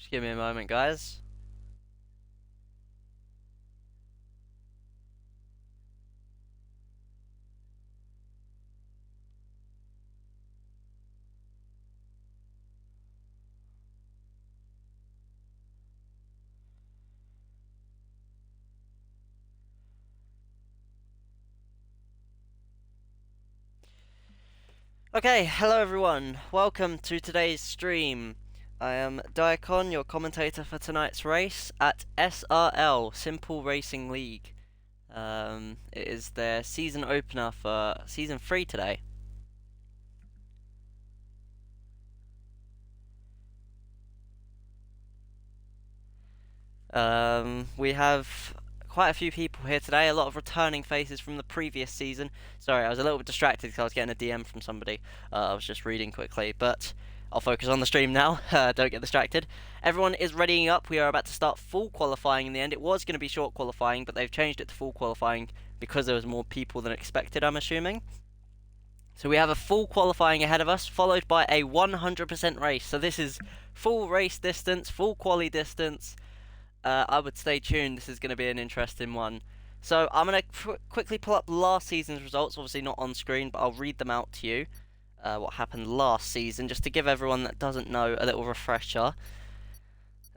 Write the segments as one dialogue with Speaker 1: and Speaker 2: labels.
Speaker 1: Just give me a moment, guys. Okay, hello everyone. Welcome to today's stream. I am Diacon, your commentator for tonight's race at SRL, Simple Racing League. It is their season opener for Season 3 today. We have quite a few people here today, a lot of returning faces from the previous season. Sorry, I was a little bit distracted because I was getting a DM from somebody. I was just reading quickly, but I'll focus on the stream now. Don't get distracted. Everyone is readying up. We are about to start full qualifying in the end. It was going to be short qualifying, but they've changed it to full qualifying because there was more people than expected, I'm assuming. So we have a full qualifying ahead of us, followed by a 100% race. So this is full race distance, full quali distance. I would stay tuned. This is going to be an interesting one. So I'm going to quickly pull up last season's results. Obviously not on screen, but I'll read them out to you. What happened last season, just to give everyone that doesn't know a little refresher.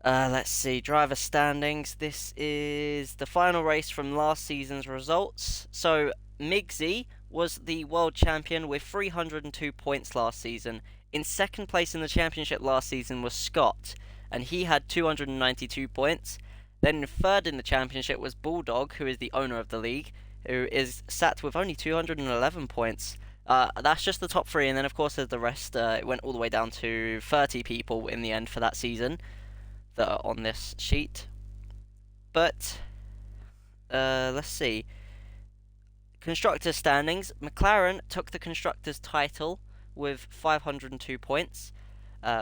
Speaker 1: Let's see, driver standings. This is the final race from last season's results. So Migsy was the world champion with 302 points last season. In second place in the championship last season was Scott, and he had 292 points. Then third in the championship was Bulldog, who is the owner of the league, who is sat with only 211 points. That's just the top three, and then of course there's the rest. It went all the way down to 30 people in the end for that season that are on this sheet. But let's see. Constructors standings. McLaren took the constructors title with 502 points.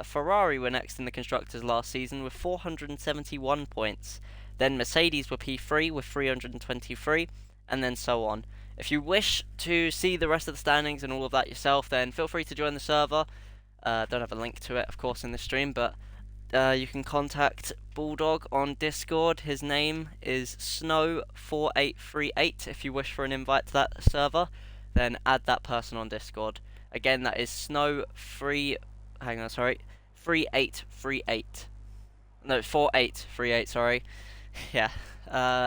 Speaker 1: Ferrari were next in the constructors last season with 471 points. Then Mercedes were P3 with 323, and then so on. If you wish to see the rest of the standings and all of that yourself, then feel free to join the server. Don't have a link to it, of course, in the stream, but you can contact Bulldog on Discord. His name is Snow4838. If you wish for an invite to that server, then add that person on Discord. Again, that is Snow3. Hang on, sorry. 3838. No, 4838, sorry. Yeah.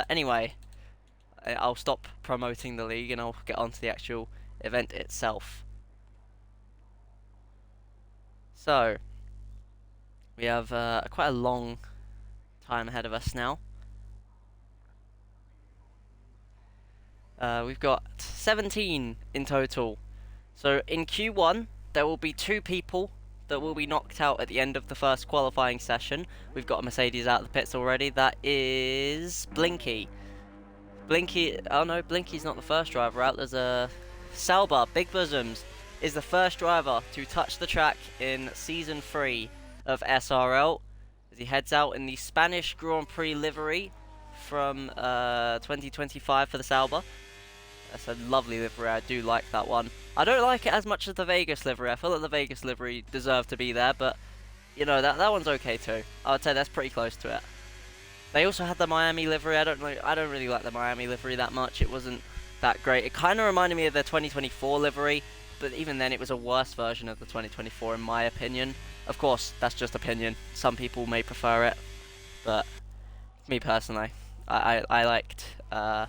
Speaker 1: Anyway, I'll stop promoting the league and I'll get on to the actual event itself. So, we have quite a long time ahead of us now. We've got 17 in total. So in Q1, there will be 2 people that will be knocked out at the end of the first qualifying session. We've got a Mercedes out of the pits already. That is Blinky. Oh no, Blinky's not the first driver out. There's a Salba, Big Bosoms, is the first driver to touch the track in Season 3 of SRL, as he heads out in the Spanish Grand Prix livery from 2025 for the Salba. That's a lovely livery, I do like that one. I don't like it as much as the Vegas livery. I feel like the Vegas livery deserved to be there, but you know, that one's okay too. I would say that's pretty close to it. They also had the Miami livery. I don't really like the Miami livery that much. It wasn't that great. It kind of reminded me of the 2024 livery, but even then it was a worse version of the 2024 in my opinion. Of course, that's just opinion. Some people may prefer it, but me personally, I liked. I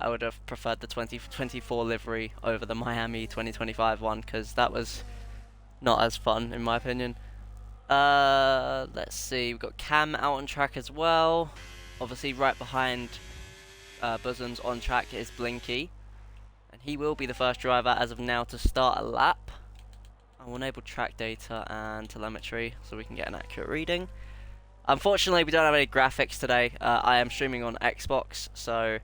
Speaker 1: would have preferred the 2024 livery over the Miami 2025 one, because that was not as fun in my opinion. Let's see, we've got Cam out on track as well. Obviously right behind Bosoms on track is Blinky, and he will be the first driver as of now to start a lap. I will enable track data and telemetry so we can get an accurate reading. Unfortunately, we don't have any graphics today. I am streaming on Xbox, so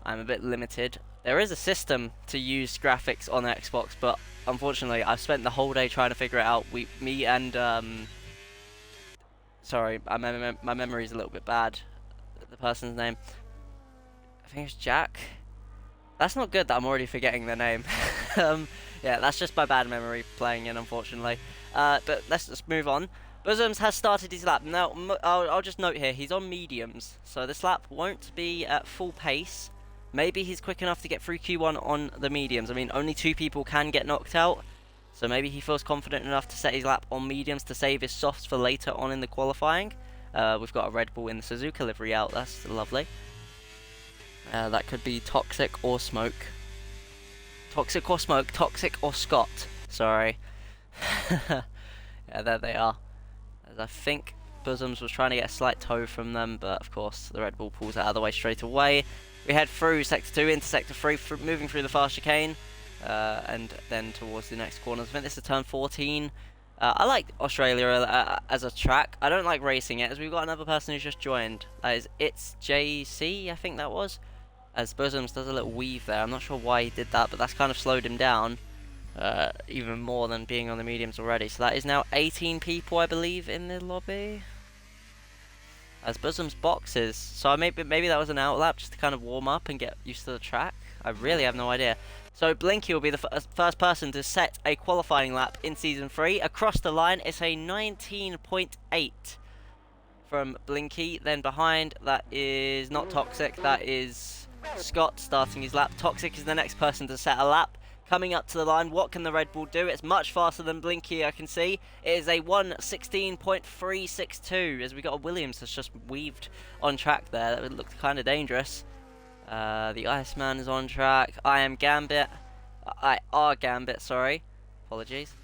Speaker 1: I'm a bit limited. There is a system to use graphics on Xbox, but unfortunately, I've spent the whole day trying to figure it out. Me and sorry, my memory's a little bit bad. The person's name, I think it's Jack. That's not good that I'm already forgetting their name. Yeah, that's just my bad memory playing in, unfortunately. But let's just move on. Bosoms has started his lap. Now, I'll just note here, he's on mediums, so this lap won't be at full pace. Maybe he's quick enough to get through Q1 on the mediums. I mean, only 2 people can get knocked out, so maybe he feels confident enough to set his lap on mediums to save his softs for later on in the qualifying. We've got a Red Bull in the Suzuka livery out, that's lovely. That could be Toxic or Smoke. Toxic or Smoke, Toxic or Scott, sorry. Yeah, there they are. As I think Bosoms was trying to get a slight toe from them, but of course the Red Bull pulls it out of the way straight away. We head through Sector 2 into Sector 3, moving through the fast chicane, and then towards the next corners. I think this is turn 14. I like Australia as a track. I don't like racing it, as we've got another person who's just joined. It's JC, I think that was. As Bosoms does a little weave there. I'm not sure why he did that, but that's kind of slowed him down. Even more than being on the mediums already. So that is now 18 people, I believe, in the lobby. As Bosoms boxes. So maybe that was an outlap just to kind of warm up and get used to the track. I really have no idea. So Blinky will be the first person to set a qualifying lap in Season 3. Across the line, it's a 19.8 from Blinky. Then behind, that is not Toxic, that is Scott starting his lap. Toxic is the next person to set a lap. Coming up to the line, what can the Red Bull do? It's much faster than Blinky, I can see. It is a 1:16.362, as we got a Williams that's just weaved on track there. That looked kind of dangerous. The Iceman is on track. I am Gambit. Gambit, sorry. Apologies.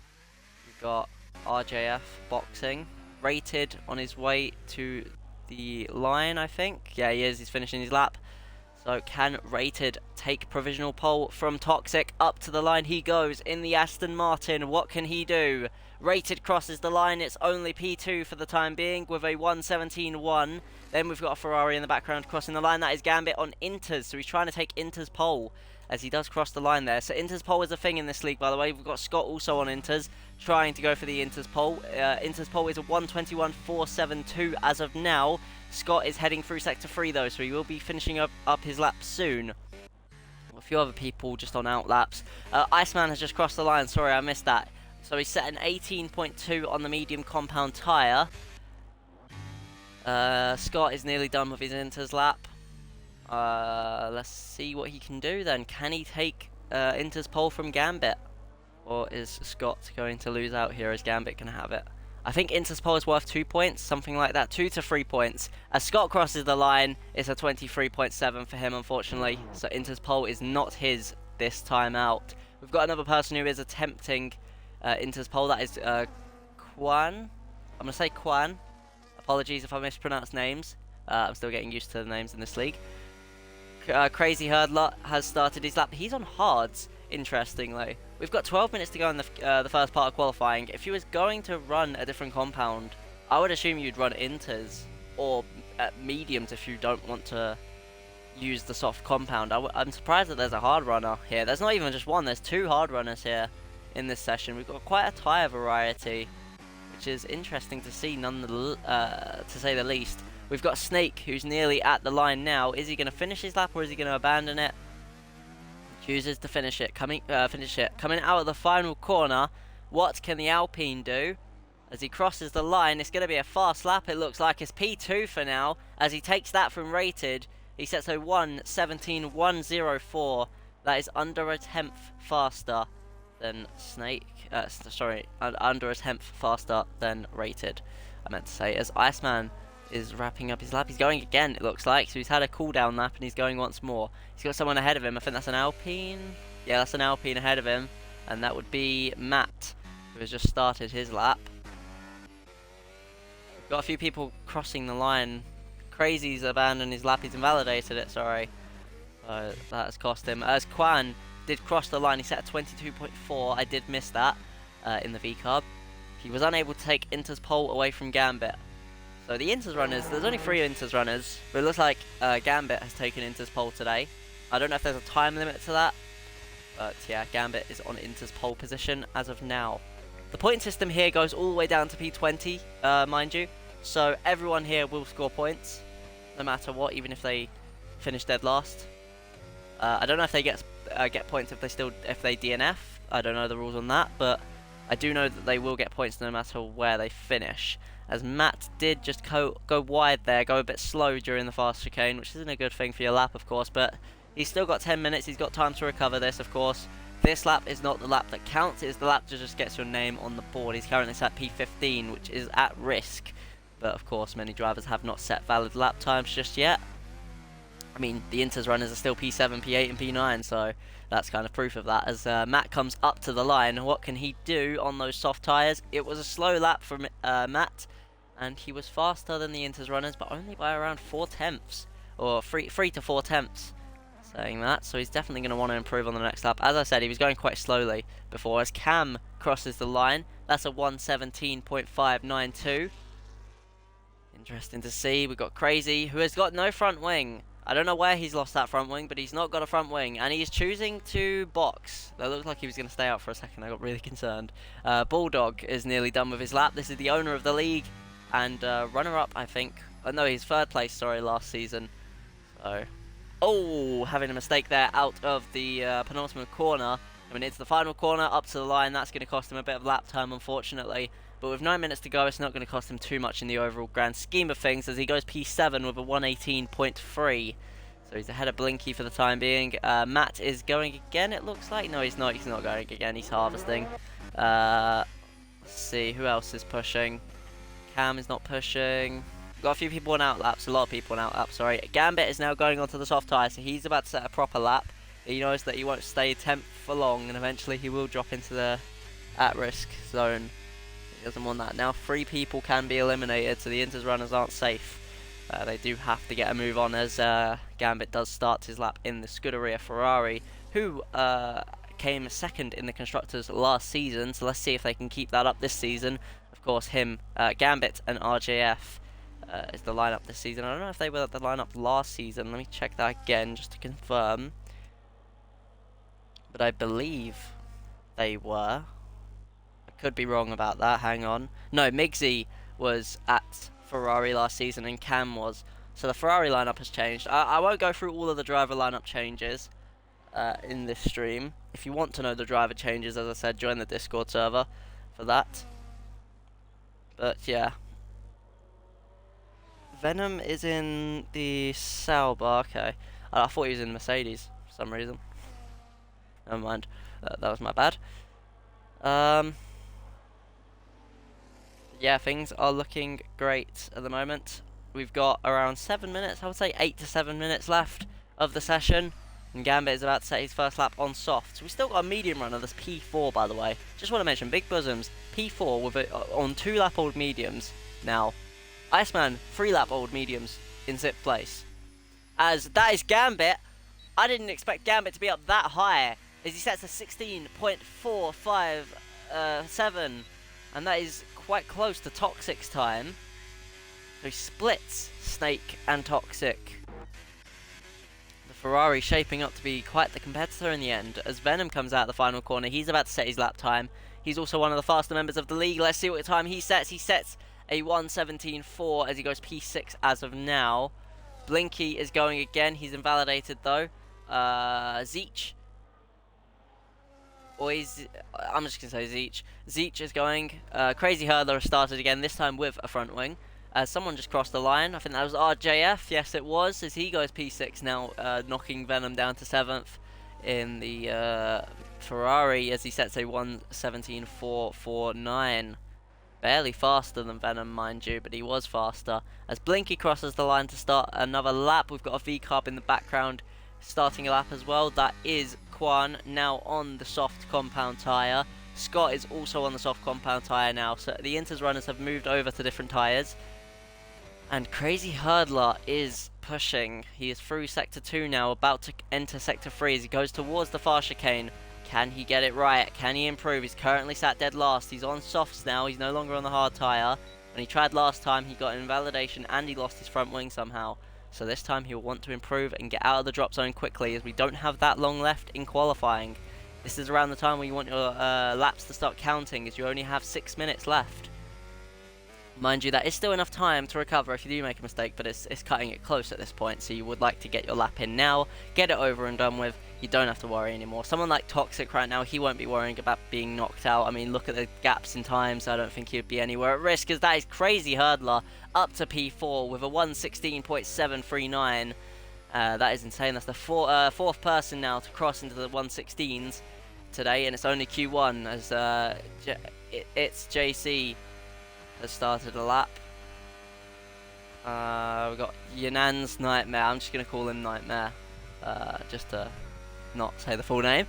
Speaker 1: We've got RJF boxing. Rated on his way to the line, I think. Yeah, he is. He's finishing his lap. So can Rated take provisional pole from Toxic? Up to the line he goes in the Aston Martin. What can he do? Rated crosses the line. It's only P2 for the time being with a 1:17.1. Then we've got a Ferrari in the background crossing the line. That is Gambit on Inters. So he's trying to take Inters pole as he does cross the line there. So Inters pole is a thing in this league, by the way. We've got Scott also on Inters trying to go for the Inters pole. Inters pole is a 1:21.472 as of now. Scott is heading through Sector 3 though, so he will be finishing up his lap soon. A few other people just on out laps. Iceman has just crossed the line, sorry I missed that. So he's set an 18.2 on the medium compound tyre. Scott is nearly done with his Inters lap. Let's see what he can do then. Can he take Inters pole from Gambit? Or is Scott going to lose out here as Gambit can have it? I think Inters pole is worth 2 points, something like that, 2 to 3 points. As Scott crosses the line, it's a 23.7 for him, unfortunately. So Inters pole is not his this time out. We've got another person who is attempting Inters pole. That is Kwan. I'm going to say Kwan. Apologies if I mispronounce names. I'm still getting used to the names in this league. Crazy Hurdler has started his lap. He's on hards, interestingly. We've got 12 minutes to go in the first part of qualifying. If you was going to run a different compound, I would assume you'd run Inters or at mediums if you don't want to use the soft compound. I'm surprised that there's a hard runner here. There's not even just one, there's 2 hard runners here in this session. We've got quite a tyre variety, which is interesting to see, to say the least. We've got Snake, who's nearly at the line now. Is he going to finish his lap or is he going to abandon it? Chooses to finish it. Coming out of the final corner, what can the Alpine do? As he crosses the line, it's going to be a fast lap. It looks like it's P2 for now. As he takes that from Rated, he sets a 1:17.104. That is under a tenth faster than Snake. Under a tenth faster than Rated. I meant to say, as Iceman is wrapping up his lap. He's going again, it looks like. So he's had a cooldown lap and he's going once more. He's got someone ahead of him. I think that's an Alpine. Yeah, that's an Alpine ahead of him. And that would be Matt, who has just started his lap. We've got a few people crossing the line. Crazy's abandoned his lap. He's invalidated it, sorry. So that has cost him. As Kwan did cross the line, he set a 22.4. I did miss that in the V-carb. He was unable to take Inter's pole away from Gambit. So the Inters runners, there's only 3 Inters runners, but it looks like Gambit has taken Inters pole today. I don't know if there's a time limit to that, but yeah, Gambit is on Inters pole position as of now. The point system here goes all the way down to P20, mind you, so everyone here will score points, no matter what, even if they finish dead last. I don't know if they get points if they DNF. I don't know the rules on that, but I do know that they will get points no matter where they finish. as Matt did just go wide there, go a bit slow during the fast chicane, which isn't a good thing for your lap, of course, but he's still got 10 minutes, he's got time to recover this, of course. This lap is not the lap that counts, it is the lap that just gets your name on the board. He's currently set P15, which is at risk, but of course many drivers have not set valid lap times just yet. I mean, the Inter's runners are still P7, P8 and P9, so that's kind of proof of that. As Matt comes up to the line, what can he do on those soft tyres? It was a slow lap from Matt, and he was faster than the Inter's runners, but only by around 4 tenths, or 3 to 4 tenths, saying that. So he's definitely going to want to improve on the next lap. As I said, he was going quite slowly before. As Cam crosses the line, that's a 1:17.592. Interesting to see. We've got Crazy, who has got no front wing. I don't know where he's lost that front wing, but he's not got a front wing, and he's choosing to box. That looked like he was going to stay out for a second. I got really concerned. Bulldog is nearly done with his lap. This is the owner of the league, and runner-up, I think. Oh, no, he's third place, sorry, last season. So, oh, having a mistake there out of the penultimate corner. Coming into the final corner, up to the line. That's going to cost him a bit of lap time, unfortunately. But with 9 minutes to go, it's not going to cost him too much in the overall grand scheme of things, as he goes P7 with a 1:18.3. So he's ahead of Blinky for the time being. Matt is going again, it looks like. No, he's not. He's not going again. He's harvesting. Let's see, who else is pushing? Cam is not pushing. Got a few people on outlaps, a lot of people on outlaps, sorry. Gambit is now going onto the soft tyre, so he's about to set a proper lap. He knows that he won't stay 10th for long, and eventually he will drop into the at-risk zone. Doesn't want that. Now 3 people can be eliminated, so the Inter's runners aren't safe. They do have to get a move on, as Gambit does start his lap in the Scuderia Ferrari, who came second in the Constructors last season, so let's see if they can keep that up this season. Of course, Gambit and RJF is the lineup this season. I don't know if they were the lineup last season. Let me check that again just to confirm. But I believe they were. Could be wrong about that, hang on. No, Migsy was at Ferrari last season and Cam was. So the Ferrari lineup has changed. I won't go through all of the driver lineup changes in this stream. If you want to know the driver changes, as I said, join the Discord server for that. But yeah. Venom is in the Sauber, okay. I thought he was in Mercedes for some reason. Never mind, that was my bad. Yeah, things are looking great at the moment. We've got around 7 minutes, I would say 8 to 7 minutes left of the session. And Gambit is about to set his first lap on soft. So we've still got a medium runner, that's P4 by the way. Just want to mention, Big Bosoms, P4 with it on 2 lap old mediums now. Iceman, 3 lap old mediums in 6th place. As that is Gambit. I didn't expect Gambit to be up that high, as he sets a 16.457. And that is quite close to Toxic's time. So he splits Snake and Toxic. The Ferrari shaping up to be quite the competitor in the end. As Venom comes out the final corner, he's about to set his lap time. He's also one of the faster members of the league. Let's see what time he sets. He sets a 1:17.4 as he goes P6 as of now. Blinky is going again. He's invalidated though. Zeech. I'm just going to say Zeech. Zeech is going. Crazy Hurdler started again, this time with a front wing. Someone just crossed the line. I think that was RJF. Yes, it was, as he goes P6 now, knocking Venom down to 7th in the Ferrari as he sets a 1:17.449. Barely faster than Venom, mind you, but he was faster. As Blinky crosses the line to start another lap, we've got a V-Carb in the background starting a lap as well. That is Quan, now on the soft compound tyre. Scott is also on the soft compound tyre now, so the Inter's runners have moved over to different tyres. And Crazy Hurdler is pushing. He is through Sector 2 now, about to enter Sector 3 as he goes towards the far chicane. Can he get it right? Can he improve? He's currently sat dead last. He's on softs now. He's no longer on the hard tyre. When he tried last time, he got an invalidation and he lost his front wing somehow. So this time he'll want to improve and get out of the drop zone quickly, as we don't have that long left in qualifying. This is around the time where you want your laps to start counting, as you only have 6 minutes left. Mind you, that is still enough time to recover if you do make a mistake, but it's cutting it close at this point, so you would like to get your lap in now, get it over and done with, you don't have to worry anymore. Someone like Toxic right now, he won't be worrying about being knocked out. I mean, look at the gaps in time, so I don't think he'd be anywhere at risk, as that is crazy hurdler up to P4 with a 116.739. That is insane. That's the fourth person now to cross into the 116s today, and it's only Q1 as it's JC has started a lap. We've got Yanan's Nightmare. I'm just going to call him Nightmare, just to not say the full name.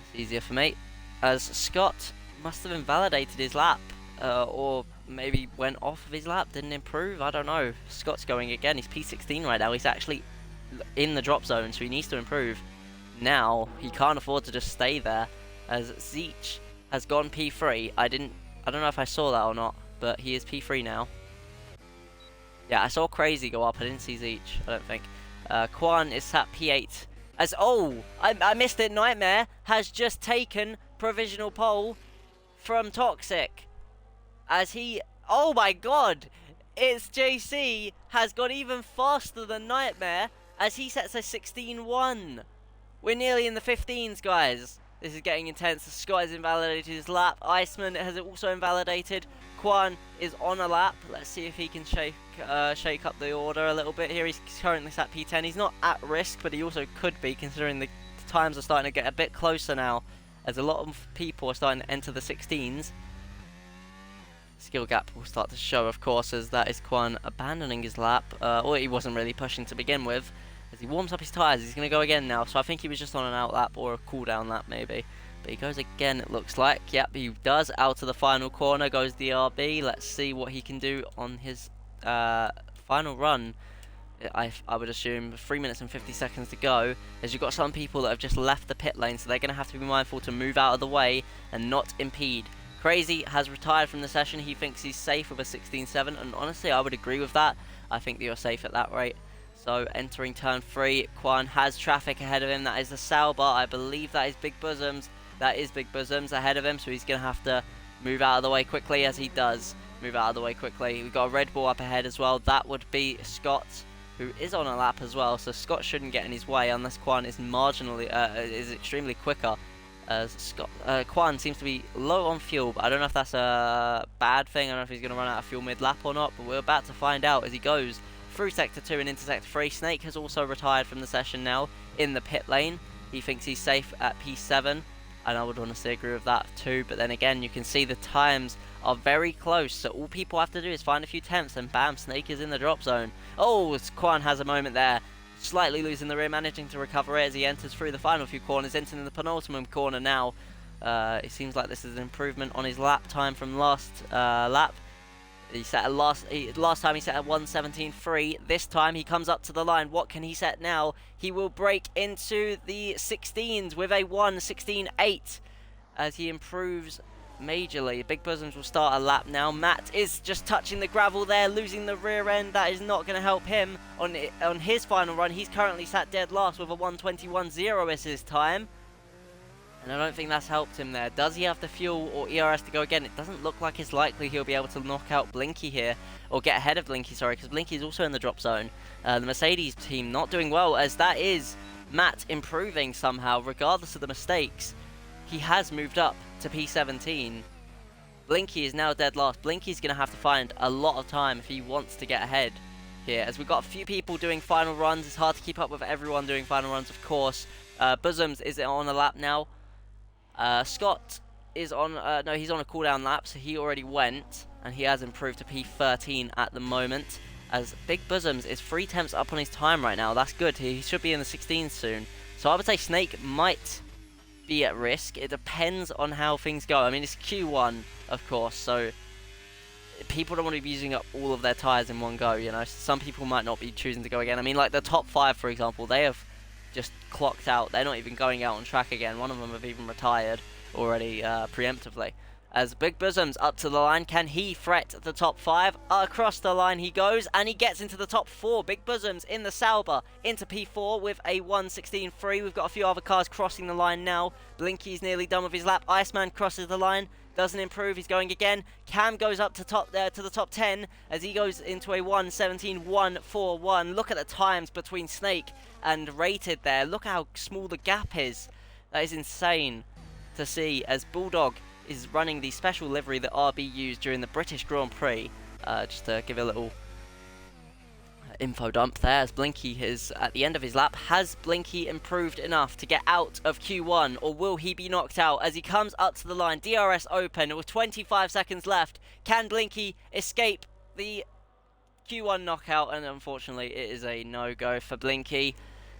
Speaker 1: It's easier for me. As Scott must have invalidated his lap, or maybe went off of his lap, didn't improve. I don't know. Scott's going again. He's P16 right now. He's actually in the drop zone, so he needs to improve. Now he can't afford to just stay there, as Zeech has gone P3. I don't know if I saw that or not, but he is P3 now. Yeah, I saw Crazy go up. I didn't see Zeech, I don't think. Quan is sat P8. As, I missed it. Nightmare has just taken provisional pole from Toxic. As he, oh my god, it's JC has gone even faster than Nightmare, as he sets a 16-1. We're nearly in the 15s, guys. This is getting intense. Scott has invalidated his lap. Iceman has also invalidated. Quan is on a lap. Let's see if he can shake up the order a little bit here. He's currently sat P10. He's not at risk, but he also could be, considering the times are starting to get a bit closer now, as a lot of people are starting to enter the 16s. Skill gap will start to show, of course, as that is Quan abandoning his lap. Or he wasn't really pushing to begin with. As he warms up his tyres, he's going to go again now. So I think he was just on an out lap or a cool down lap maybe. But he goes again, it looks like. Yep, he does. Out of the final corner goes the RB. Let's see what he can do on his final run. I would assume 3 minutes and 50 seconds to go, as you've got some people that have just left the pit lane, so they're going to have to be mindful to move out of the way and not impede. Crazy has retired from the session. He thinks he's safe with a 16.7, and honestly I would agree with that. I think that you're safe at that rate. So entering turn 3, Quan has traffic ahead of him. That is the Sauber. I believe that is Big Bosoms. That is Big Bosoms ahead of him, so he's going to have to move out of the way quickly, as he does move out of the way quickly. We've got a Red Bull up ahead as well. That would be Scott, who is on a lap as well, so Scott shouldn't get in his way unless Quan is marginally, is extremely quicker. Quan seems to be low on fuel, but I don't know if that's a bad thing. I don't know if he's going to run out of fuel mid-lap or not, but we're about to find out as he goes through Sector 2 and into Sector 3. Snake has also retired from the session now in the pit lane. He thinks he's safe at P7, and I would honestly agree with that too, but then again, you can see the times are very close, so all people have to do is find a few tenths, and bam, Snake is in the drop zone. Oh, Quan has a moment there, slightly losing the rear, managing to recover it as he enters through the final few corners, entering the penultimate corner now. It seems like this is an improvement on his lap time from last lap. He set last time he set a 1:17.3. This time he comes up to the line. What can he set now? He will break into the 16s with a 1:16.8 as he improves majorly. Big Bosoms will start a lap now. Matt is just touching the gravel there, losing the rear end. That is not going to help him on his final run. He's currently sat dead last with a 1:21.0 as his time. And I don't think that's helped him there. Does he have the fuel or ERS to go again? It doesn't look like it's likely he'll be able to knock out Blinky here. Or get ahead of Blinky, sorry, because Blinky is also in the drop zone. The Mercedes team not doing well, as that is Matt improving somehow, regardless of the mistakes. He has moved up to P17. Blinky is now dead last. Blinky's going to have to find a lot of time if he wants to get ahead here. As we've got a few people doing final runs. It's hard to keep up with everyone doing final runs, of course. Bosoms is on a lap now. Scott is on, no, he's on a cooldown lap, so he already went, and he has improved to P13 at the moment, as Big Bosoms is 3 tenths up on his time right now. That's good. He should be in the 16s soon. So I would say Snake might be at risk. It depends on how things go. I mean, it's Q1, of course, so people don't want to be using up all of their tyres in one go, you know. Some people might not be choosing to go again. I mean, like the top 5, for example, they have just clocked out. They're not even going out on track again. One of them have even retired already preemptively. As Big Bosoms up to the line, can he threat the top 5? Across the line he goes, and he gets into the top 4. Big Bosoms in the Sauber into P4 with a 1:16.3. We've got a few other cars crossing the line now. Blinky's nearly done with his lap. Iceman crosses the line. doesn't improve. He's going again. Cam goes up to the top 10 as he goes into a 1:17.141. Look at the times between Snake and Rated there. Look how small the gap is. That is insane to see, as Bulldog is running the special livery that RB used during the British Grand Prix. Just to give a little info dump there, as Blinky is at the end of his lap. Has Blinky improved enough to get out of Q1, or will he be knocked out as he comes up to the line? DRS open with 25 seconds left. Can Blinky escape the Q1 knockout? And unfortunately it is a no-go for Blinky.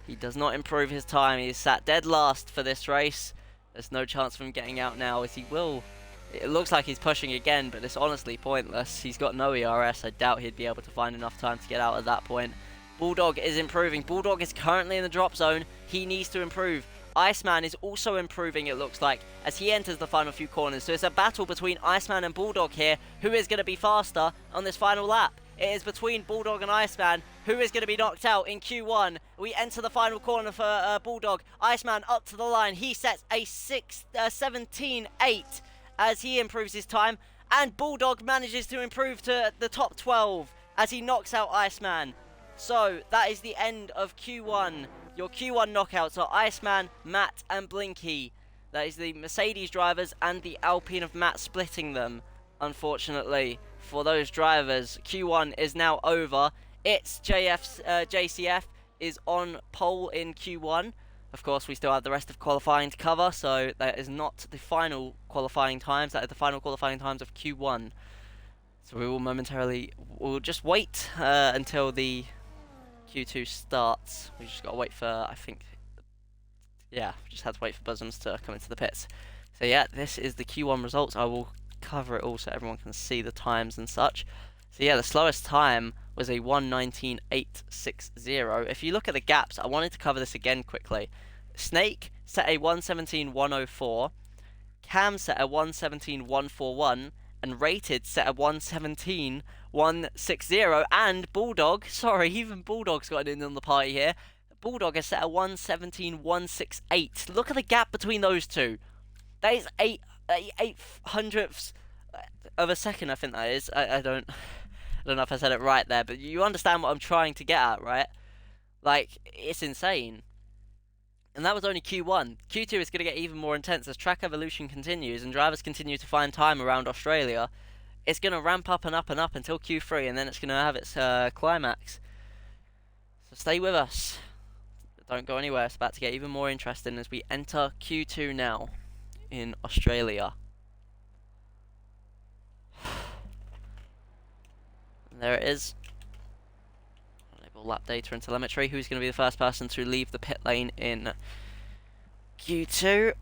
Speaker 1: He does not improve his time. He is sat dead last for this race. There's no chance of him getting out now, as he will. It looks like he's pushing again, but it's honestly pointless. He's got no ERS. I doubt he'd be able to find enough time to get out at that point. Bulldog is improving. Bulldog is currently in the drop zone. He needs to improve. Iceman is also improving, it looks like, as he enters the final few corners. So it's a battle between Iceman and Bulldog here. Who is going to be faster on this final lap? It is between Bulldog and Iceman. Who is going to be knocked out in Q1? We enter the final corner for Bulldog. Iceman up to the line. He sets a 17.8 as he improves his time. And Bulldog manages to improve to the top 12 as he knocks out Iceman. So that is the end of Q1. Your Q1 knockouts are Iceman, Matt and Blinky. That is the Mercedes drivers and the Alpine of Matt splitting them, unfortunately. For those drivers, Q1 is now over. It's JCF is on pole in Q1. Of course, we still have the rest of qualifying to cover, so that is not the final qualifying times. That is the final qualifying times of Q1. So we will we'll just wait until the Q2 starts. We just got to wait for, I think, yeah, we just had to wait for Bosoms to come into the pits. So yeah, this is the Q1 results. I will cover it all so everyone can see the times and such. So yeah, the slowest time was a 1:19.860. If you look at the gaps, I wanted to cover this again quickly. Snake set a 1:17.104, Cam set a 1:17.141, and Rated set a 1:17.160, and Bulldog, sorry, even Bulldog's got in on the party here. Bulldog has set a 1:17.168. Look at the gap between those two. That is 8/100ths of a second, I think that is. I don't know if I said it right there, but you understand what I'm trying to get at, right? Like, it's insane. And that was only Q1. Q2 is going to get even more intense as track evolution continues and drivers continue to find time around Australia. It's going to ramp up and up and up until Q3, and then it's going to have its climax. So stay with us. Don't go anywhere. It's about to get even more interesting as we enter Q2 now in Australia. And there it is. Enable lap data and telemetry. Who's going to be the first person to leave the pit lane in Q2?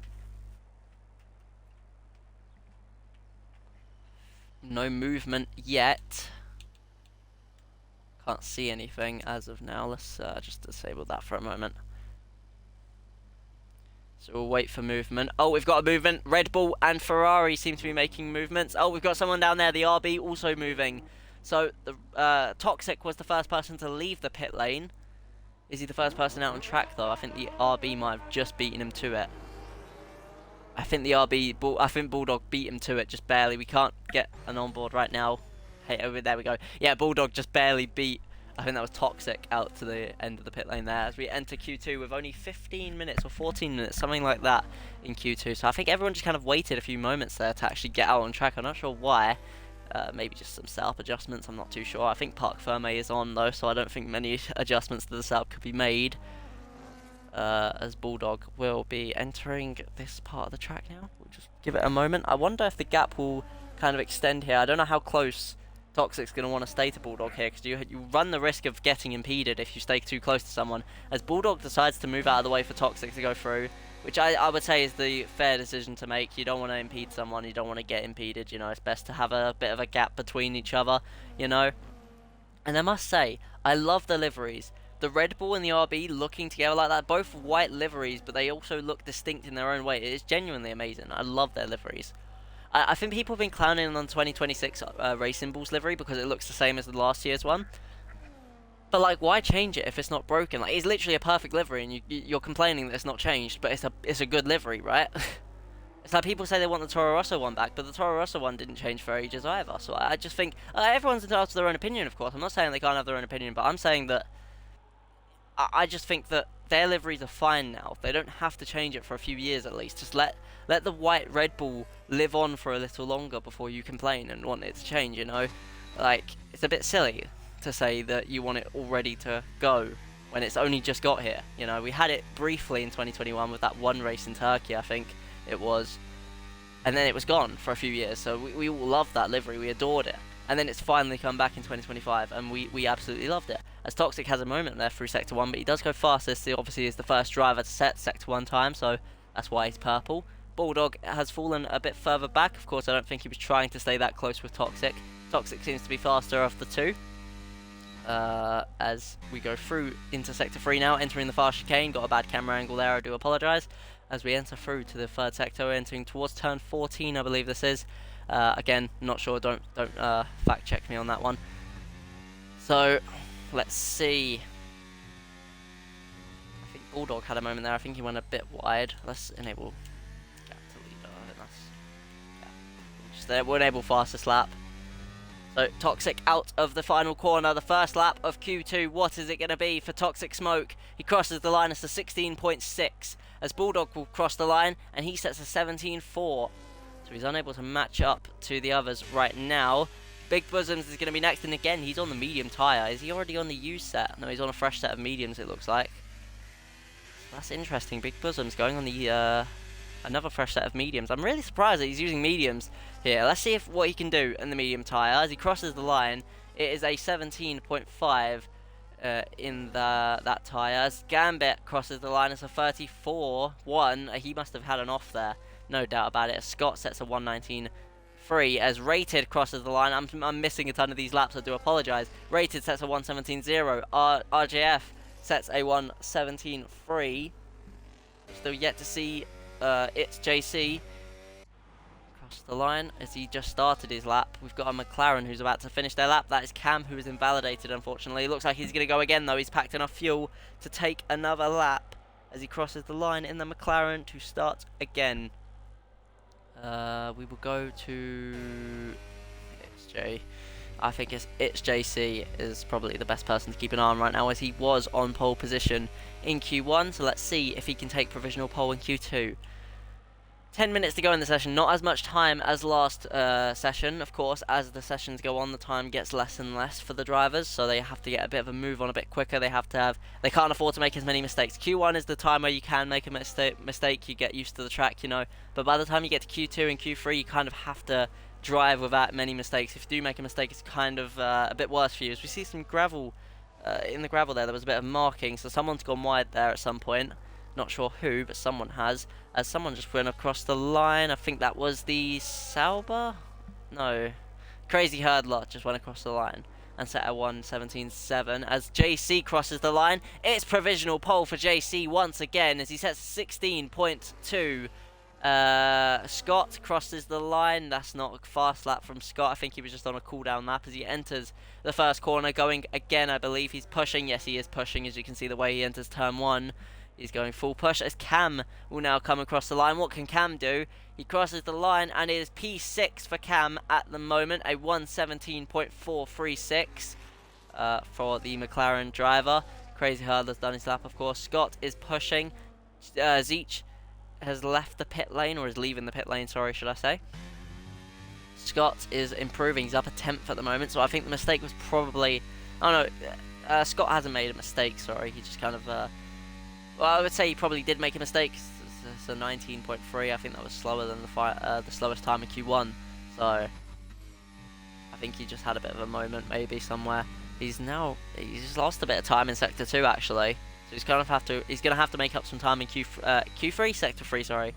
Speaker 1: No movement yet. Can't see anything as of now. Let's just disable that for a moment. So we'll wait for movement. Oh, we've got a movement. Red Bull and Ferrari seem to be making movements. Oh, we've got someone down there. The RB also moving. So the Toxic was the first person to leave the pit lane. Is he the first person out on track though? I think the RB might have just beaten him to it. I think Bulldog beat him to it just barely. We can't get an onboard right now. Hey, over there we go. Yeah, Bulldog just barely beat. I think that was Toxic out to the end of the pit lane there as we enter Q2 with only 15 minutes or 14 minutes, something like that in Q2. So I think everyone just kind of waited a few moments there to actually get out on track. I'm not sure why. Maybe just some setup adjustments, I'm not too sure. I think Parc Ferme is on though, so I don't think many adjustments to the setup could be made. As Bulldog will be entering this part of the track now. We'll just give it a moment. I wonder if the gap will kind of extend here. I don't know how close Toxic's going to want to stay to Bulldog here, because you run the risk of getting impeded if you stay too close to someone. As Bulldog decides to move out of the way for Toxic to go through, which I would say is the fair decision to make. You don't want to impede someone, you don't want to get impeded, you know, it's best to have a bit of a gap between each other, you know. And I must say, I love the liveries. The Red Bull and the RB looking together like that, both white liveries, but they also look distinct in their own way. It is genuinely amazing. I love their liveries. I think people have been clowning on 2026 Racing Bulls livery because it looks the same as the last year's one. But like, why change it if it's not broken? Like, it's literally a perfect livery, and you're complaining that it's not changed, but it's a good livery, right? It's like people say they want the Toro Rosso one back, but the Toro Rosso one didn't change for ages either. So I just think everyone's entitled to their own opinion, of course. I'm not saying they can't have their own opinion, but I'm saying that I just think that their liveries are fine now. They don't have to change it for a few years at least. Just let the white Red Bull live on for a little longer before you complain and want it to change, you know? Like, it's a bit silly to say that you want it all ready to go when it's only just got here. You know, we had it briefly in 2021 with that one race in Turkey, I think it was. And then it was gone for a few years, so we all loved that livery, we adored it. And then it's finally come back in 2025, and we absolutely loved it. As Toxic has a moment there through Sector 1, but he does go fastest. He obviously is the first driver to set Sector 1 time, so that's why he's purple. Bulldog has fallen a bit further back. Of course, I don't think he was trying to stay that close with Toxic. Toxic seems to be faster of the two. As we go through into Sector 3 now, entering the fast chicane. Got a bad camera angle there, I do apologise. As we enter through to the third sector, entering towards turn 14, I believe this is. Again, not sure, don't fact check me on that one. So, let's see. I think Bulldog had a moment there, I think he went a bit wide. Let's enable gap to leader, I think that's... Yeah. Just we'll enable fastest lap. So, Toxic out of the final corner, the first lap of Q2. What is it going to be for Toxic Smoke? He crosses the line as a 16.6, as Bulldog will cross the line, and he sets a 17.4. So he's unable to match up to the others right now. Big Bosoms is going to be next, and again, he's on the medium tyre. Is he already on the used set? No, he's on a fresh set of mediums, it looks like. That's interesting. Big Bosoms going on the another fresh set of mediums. I'm really surprised that he's using mediums here. Let's see what he can do in the medium tyre. As he crosses the line, it is a 17.5 in that tyre. As Gambit crosses the line, it's a 34.1. He must have had an off there, no doubt about it. As Scott sets a 119.3. As Rated crosses the line, I'm missing a ton of these laps, I do apologise. Rated sets a 117.0. RJF sets a 117.3. Still yet to see it's JC cross the line as he just started his lap. We've got a McLaren who's about to finish their lap. That is Cam, who is invalidated, unfortunately. It looks like he's going to go again, though. He's packed enough fuel to take another lap as he crosses the line in the McLaren to start again. We will go to it's J. I think it's JC is probably the best person to keep an eye on right now, as he was on pole position in Q1. So let's see if he can take provisional pole in Q2. 10 minutes to go in the session, not as much time as last session. Of course, as the sessions go on, the time gets less and less for the drivers, so they have to get a bit of a move on a bit quicker. They can't afford to make as many mistakes. Q1 is the time where you can make a mistake, you get used to the track, you know, but by the time you get to Q2 and Q3, you kind of have to drive without many mistakes. If you do make a mistake, it's kind of a bit worse for you. As we see some gravel, in the gravel there was a bit of marking, so someone's gone wide there at some point. Not sure who, but someone has. As someone just went across the line. I think that was the Sauber? No. Crazy Hurdler just went across the line and set a 117.7. As JC crosses the line, it's provisional pole for JC once again as he sets 16.2. Scott crosses the line. That's not a fast lap from Scott. I think he was just on a cooldown lap as he enters the first corner. Going again, I believe he's pushing. Yes, he is pushing, as you can see the way he enters turn 1. He's going full push as Cam will now come across the line. What can Cam do? He crosses the line and it is P6 for Cam at the moment. A 117.436 for the McLaren driver. Crazy Hurdler's done his lap, of course. Scott is pushing. Zeech has left the pit lane, or is leaving the pit lane, sorry, should I say. Scott is improving. He's up a 10th at the moment, so I think the mistake was probably... Oh no, Scott hasn't made a mistake, sorry. He just kind of... Well, I would say he probably did make a mistake. It's a 19.3. I think that was slower than the slowest time in Q1. So I think he just had a bit of a moment, maybe somewhere. He's just lost a bit of time in Sector 2 actually. So he's gonna have to make up some time in Q3, Sector 3. Sorry.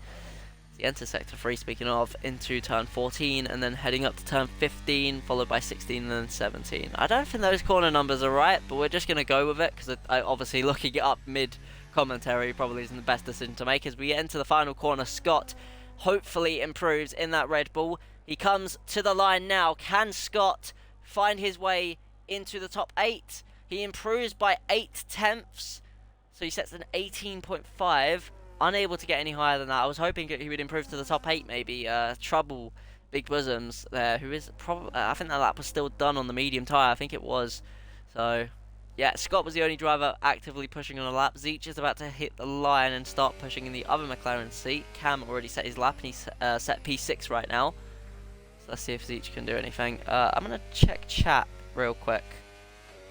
Speaker 1: He enters Sector 3. Speaking of, into turn 14 and then heading up to turn 15, followed by 16 and then 17. I don't think those corner numbers are right, but we're just gonna go with it because obviously looking it up mid commentary probably isn't the best decision to make. As we enter the final corner, Scott hopefully improves in that Red Bull. He comes to the line now. Can Scott find his way into the top 8? He improves by 8 tenths, so he sets an 18.5. unable to get any higher than that. I was hoping he would improve to the top 8 maybe. Trouble Big Bosoms there, who is probably, I think that lap was still done on the medium tyre, I think it was. So, yeah, Scott was the only driver actively pushing on a lap. Zeech is about to hit the line and start pushing in the other McLaren seat. Cam already set his lap and he's set P6 right now. So let's see if Zeech can do anything. I'm going to check chat real quick,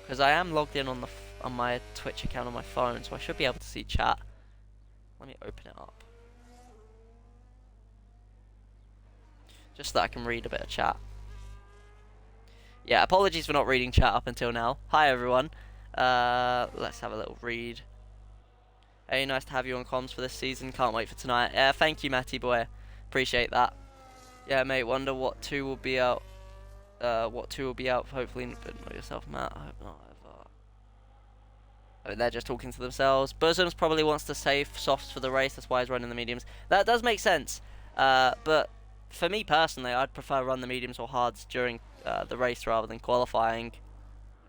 Speaker 1: because I am logged in on my Twitch account on my phone, so I should be able to see chat. Let me open it up, just so that I can read a bit of chat. Yeah, apologies for not reading chat up until now. Hi everyone. Let's have a little read. Hey, nice to have you on comms for this season. Can't wait for tonight. Thank you, Matty boy. Appreciate that. Yeah, mate. Wonder what 2 will be out. What 2 will be out. Hopefully, but not yourself, Matt. I hope not. I mean, they're just talking to themselves. Bosoms probably wants to save softs for the race. That's why he's running the mediums. That does make sense. But for me personally, I'd prefer run the mediums or hards during the race rather than qualifying.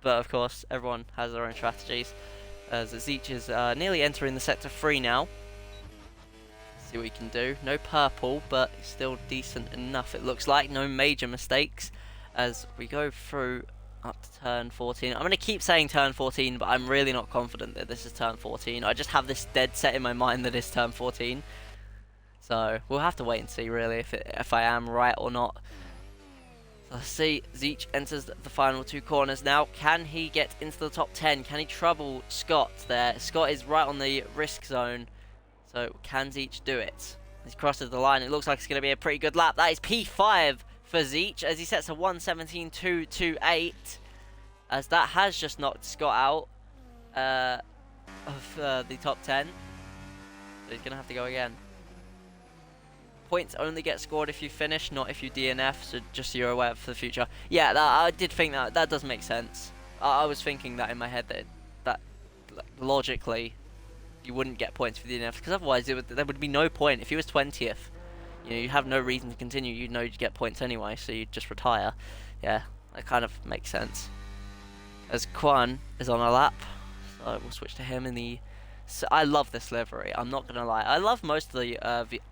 Speaker 1: But of course, everyone has their own strategies. As Zeech is nearly entering the sector 3 now. See what he can do. No purple, but still decent enough, it looks like. No major mistakes as we go through up to turn 14. I'm going to keep saying turn 14, but I'm really not confident that this is turn 14. I just have this dead set in my mind that it's turn 14. So we'll have to wait and see really if I am right or not. So let's see. Zeech enters the final 2 corners now. Can he get into the top 10? Can he trouble Scott there? Scott is right on the risk zone. So can Zeech do it? He's crosses the line. It looks like it's going to be a pretty good lap. That is P5 for Zeech as he sets a 1:17.228, as that has just knocked Scott out of the top 10. So he's going to have to go again. Points only get scored if you finish, not if you DNF, so just so you're aware for the future. Yeah, I did think that does make sense. I was thinking that in my head that logically you wouldn't get points for DNF, because otherwise there would be no point. If he was 20th, you know, you have no reason to continue. You'd know you'd get points anyway, so you'd just retire. Yeah, that kind of makes sense. As Quan is on a lap, so we'll switch to him in the... So I love this livery, I'm not going to lie. I love most of the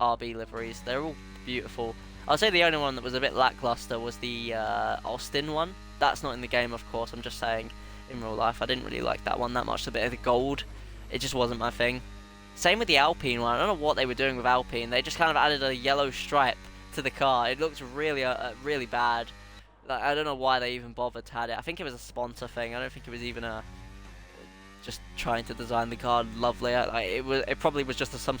Speaker 1: RB liveries. They're all beautiful. I'll say the only one that was a bit lackluster was the Austin one. That's not in the game, of course. I'm just saying in real life. I didn't really like that one that much. A bit of the gold. It just wasn't my thing. Same with the Alpine one. I don't know what they were doing with Alpine. They just kind of added a yellow stripe to the car. It looked really, really bad. Like, I don't know why they even bothered to add it. I think it was a sponsor thing. I don't think it was even a... just trying to design the car lovely. It probably was just some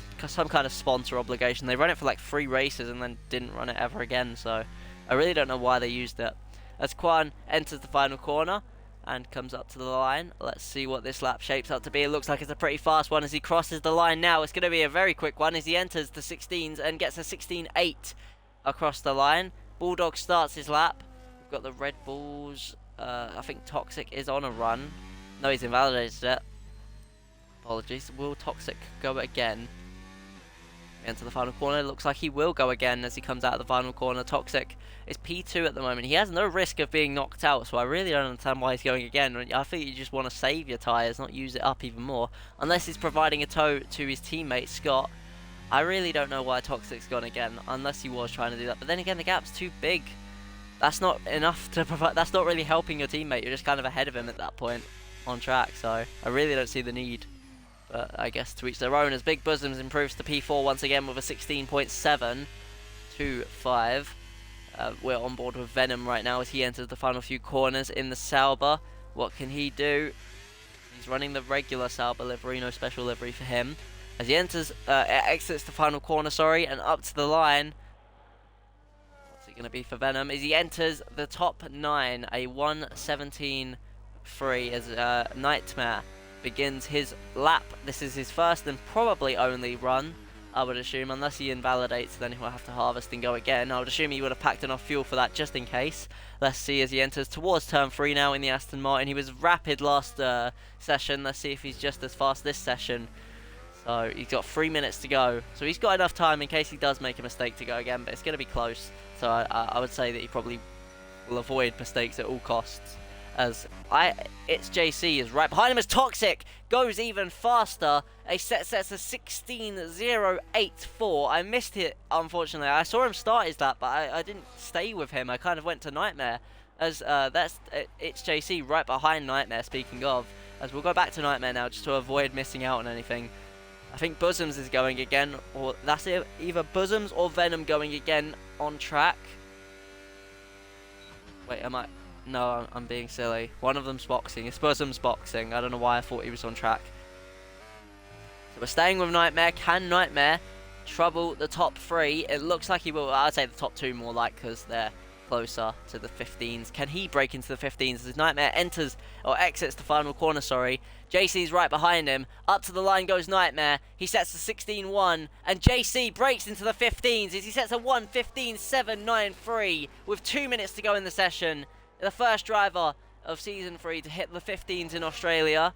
Speaker 1: kind of sponsor obligation. They ran it for like 3 races and then didn't run it ever again. So I really don't know why they used it. As Quan enters the final corner and comes up to the line, let's see what this lap shapes up to be. It looks like it's a pretty fast one as he crosses the line now. It's going to be a very quick one as he enters the 16s and gets a 16.8 across the line. Bulldog starts his lap. We've got the Red Bulls. I think Toxic is on a run. No, he's invalidated it. Apologies. Will Toxic go again? Into the final corner. It looks like he will go again as he comes out of the final corner. Toxic is P2 at the moment. He has no risk of being knocked out, so I really don't understand why he's going again. I think you just want to save your tyres, not use it up even more. Unless he's providing a tow to his teammate, Scott. I really don't know why Toxic's gone again, unless he was trying to do that. But then again, the gap's too big. That's not enough to provide. That's not really helping your teammate. You're just kind of ahead of him at that point on track, so I really don't see the need. But I guess to each their own, as Big Bosoms improves to P4 once again with a 16.725. We're on board with Venom right now as he enters the final few corners in the Sauber. What can he do? He's running the regular Sauber livery, no special livery for him. As he enters, exits the final corner, and up to the line. What's it going to be for Venom? As he enters the top 9, a 1:17.3 as Nightmare begins his lap. This is his first and probably only run, I would assume, unless he invalidates, then he'll have to harvest and go again. I would assume he would have packed enough fuel for that just in case. Let's see as he enters towards turn 3 now in the Aston Martin. He was rapid last session. Let's see if he's just as fast this session. So he's got 3 minutes to go. So he's got enough time in case he does make a mistake to go again, but it's going to be close. So I would say that he probably will avoid mistakes at all costs. It's JC is right behind him as Toxic goes even faster. A sets a 16.084. I missed it, unfortunately. I saw him start his lap, but I didn't stay with him. I kind of went to Nightmare, as it's JC right behind Nightmare, speaking of, as we'll go back to Nightmare now just to avoid missing out on anything. I think Bosoms is going again, or that's either Bosoms or Venom going again on track. Wait, am I? No, I'm being silly. One of them's boxing. It's Bosoms boxing. I don't know why I thought he was on track. So we're staying with Nightmare. Can Nightmare trouble the top 3? It looks like he will. I'd say the top 2 more like, because they're closer to the 15s. Can he break into the 15s as Nightmare enters or exits the final corner? Sorry, JC's right behind him. Up to the line goes Nightmare. He sets the 16.1 and JC breaks into the 15s as he sets a 1:15.793 with 2 minutes to go in the session. The first driver of season 3 to hit the 15s in Australia.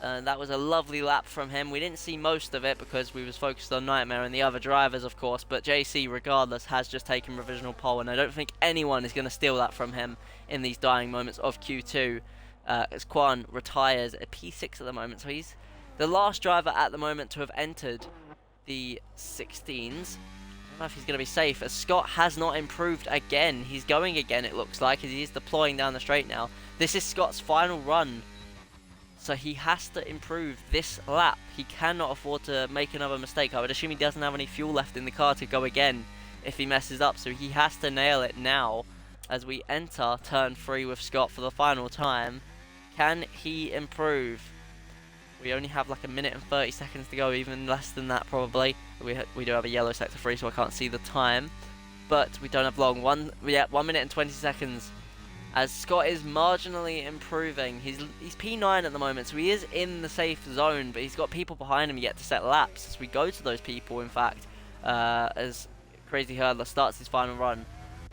Speaker 1: That was a lovely lap from him. We didn't see most of it because we was focused on Nightmare and the other drivers, of course, but JC, regardless, has just taken provisional pole, and I don't think anyone is going to steal that from him in these dying moments of Q2, as Quan retires at P6 at the moment, so he's the last driver at the moment to have entered the 16s. I don't know if he's going to be safe, as Scott has not improved again. He's going again, it looks like, as he is deploying down the straight now. This is Scott's final run, so he has to improve this lap. He cannot afford to make another mistake. I would assume he doesn't have any fuel left in the car to go again if he messes up, so he has to nail it now as we enter turn 3 with Scott for the final time. Can he improve? We only have like a minute and 30 seconds to go, even less than that probably. We do have a yellow sector 3, so I can't see the time, but we don't have long. 1 minute and 20 seconds. As Scott is marginally improving. He's P9 at the moment, so he is in the safe zone, but he's got people behind him yet to set laps. As we go to those people, in fact, as Crazy Hurdler starts his final run.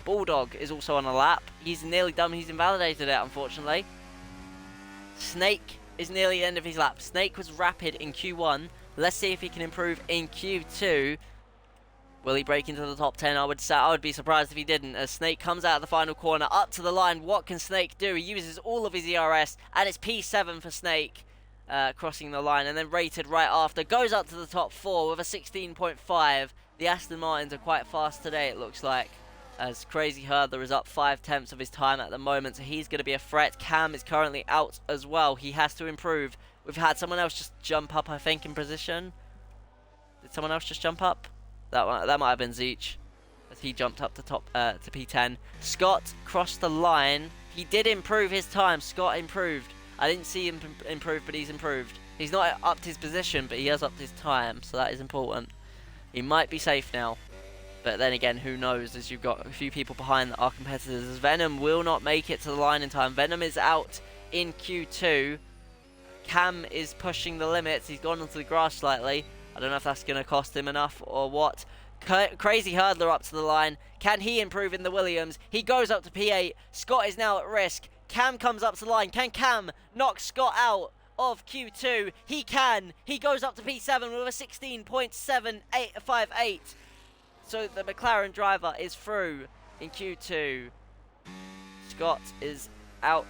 Speaker 1: Bulldog is also on a lap. He's nearly done. He's invalidated it, unfortunately. Snake is nearly the end of his lap. Snake was rapid in Q1. Let's see if he can improve in Q2. Will he break into the top 10? I would be surprised if he didn't, as Snake comes out of the final corner, up to the line. What can Snake do? He uses all of his ERS, and it's P7 for Snake, crossing the line, and then rated right after. Goes up to the top 4 with a 16.5. The Aston Martins are quite fast today, it looks like, as Crazy Hurdler is up 5/10 of his time at the moment, so he's going to be a threat. Cam is currently out as well. He has to improve. We've had someone else just jump up, I think, in position. Did someone else just jump up? That might have been Zeech, as he jumped up to to P10. Scott crossed the line. He did improve his time. Scott improved. I didn't see him improve, but he's improved. He's not upped his position, but he has upped his time, so that is important. He might be safe now, but then again, who knows, as you've got a few people behind our competitors. As Venom will not make it to the line in time. Venom is out in Q2. Cam is pushing the limits. He's gone onto the grass slightly. I don't know if that's going to cost him enough or what. Crazy Hurdler up to the line. Can he improve in the Williams? He goes up to P8. Scott is now at risk. Cam comes up to the line. Can Cam knock Scott out of Q2? He can. He goes up to P7 with a 16.758. So the McLaren driver is through in Q2. Scott is out.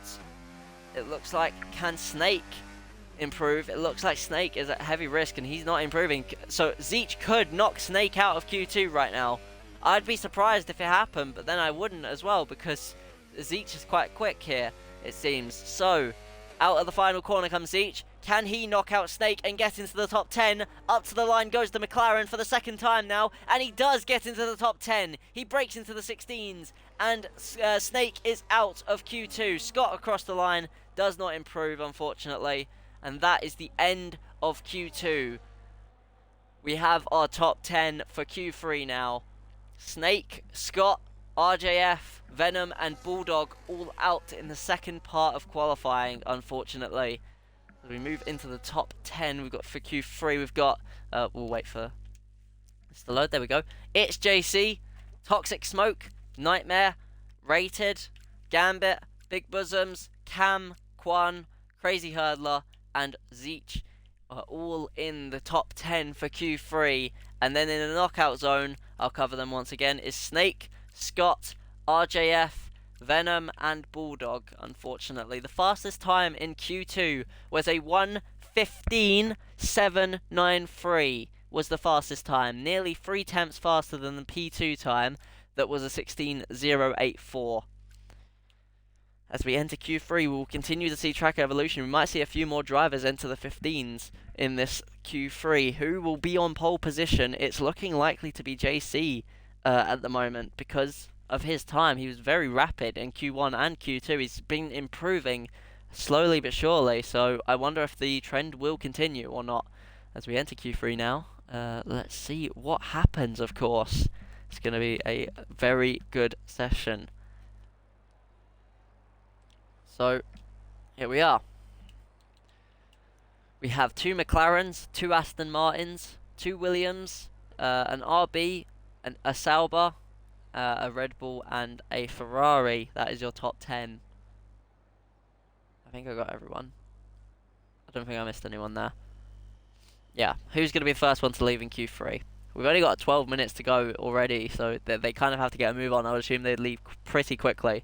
Speaker 1: It looks like, can Snake improve? It looks like Snake is at heavy risk and he's not improving, so Zeech could knock Snake out of Q2 right now. I'd be surprised if it happened, but then I wouldn't as well, because Zeech is quite quick here, it seems. So out of the final corner comes Zeech. Can he knock out Snake and get into the top 10? Up to the line goes the McLaren for the second time now, and he does get into the top 10. He breaks into the 16s, and Snake is out of Q2. Scott across the line does not improve, unfortunately. And that is the end of Q2. We have our top 10 for Q3 now. Snake, Scott, RJF, Venom and Bulldog all out in the second part of qualifying, unfortunately. As we move into the top 10, we've got for Q3, we've got, we'll wait for this to load, there we go. It's JC, Toxic Smoke, Nightmare, Rated, Gambit, Big Bosoms, Cam, Quan, Crazy Hurdler, and Zeech are all in the top 10 for Q3. And then in the knockout zone, I'll cover them once again, is Snake, Scott, RJF, Venom and Bulldog, unfortunately. The fastest time in Q2 was a 1:15.793 was the fastest time. Nearly 3 tenths faster than the P2 time that was a 16:084. As we enter Q3, we will continue to see track evolution. We might see a few more drivers enter the 15s in this Q3. Who will be on pole position? It's looking likely to be JC at the moment because of his time. He was very rapid in Q1 and Q2. He's been improving slowly but surely. So I wonder if the trend will continue or not. As we enter Q3 now, let's see what happens, of course. It's going to be a very good session. So, here we are. We have 2 McLarens, 2 Aston Martins, 2 Williams, an RB, a Sauber, a Red Bull, and a Ferrari. That is your top 10. I think I got everyone. I don't think I missed anyone there. Yeah, who's going to be the first one to leave in Q3? We've only got 12 minutes to go already, so they kind of have to get a move on. I would assume they'd leave pretty quickly.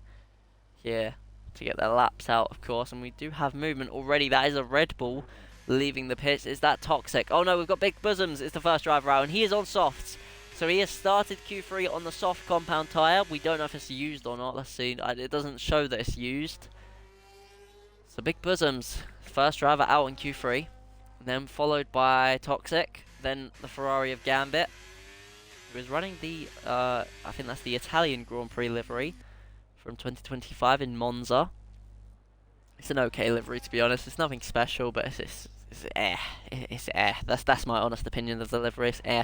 Speaker 1: Yeah. To get their laps out, of course, and we do have movement already. That is a Red Bull leaving the pits. Is that Toxic? Oh no, we've got Big Bosoms. It's the first driver out, and he is on softs. So he has started Q3 on the soft compound tyre. We don't know if it's used or not. Let's see. It doesn't show that it's used. So Big Bosoms, first driver out in Q3, and then followed by Toxic, then the Ferrari of Gambit, who is running the, I think that's the Italian Grand Prix livery from 2025 in Monza. It's an okay livery, to be honest. It's nothing special, but it's eh. It's eh. That's my honest opinion of the livery. It's eh.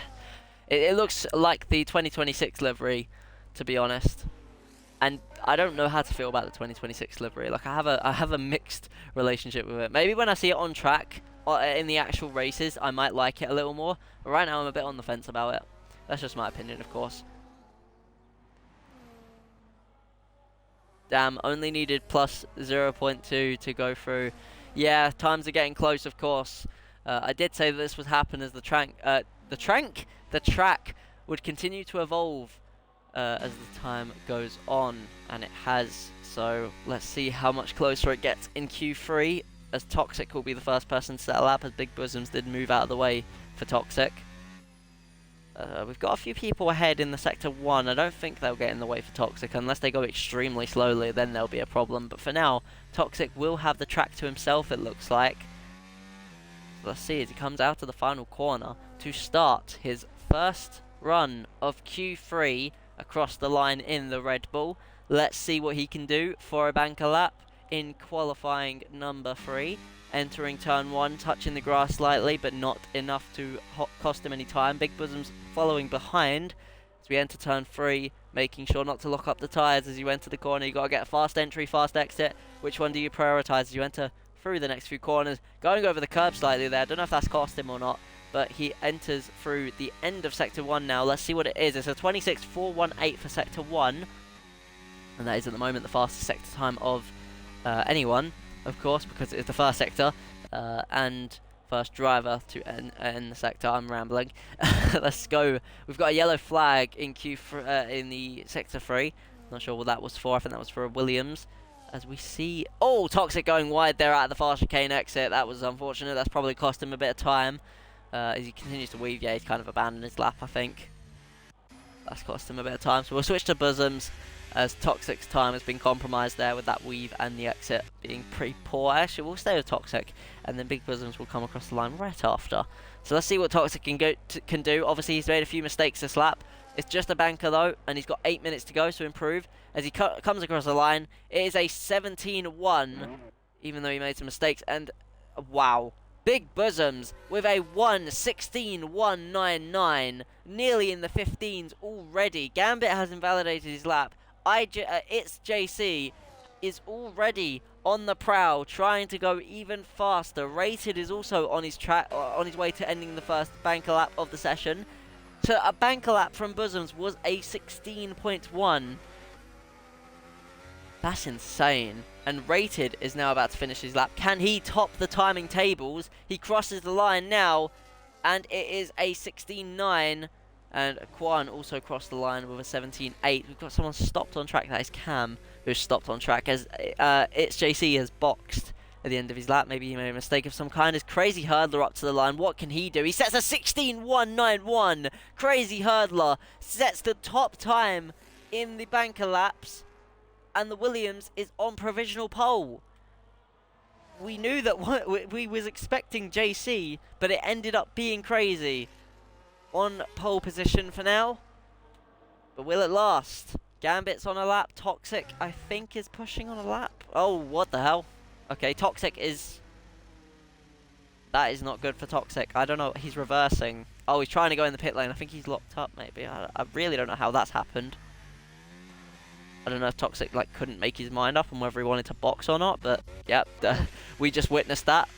Speaker 1: It looks like the 2026 livery, to be honest. And I don't know how to feel about the 2026 livery. Like I have a mixed relationship with it. Maybe when I see it on track, in the actual races, I might like it a little more. But right now, I'm a bit on the fence about it. That's just my opinion, of course. Damn, only needed plus 0.2 to go through. Yeah, times are getting close, of course. I did say that this would happen as the track would continue to evolve as the time goes on, and it has. So let's see how much closer it gets in Q3, as Toxic will be the first person to settle up, as Big Bosoms did move out of the way for Toxic. We've got a few people ahead in the Sector 1. I don't think they'll get in the way for Toxic unless they go extremely slowly, then there'll be a problem. But for now, Toxic will have the track to himself, it looks like. So let's see as he comes out of the final corner to start his first run of Q3 across the line in the Red Bull. Let's see what he can do for a banker lap in qualifying number 3. Entering turn 1, touching the grass slightly, but not enough to cost him any time. Big Bosoms following behind as we enter turn 3, making sure not to lock up the tyres as you enter the corner. You've got to get a fast entry, fast exit. Which one do you prioritise as you enter through the next few corners? Going over the curb slightly there. Don't know if that's cost him or not, but he enters through the end of Sector 1 now. Let's see what it is. It's a 26.418 for Sector 1, and that is at the moment the fastest sector time of anyone, of course, because it's the first sector and first driver to end the sector. I'm rambling. Let's go. We've got a yellow flag in in the Sector 3. Not sure what that was for. I think that was for a Williams. As we see... Oh, Toxic going wide there at the fast chicane exit. That was unfortunate. That's probably cost him a bit of time. As he continues to weave, yeah, he's kind of abandoned his lap, I think. That's cost him a bit of time. So we'll switch to Bosoms, as Toxic's time has been compromised there with that weave and the exit being pretty poor. Actually, we'll stay with Toxic, and then Big Bosoms will come across the line right after. So let's see what Toxic can do. Obviously, he's made a few mistakes this lap. It's just a banker, though, and he's got 8 minutes to go to improve. As he comes across the line, it is a 17-1, even though he made some mistakes. And, wow. Big Bosoms with a 1:16.199, nearly in the 15s already. Gambit has invalidated his lap. It's JC is already on the prowl, trying to go even faster. Rated is also on his way to ending the first banker lap of the session. So a banker lap from Bosoms was a 16.1. That's insane. And Rated is now about to finish his lap. Can he top the timing tables? He crosses the line now, and it is a 16.9. And Quan also crossed the line with a 17.8. We've got someone stopped on track. That is Cam, who's stopped on track, as it's JC has boxed at the end of his lap. Maybe he made a mistake of some kind. His Crazy Hurdler up to the line. What can he do? He sets a 16.191. Crazy Hurdler sets the top time in the banker laps, and the Williams is on provisional pole. We knew that we was expecting JC, but it ended up being Crazy on pole position for now. But will it last? Gambit's on a lap. Toxic, I think, is pushing on a lap. Oh, what the hell? Okay, Toxic is... That is not good for Toxic. I don't know. He's reversing. Oh, he's trying to go in the pit lane. I think he's locked up, maybe. I really don't know how that's happened. I don't know if Toxic couldn't make his mind up on whether he wanted to box or not, but yep, we just witnessed that.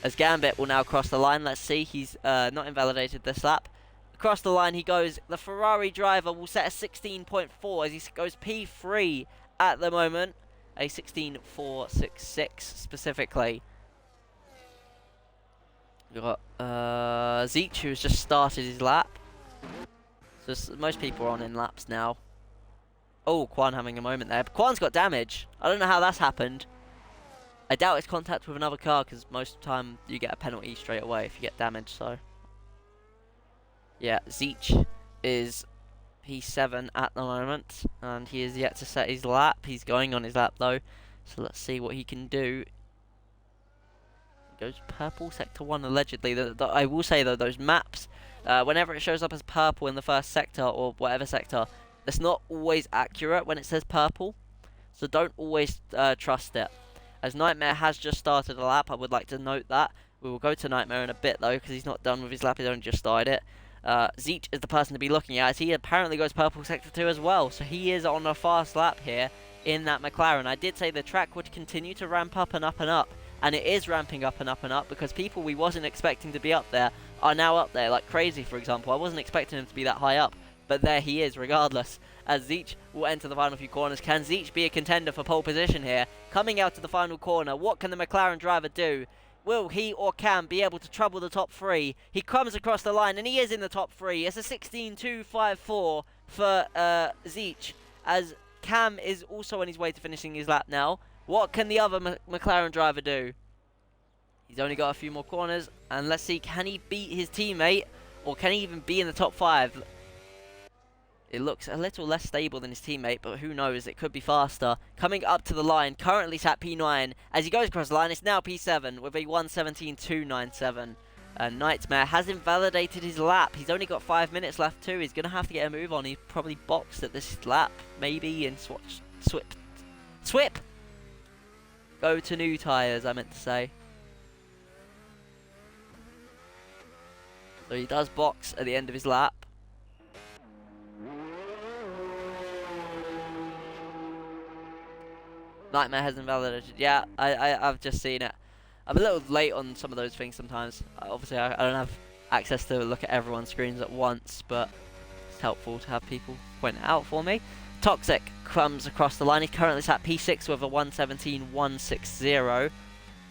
Speaker 1: As Gambit will now cross the line. Let's see. He's not invalidated this lap. Across the line he goes. The Ferrari driver will set a 16.4 as he goes P3 at the moment. A 16.466 specifically. We've got Zeech, who's just started his lap. So most people are on in laps now. Oh, Quan having a moment there. But Quan's got damage. I don't know how that's happened. I doubt it's contact with another car, because most of the time you get a penalty straight away if you get damage, so... Yeah, Zeech is P7 at the moment, and he is yet to set his lap. He's going on his lap, though, so let's see what he can do. He goes purple, sector 1, allegedly. I will say, though, those maps, whenever it shows up as purple in the first sector, or whatever sector, it's not always accurate when it says purple, so don't always trust it. As Nightmare has just started a lap, I would like to note that. We will go to Nightmare in a bit, though, because he's not done with his lap, he's only just started it. Zeech is the person to be looking at, as he apparently goes purple sector 2 as well, so he is on a fast lap here in that McLaren. I did say the track would continue to ramp up and up and up, and it is ramping up and up and up, because people we wasn't expecting to be up there are now up there, like Crazy, for example. I wasn't expecting him to be that high up, but there he is regardless, as Zeech will enter the final few corners. Can Zeech be a contender for pole position here? Coming out to the final corner, what can the McLaren driver do? Will he or Cam be able to trouble the top three? He comes across the line, and he is in the top three. It's a 16.254 for Zeech, as Cam is also on his way to finishing his lap now. What can the other McLaren driver do? He's only got a few more corners, and let's see, can he beat his teammate, or can he even be in the top 5? It looks a little less stable than his teammate, but who knows, it could be faster. Coming up to the line, currently sat P9. As he goes across the line, it's now P7 with a 1:17.297. Nightmare has invalidated his lap. He's only got 5 minutes left too. He's going to have to get a move on. He probably boxed at this lap, maybe, and swip. Go to new tyres, I meant to say. So he does box at the end of his lap. Nightmare has invalidated. Yeah, I've just seen it. I'm a little late on some of those things sometimes. Obviously, I don't have access to look at everyone's screens at once, but it's helpful to have people point it out for me. Toxic comes across the line. He's currently sat P6 with a 1:17.160.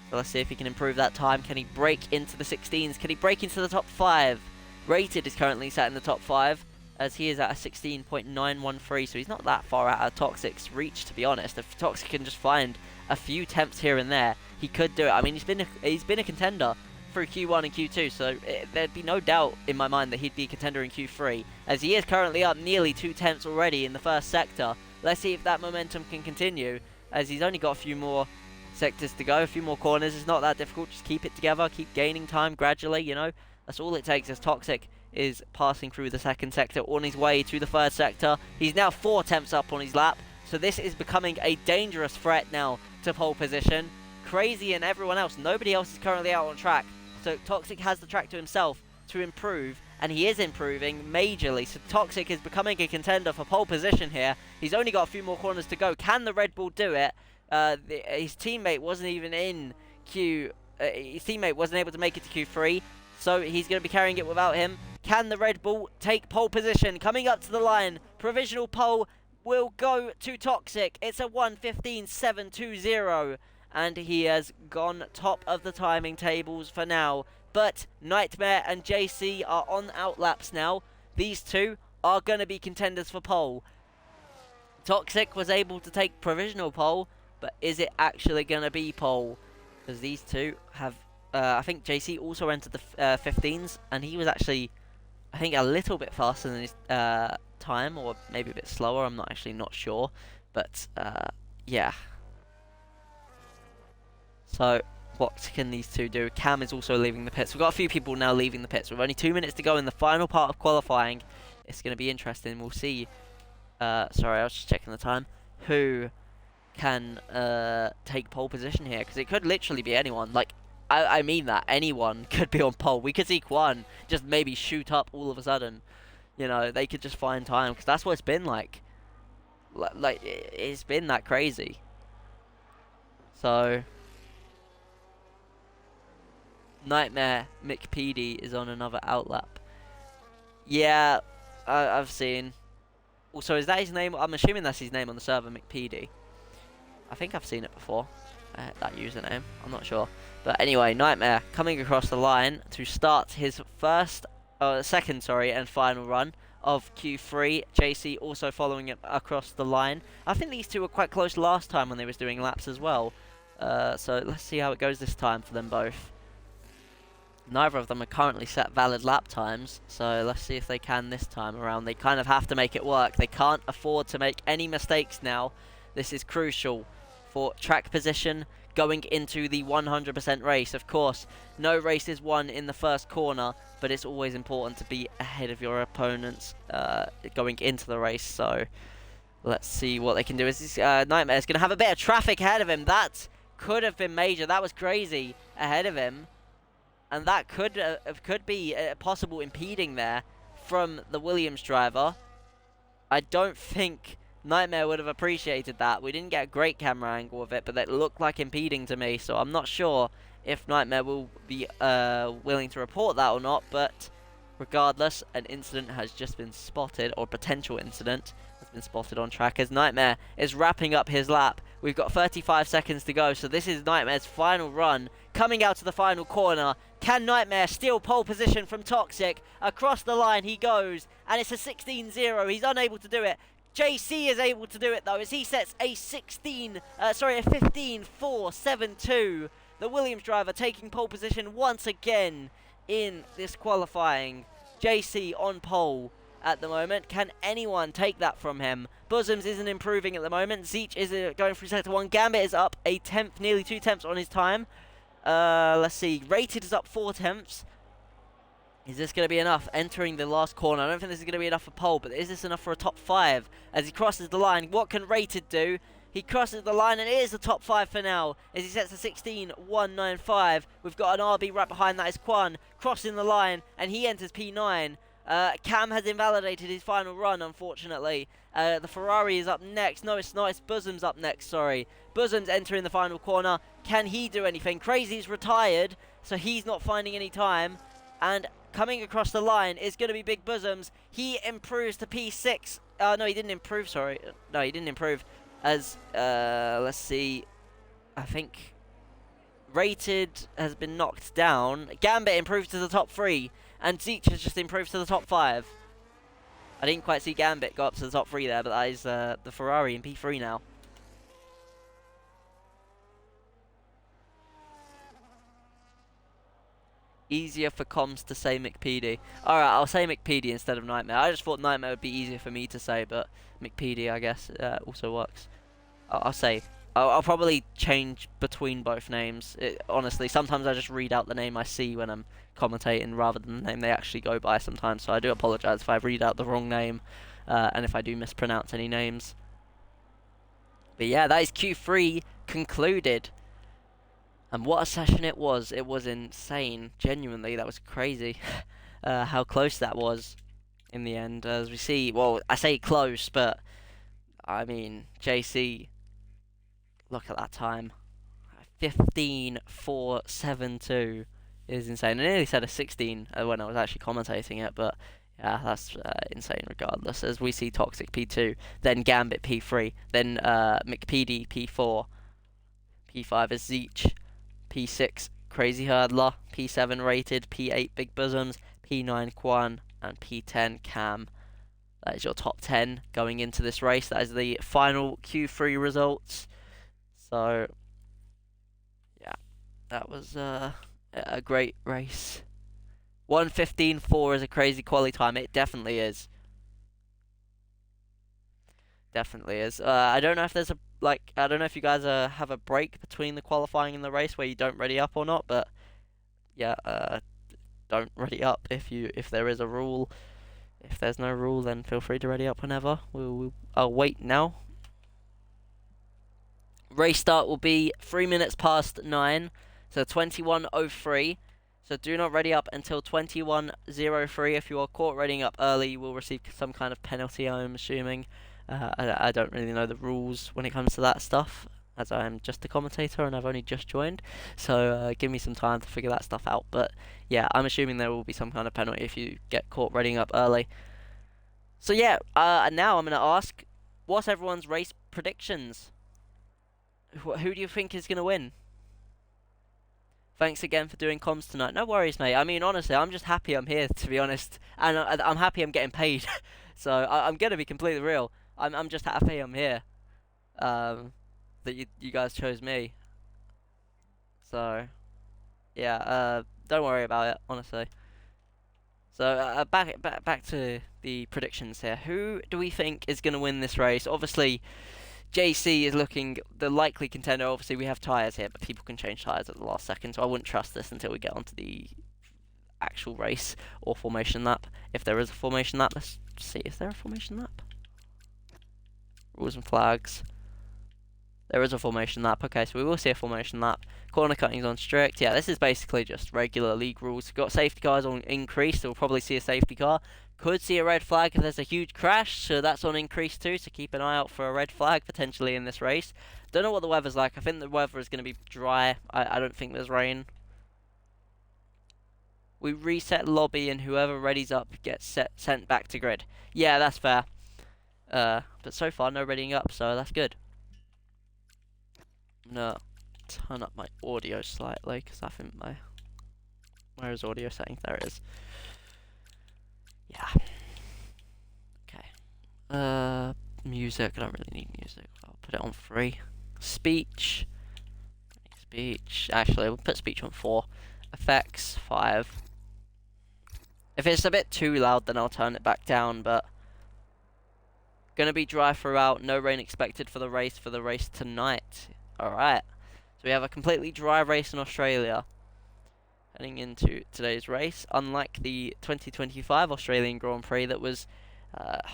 Speaker 1: So let's see if he can improve that time. Can he break into the 16s? Can he break into the top 5? Rated is currently sat in the top 5, as he is at a 16.913, so he's not that far out of Toxic's reach, to be honest. If Toxic can just find a few temps here and there, he could do it. I mean, he's been a contender through Q1 and Q2, so there'd be no doubt in my mind that he'd be a contender in Q3, as he is currently up nearly 2 temps already in the first sector. Let's see if that momentum can continue, as he's only got a few more sectors to go, a few more corners. It's not that difficult, just keep it together, keep gaining time gradually, you know. That's all it takes, as Toxic is passing through the second sector on his way to the third sector. He's now 4 temps up on his lap, so this is becoming a dangerous threat now to pole position. Crazy and everyone else, nobody else is currently out on track, so Toxic has the track to himself to improve, and he is improving majorly, so Toxic is becoming a contender for pole position here. He's only got a few more corners to go. Can the Red Bull do it? His teammate wasn't even in his teammate wasn't able to make it to Q3, so he's going to be carrying it without him. Can the Red Bull take pole position? Coming up to the line, provisional pole will go to Toxic. It's a 1:15.720, and he has gone top of the timing tables for now. But Nightmare and JC are on outlaps now. These two are going to be contenders for pole. Toxic was able to take provisional pole, but is it actually going to be pole? Because these two have, I think JC also entered the 15s, and he was actually, I think, a little bit faster than his time, or maybe a bit slower. I'm not sure, but yeah. So what can these two do? Cam is also leaving the pits. We've got a few people now leaving the pits. With only 2 minutes to go in the final part of qualifying, it's going to be interesting. We'll see. Sorry, I was just checking the time. Who can take pole position here? Because it could literally be anyone. Like, I mean that. Anyone could be on pole. We could see Quan just maybe shoot up all of a sudden. You know, they could just find time. Because that's what it's been like. Like, it's been that crazy. So, Nightmare McPeedy is on another outlap. Yeah, I've seen. Also, is that his name? I'm assuming that's his name on the server, McPeedy. I think I've seen it before, that username. I'm not sure. But anyway, Nightmare coming across the line to start his second, and final run of Q3. JC also following it across the line. I think these two were quite close last time when they was doing laps as well. So let's see how it goes this time for them both. Neither of them are currently set valid lap times, so let's see if they can this time around. They kind of have to make it work. They can't afford to make any mistakes now. This is crucial for track position going into the 100% race. Of course, no race is won in the first corner, but it's always important to be ahead of your opponents going into the race. So let's see what they can do. Is this Nightmare's going to have a bit of traffic ahead of him? That could have been major. That was crazy ahead of him. And that could be a possible impeding there from the Williams driver. I don't think Nightmare would have appreciated that. We didn't get a great camera angle of it, but it looked like impeding to me. So I'm not sure if Nightmare will be willing to report that or not. But regardless, an incident has just been spotted, or potential incident has been spotted on track as Nightmare is wrapping up his lap. We've got 35 seconds to go, so this is Nightmare's final run. Coming out to the final corner, can Nightmare steal pole position from Toxic? Across the line he goes, and it's a 16-0. He's unable to do it. JC is able to do it though, as he sets a 15-4-7-2. The Williams driver taking pole position once again in this qualifying. JC on pole at the moment. Can anyone take that from him? Bosoms isn't improving at the moment. Zeech is going through sector 1. Gambit is up a tenth, nearly 2 tenths on his time. Let's see. Rated is up 4 tenths. Is this going to be enough entering the last corner? I don't think this is going to be enough for pole, but is this enough for a top 5? As he crosses the line, what can Rated do? He crosses the line and it is the top 5 for now as he sets a 16-195. We've got an RB right behind that is Quan crossing the line and he enters P9. Cam has invalidated his final run, unfortunately. The Ferrari is up next. No, it's not. It's Bosoms up next, sorry. Bosoms entering the final corner. Can he do anything? Crazy's retired, so he's not finding any time. And coming across the line is going to be Big Bosoms. He improves to P6. No, he didn't improve, sorry. No, he didn't improve. As, let's see. I think Rated has been knocked down. Gambit improves to the top 3. And Zeech has just improved to the top 5. I didn't quite see Gambit go up to the top 3 there, but that is the Ferrari in P3 now. Easier for comms to say McPeedy. Alright, I'll say McPeedy instead of Nightmare. I just thought Nightmare would be easier for me to say, but McPeedy, I guess, also works. I'll say. I'll probably change between both names. Honestly, sometimes I just read out the name I see when I'm commentating rather than the name they actually go by sometimes. So I do apologise if I read out the wrong name and if I do mispronounce any names. But yeah, that is Q3 concluded. And what a session it was. It was insane. Genuinely, that was crazy how close that was in the end. As we see, well, I say close, but I mean, JC... Look at that time. 15-4-7-2 is insane. I nearly said a 16 when I was actually commentating it, but yeah, that's insane regardless. As we see Toxic P2, then Gambit P3, then McPeedy P4, P5 is Zeech, P6 Crazy Hurdler, P7 Rated, P8 Big Bosoms, P9 Quan, and P10 Cam. That is your top 10 going into this race. That is the final Q3 results. So, yeah, that was a great race. 1:15.4 is a crazy quali time. It definitely is. Definitely is. I don't know if there's I don't know if you guys have a break between the qualifying and the race where you don't ready up or not, but yeah, don't ready up if there is a rule. If there's no rule, then feel free to ready up whenever. I'll wait now. Race start will be 3 minutes past 9, so 21:03. So do not ready up until 21:03. If you are caught readying up early, you will receive some kind of penalty, I'm assuming. I don't really know the rules when it comes to that stuff, as I am just a commentator and I've only just joined. So give me some time to figure that stuff out. But yeah, I'm assuming there will be some kind of penalty if you get caught readying up early. So yeah, now I'm going to ask, what's everyone's race predictions? Who do you think is going to win? Thanks again for doing comms tonight. No worries, mate. I mean, honestly, I'm just happy I'm here, to be honest. And I'm happy I'm getting paid. So I'm going to be completely real. I'm just happy I'm here. That you guys chose me. So, yeah, don't worry about it, honestly. So, back to the predictions here. Who do we think is going to win this race? Obviously, JC is looking the likely contender. Obviously, we have tyres here, but people can change tyres at the last second, so I wouldn't trust this until we get onto the actual race or formation lap. If there is a formation lap, let's see. Is there a formation lap? Rules and flags. There is a formation lap. Okay, so we will see a formation lap. Corner cutting's on strict. Yeah, this is basically just regular league rules. We've got safety cars on increase, so we'll probably see a safety car. Could see a red flag if there's a huge crash, so that's on increase too, so keep an eye out for a red flag potentially in this race. Don't know what the weather's like. I think the weather is going to be dry. I don't think there's rain. We reset lobby and whoever readies up gets sent back to grid. Yeah, that's fair. But so far no readying up, so that's good. I'm gonna turn up my audio slightly because I think where is audio settings? There it is. Yeah. Okay. Music. I don't really need music. I'll put it on 3. Speech. Actually, we'll put speech on 4. Effects 5. If it's a bit too loud, then I'll turn it back down. But gonna be dry throughout. No rain expected for the race tonight. Alright, so we have a completely dry race in Australia heading into today's race, unlike the 2025 Australian Grand Prix that was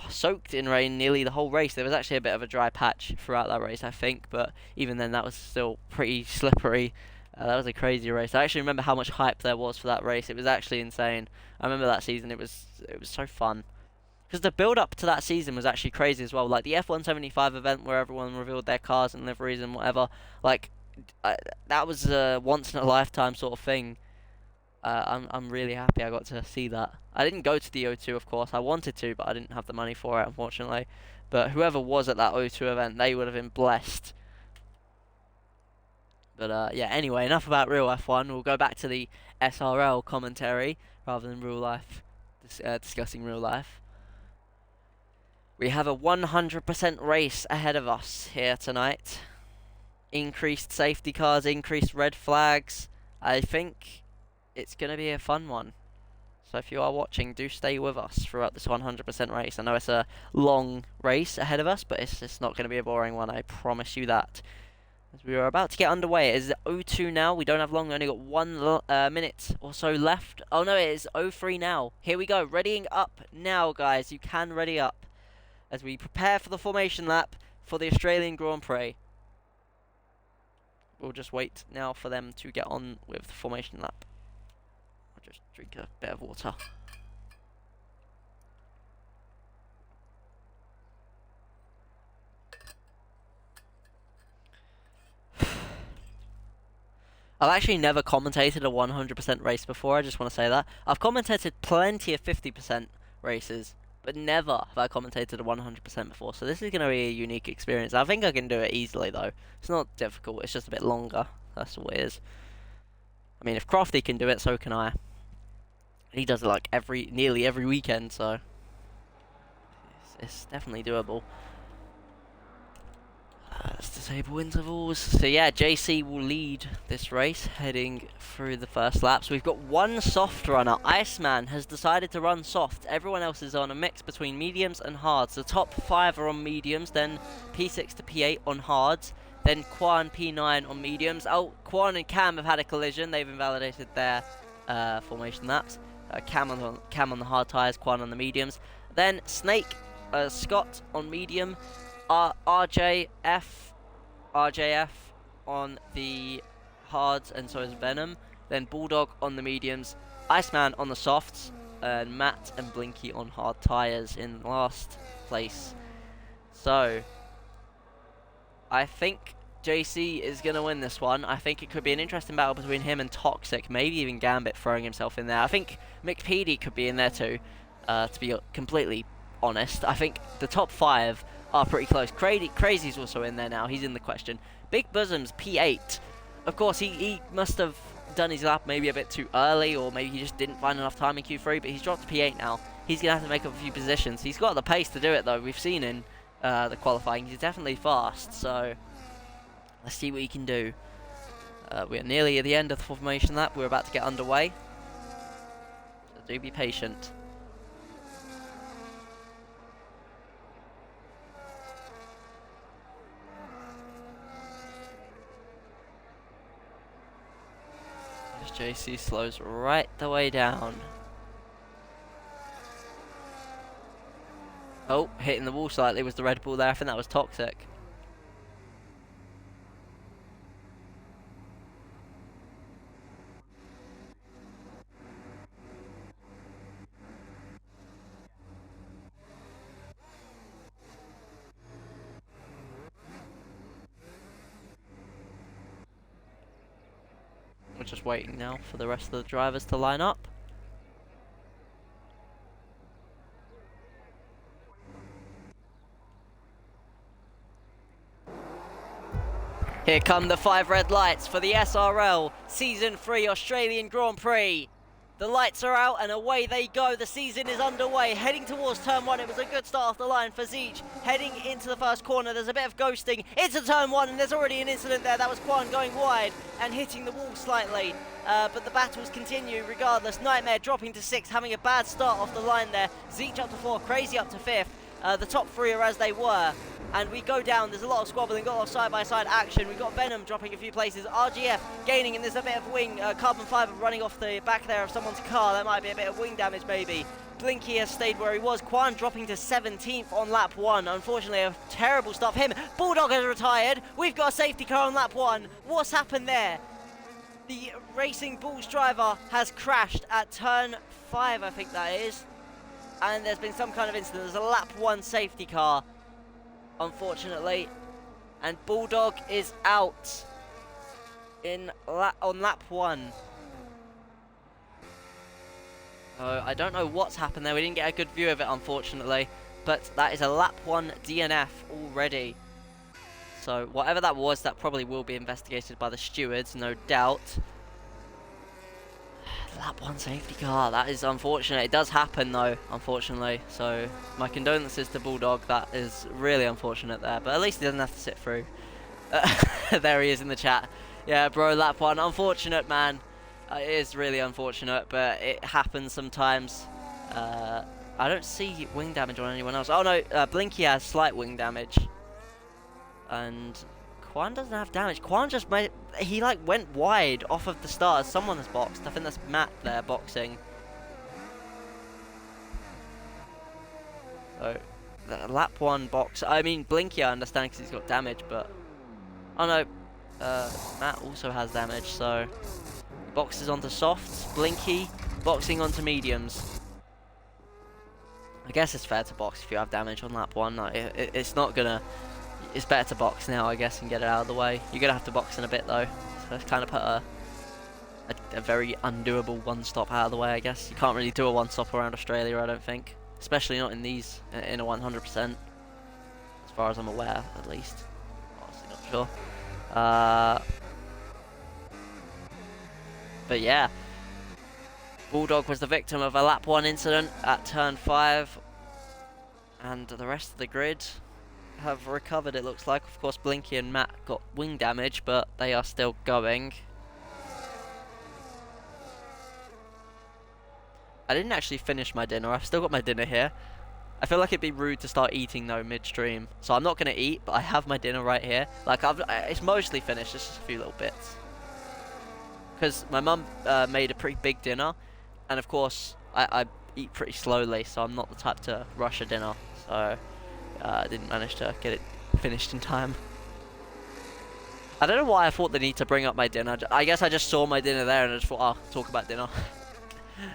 Speaker 1: soaked in rain nearly the whole race. There was actually a bit of a dry patch throughout that race, I think, but even then that was still pretty slippery. That was a crazy race. I actually remember how much hype there was for that race. It was actually insane. I remember that season. It was so fun. Because the build-up to that season was actually crazy as well. Like, the F175 event where everyone revealed their cars and liveries and whatever. Like, that was a once-in-a-lifetime sort of thing. I'm really happy I got to see that. I didn't go to the O2, of course. I wanted to, but I didn't have the money for it, unfortunately. But whoever was at that O2 event, they would have been blessed. But, yeah, anyway, enough about real F1. We'll go back to the SRL commentary rather than real life, discussing real life. We have a 100% race ahead of us here tonight. Increased safety cars, increased red flags. I think it's going to be a fun one. So if you are watching, do stay with us throughout this 100% race. I know it's a long race ahead of us, but it's not going to be a boring one, I promise you that. As we are about to get underway, it is 02 now. We don't have long, we only got 1 minute or so left. Oh no, it is 03 now. Here we go, readying up now, guys. You can ready up as we prepare for the formation lap for the Australian Grand Prix. We'll just wait now for them to get on with the formation lap. I'll just drink a bit of water. I've actually never commentated a 100% race before, I just want to say that. I've commentated plenty of 50% races, but never have I commentated a 100% before, so this is going to be a unique experience. I think I can do it easily, though. It's not difficult, it's just a bit longer. That's all it is. I mean, if Crafty can do it, so can I. He does it like nearly every weekend, so It's definitely doable. Let's disable intervals. So yeah, JC will lead this race heading through the first lap. So we've got one soft runner. Iceman has decided to run soft. Everyone else is on a mix between mediums and hards. The top 5 are on mediums, then P6 to P8 on hards, then Quan P9 on mediums. Oh, Quan and Cam have had a collision. They've invalidated their formation laps. Cam on the hard tyres, Quan on the mediums. Then Snake, Scott on medium. RJF on the hards, and so is Venom. Then Bulldog on the mediums, Iceman on the softs, and Matt and Blinky on hard tyres in last place. So I think JC is going to win this one. I think it could be an interesting battle between him and Toxic, maybe even Gambit throwing himself in there. I think McPeedy could be in there too, to be completely honest. I think the top 5 are pretty close. Crazy's also in there now. He's in the question. Big Bosom's P8. Of course, he must have done his lap maybe a bit too early, or maybe he just didn't find enough time in Q3, but he's dropped to P8 now. He's going to have to make up a few positions. He's got the pace to do it, though. We've seen in the qualifying. He's definitely fast, so let's see what he can do. We're nearly at the end of the formation lap. We're about to get underway, so do be patient. JC slows right the way down. Oh, hitting the wall slightly was the Red Bull there. I think that was Toxic. We're just waiting now for the rest of the drivers to line up. Here come the 5 red lights for the SRL Season 3 Australian Grand Prix. The lights are out and away they go. The season is underway. Heading towards turn 1. It was a good start off the line for Zeech. Heading into the first corner. There's a bit of ghosting into turn 1, and there's already an incident there. That was Quan going wide and hitting the wall slightly. But the battles continue regardless. Nightmare dropping to 6, having a bad start off the line there. Zeech up to 4, Crazy up to 5th. The top 3 are as they were. And we go down, there's a lot of squabbling, got a lot of side-by-side action. We've got Venom dropping a few places, RGF gaining, and there's a bit of wing, carbon fibre running off the back there of someone's car. That might be a bit of wing damage maybe. Blinky has stayed where he was. Quan dropping to 17th on lap 1. Unfortunately, a terrible stop for him. Bulldog has retired. We've got a safety car on lap 1. What's happened there? The Racing Bulls driver has crashed at turn 5, I think that is. And there's been some kind of incident. There's a lap 1 safety car, unfortunately, and Bulldog is out on lap 1. So I don't know what's happened there. We didn't get a good view of it, unfortunately, but that is a lap 1 DNF already. So whatever that was, that probably will be investigated by the stewards, no doubt. Lap 1 safety car, that is unfortunate. It does happen though, unfortunately. So my condolences to Bulldog, that is really unfortunate there. But at least he doesn't have to sit through. There he is in the chat. Yeah, bro, lap 1, unfortunate, man. It is really unfortunate, but it happens sometimes. I don't see wing damage on anyone else. Oh no, Blinky has slight wing damage. And Quan doesn't have damage. Quan just made, he like went wide off of the stars. Someone has boxed. I think that's Matt there boxing. So the lap 1 box. I mean Blinky I understand because he's got damage, but oh no, Matt also has damage. So boxes onto softs. Blinky boxing onto mediums. I guess it's fair to box if you have damage on lap 1. Like, it's not gonna. It's better to box now, I guess, and get it out of the way. You're going to have to box in a bit, though. So it's kind of put a very undoable one-stop out of the way, I guess. You can't really do a one-stop around Australia, I don't think. Especially not in these, in a 100%. As far as I'm aware, at least. Honestly, not sure. But yeah. Bulldog was the victim of a lap 1 incident at turn 5. And the rest of the grid have recovered, it looks like. Of course, Blinky and Matt got wing damage, but they are still going. I didn't actually finish my dinner. I've still got my dinner here. I feel like it'd be rude to start eating though midstream, so I'm not gonna eat. But I have my dinner right here. Like it's mostly finished. It's just a few little bits. Because my mum made a pretty big dinner, and of course I eat pretty slowly, so I'm not the type to rush a dinner. So I didn't manage to get it finished in time. I don't know why I thought the need to bring up my dinner. I guess I just saw my dinner there and I just thought, oh, talk about dinner.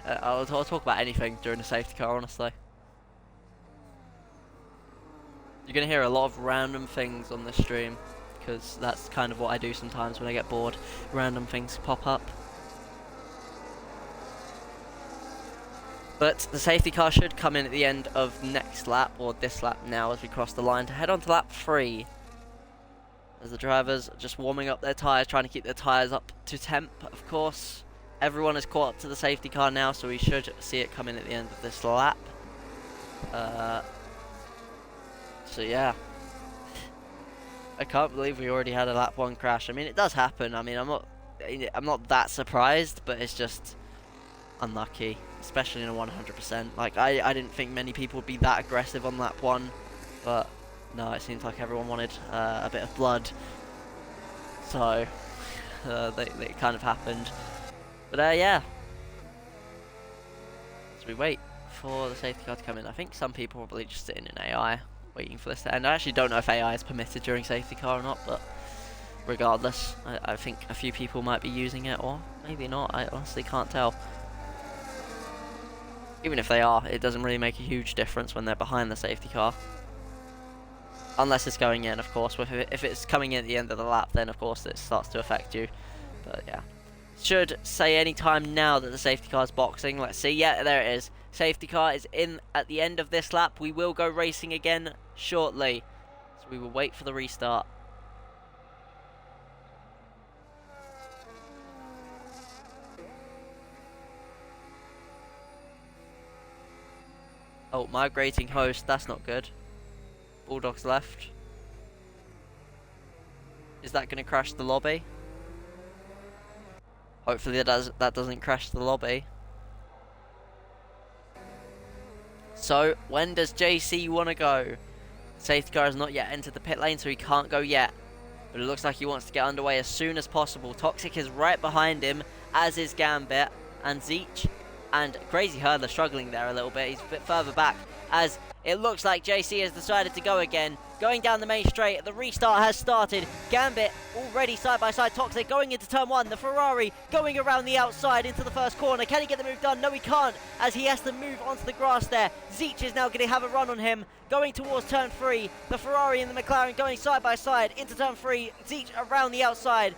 Speaker 1: I'll talk about anything during the safety car, honestly. You're going to hear a lot of random things on this stream, because that's kind of what I do sometimes when I get bored. Random things pop up. But the safety car should come in at the end of next lap, or this lap now, as we cross the line to head on to lap 3. As the drivers are just warming up their tyres, trying to keep their tyres up to temp, of course. Everyone is caught up to the safety car now, so we should see it come in at the end of this lap. So yeah. I can't believe we already had a lap 1 crash. I mean, it does happen. I mean, I'm not that surprised, but it's just unlucky, especially in a 100%. Like, I didn't think many people would be that aggressive on lap 1, but no, it seems like everyone wanted a bit of blood, so they kind of happened. But yeah, so we wait for the safety car to come in. I think some people are probably just sitting in AI waiting for this to end. I actually don't know if AI is permitted during safety car or not, but regardless, I think a few people might be using it, or maybe not. I honestly can't tell. Even if they are, it doesn't really make a huge difference when they're behind the safety car. Unless it's going in, of course. If it's coming in at the end of the lap, then of course it starts to affect you. But yeah. Should say any time now that the safety car is boxing. Let's see. Yeah, there it is. Safety car is in at the end of this lap. We will go racing again shortly. So we will wait for the restart. Oh, migrating host. That's not good. Bulldogs left. Is that going to crash the lobby? Hopefully that doesn't crash the lobby. So, when does JC want to go? Safety car has not yet entered the pit lane, so he can't go yet. But it looks like he wants to get underway as soon as possible. Toxic is right behind him, as is Gambit and Zeech. And Crazy Hurdler struggling there a little bit. He's a bit further back, as it looks like JC has decided to go again. Going down the main straight, the restart has started. Gambit already side by side. Toxic going into turn 1. The Ferrari going around the outside into the first corner. Can he get the move done? No, he can't, as he has to move onto the grass there. Zeech is now going to have a run on him. Going towards turn 3. The Ferrari and the McLaren going side by side into turn 3. Zeech around the outside.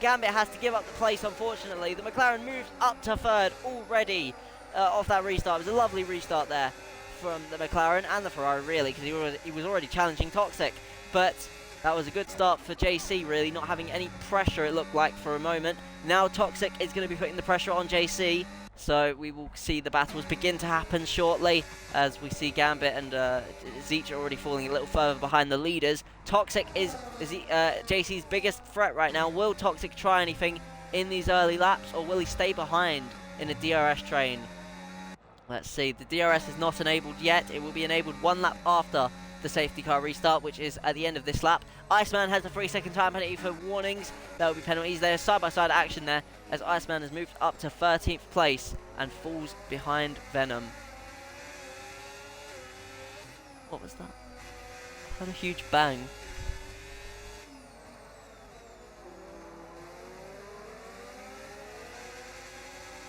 Speaker 1: Gambit has to give up the place, unfortunately. The McLaren moves up to 3rd already off that restart. It was a lovely restart there from the McLaren and the Ferrari, really, because he was already challenging Toxic. But that was a good start for JC, really, not having any pressure, it looked like, for a moment. Now Toxic is going to be putting the pressure on JC, so we will see the battles begin to happen shortly, as we see Gambit and Zeech already falling a little further behind the leaders. Toxic is JC's biggest threat right now. Will Toxic try anything in these early laps, or will he stay behind in a DRS train? Let's see, the DRS is not enabled yet. It will be enabled 1 lap after the safety car restart, which is at the end of this lap. Iceman has a 3-second time penalty for warnings. There will be penalties. There's side-by-side action there, as Iceman has moved up to 13th place and falls behind Venom. What was that? I heard a huge bang.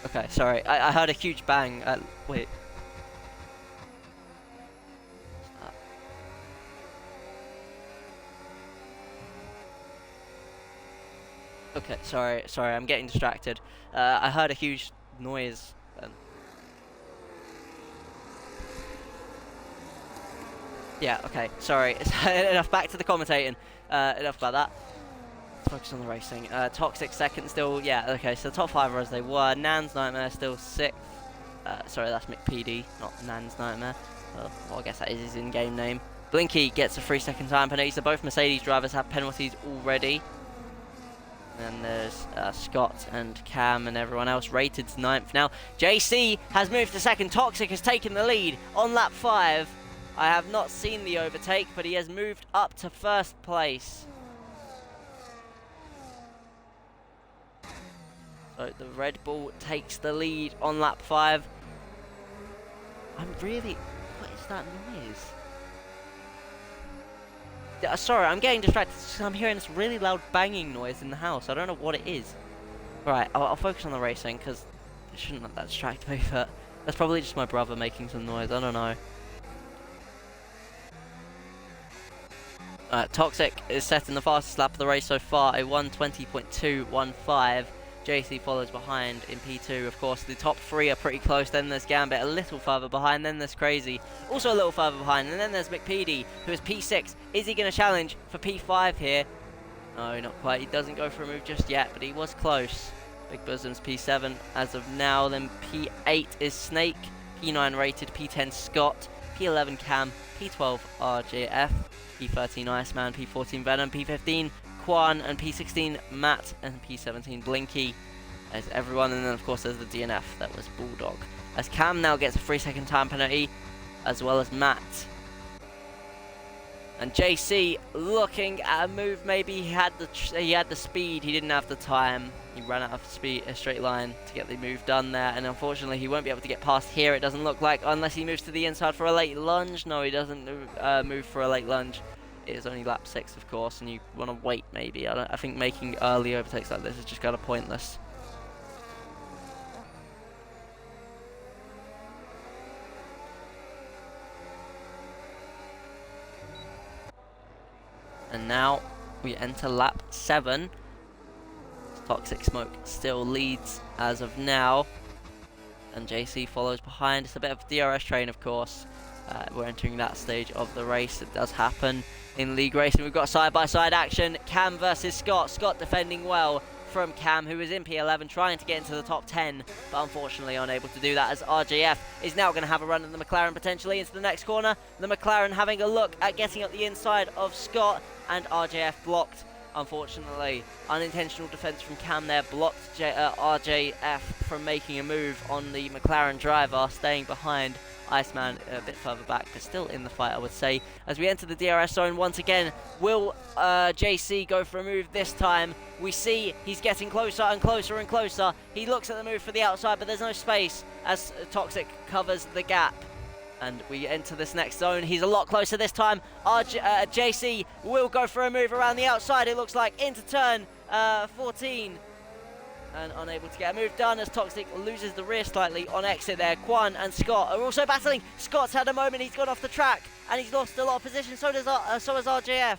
Speaker 1: Okay, sorry. I heard a huge bang. Wait. Okay, sorry, I'm getting distracted. I heard a huge noise. Yeah, okay, sorry. Enough, back to the commentating. Enough about that. Let's focus on the racing. Toxic second still, yeah, okay, so the top 5 are as they were. Nan's Nightmare still 6th. Sorry, that's McPD, not Nan's Nightmare. Well, I guess that is his in-game name. Blinky gets a 3-second time penalty, so both Mercedes drivers have penalties already. And there's Scott and Cam and everyone else rated to 9th. Now, JC has moved to 2nd. Toxic has taken the lead on lap 5. I have not seen the overtake, but he has moved up to 1st place. So the Red Bull takes the lead on lap 5. What is that noise? Sorry, I'm getting distracted. I'm hearing this really loud banging noise in the house. I don't know what it is. Right, I'll focus on the racing because it shouldn't let that distract me, but that's probably just my brother making some noise. I don't know. Toxic is setting the fastest lap of the race so far, a 1:20.215. JC follows behind in P2. Of course, the top 3 are pretty close. Then there's Gambit a little further behind. Then there's Crazy, also a little further behind. And then there's McPD, who is P6. Is he going to challenge for P5 here? No, not quite. He doesn't go for a move just yet, but he was close. Big Bosom's P7 as of now. Then P8 is Snake. P9 rated. P10 Scott. P11 Cam. P12 RJF. P13 Iceman. P14 Venom. P15 Quan, and P16 Matt, and P17 Blinky as everyone, and then of course there's the DNF that was Bulldog, as Cam now gets a 3-second time penalty as well as Matt. And JC looking at a move. Maybe he had the speed, he didn't have the time. He ran out of speed, a straight line to get the move done there, and unfortunately he won't be able to get past here, it doesn't look like, unless he moves to the inside for a late lunge. No, he doesn't move for a late lunge. It is only lap 6, of course, and you want to wait maybe. I think making early overtakes like this is just kind of pointless. And now we enter lap 7. Toxic Smoke still leads as of now, and JC follows behind. It's a bit of a DRS train, of course. We're entering that stage of the race. It does happen in league racing. We've got side-by-side action. Cam versus Scott. Scott defending well from Cam, who is in P11, trying to get into the top 10, but unfortunately unable to do that, as RJF is now going to have a run at the McLaren potentially into the next corner. The McLaren having a look at getting up the inside of Scott, and RJF blocked. Unfortunately, unintentional defense from Cam there blocked RJF from making a move on the McLaren driver, staying behind. Iceman a bit further back, but still in the fight, I would say. As we enter the DRS zone once again, will JC go for a move this time? We see he's getting closer and closer and closer. He looks at the move for the outside, but there's no space as Toxic covers the gap. And we enter this next zone. He's a lot closer this time. JC will go for a move around the outside, it looks like, into turn 14. And unable to get a move done as Toxic loses the rear slightly on exit there. Quan and Scott are also battling. Scott's had a moment, he's gone off the track and he's lost a lot of position. So has RJF.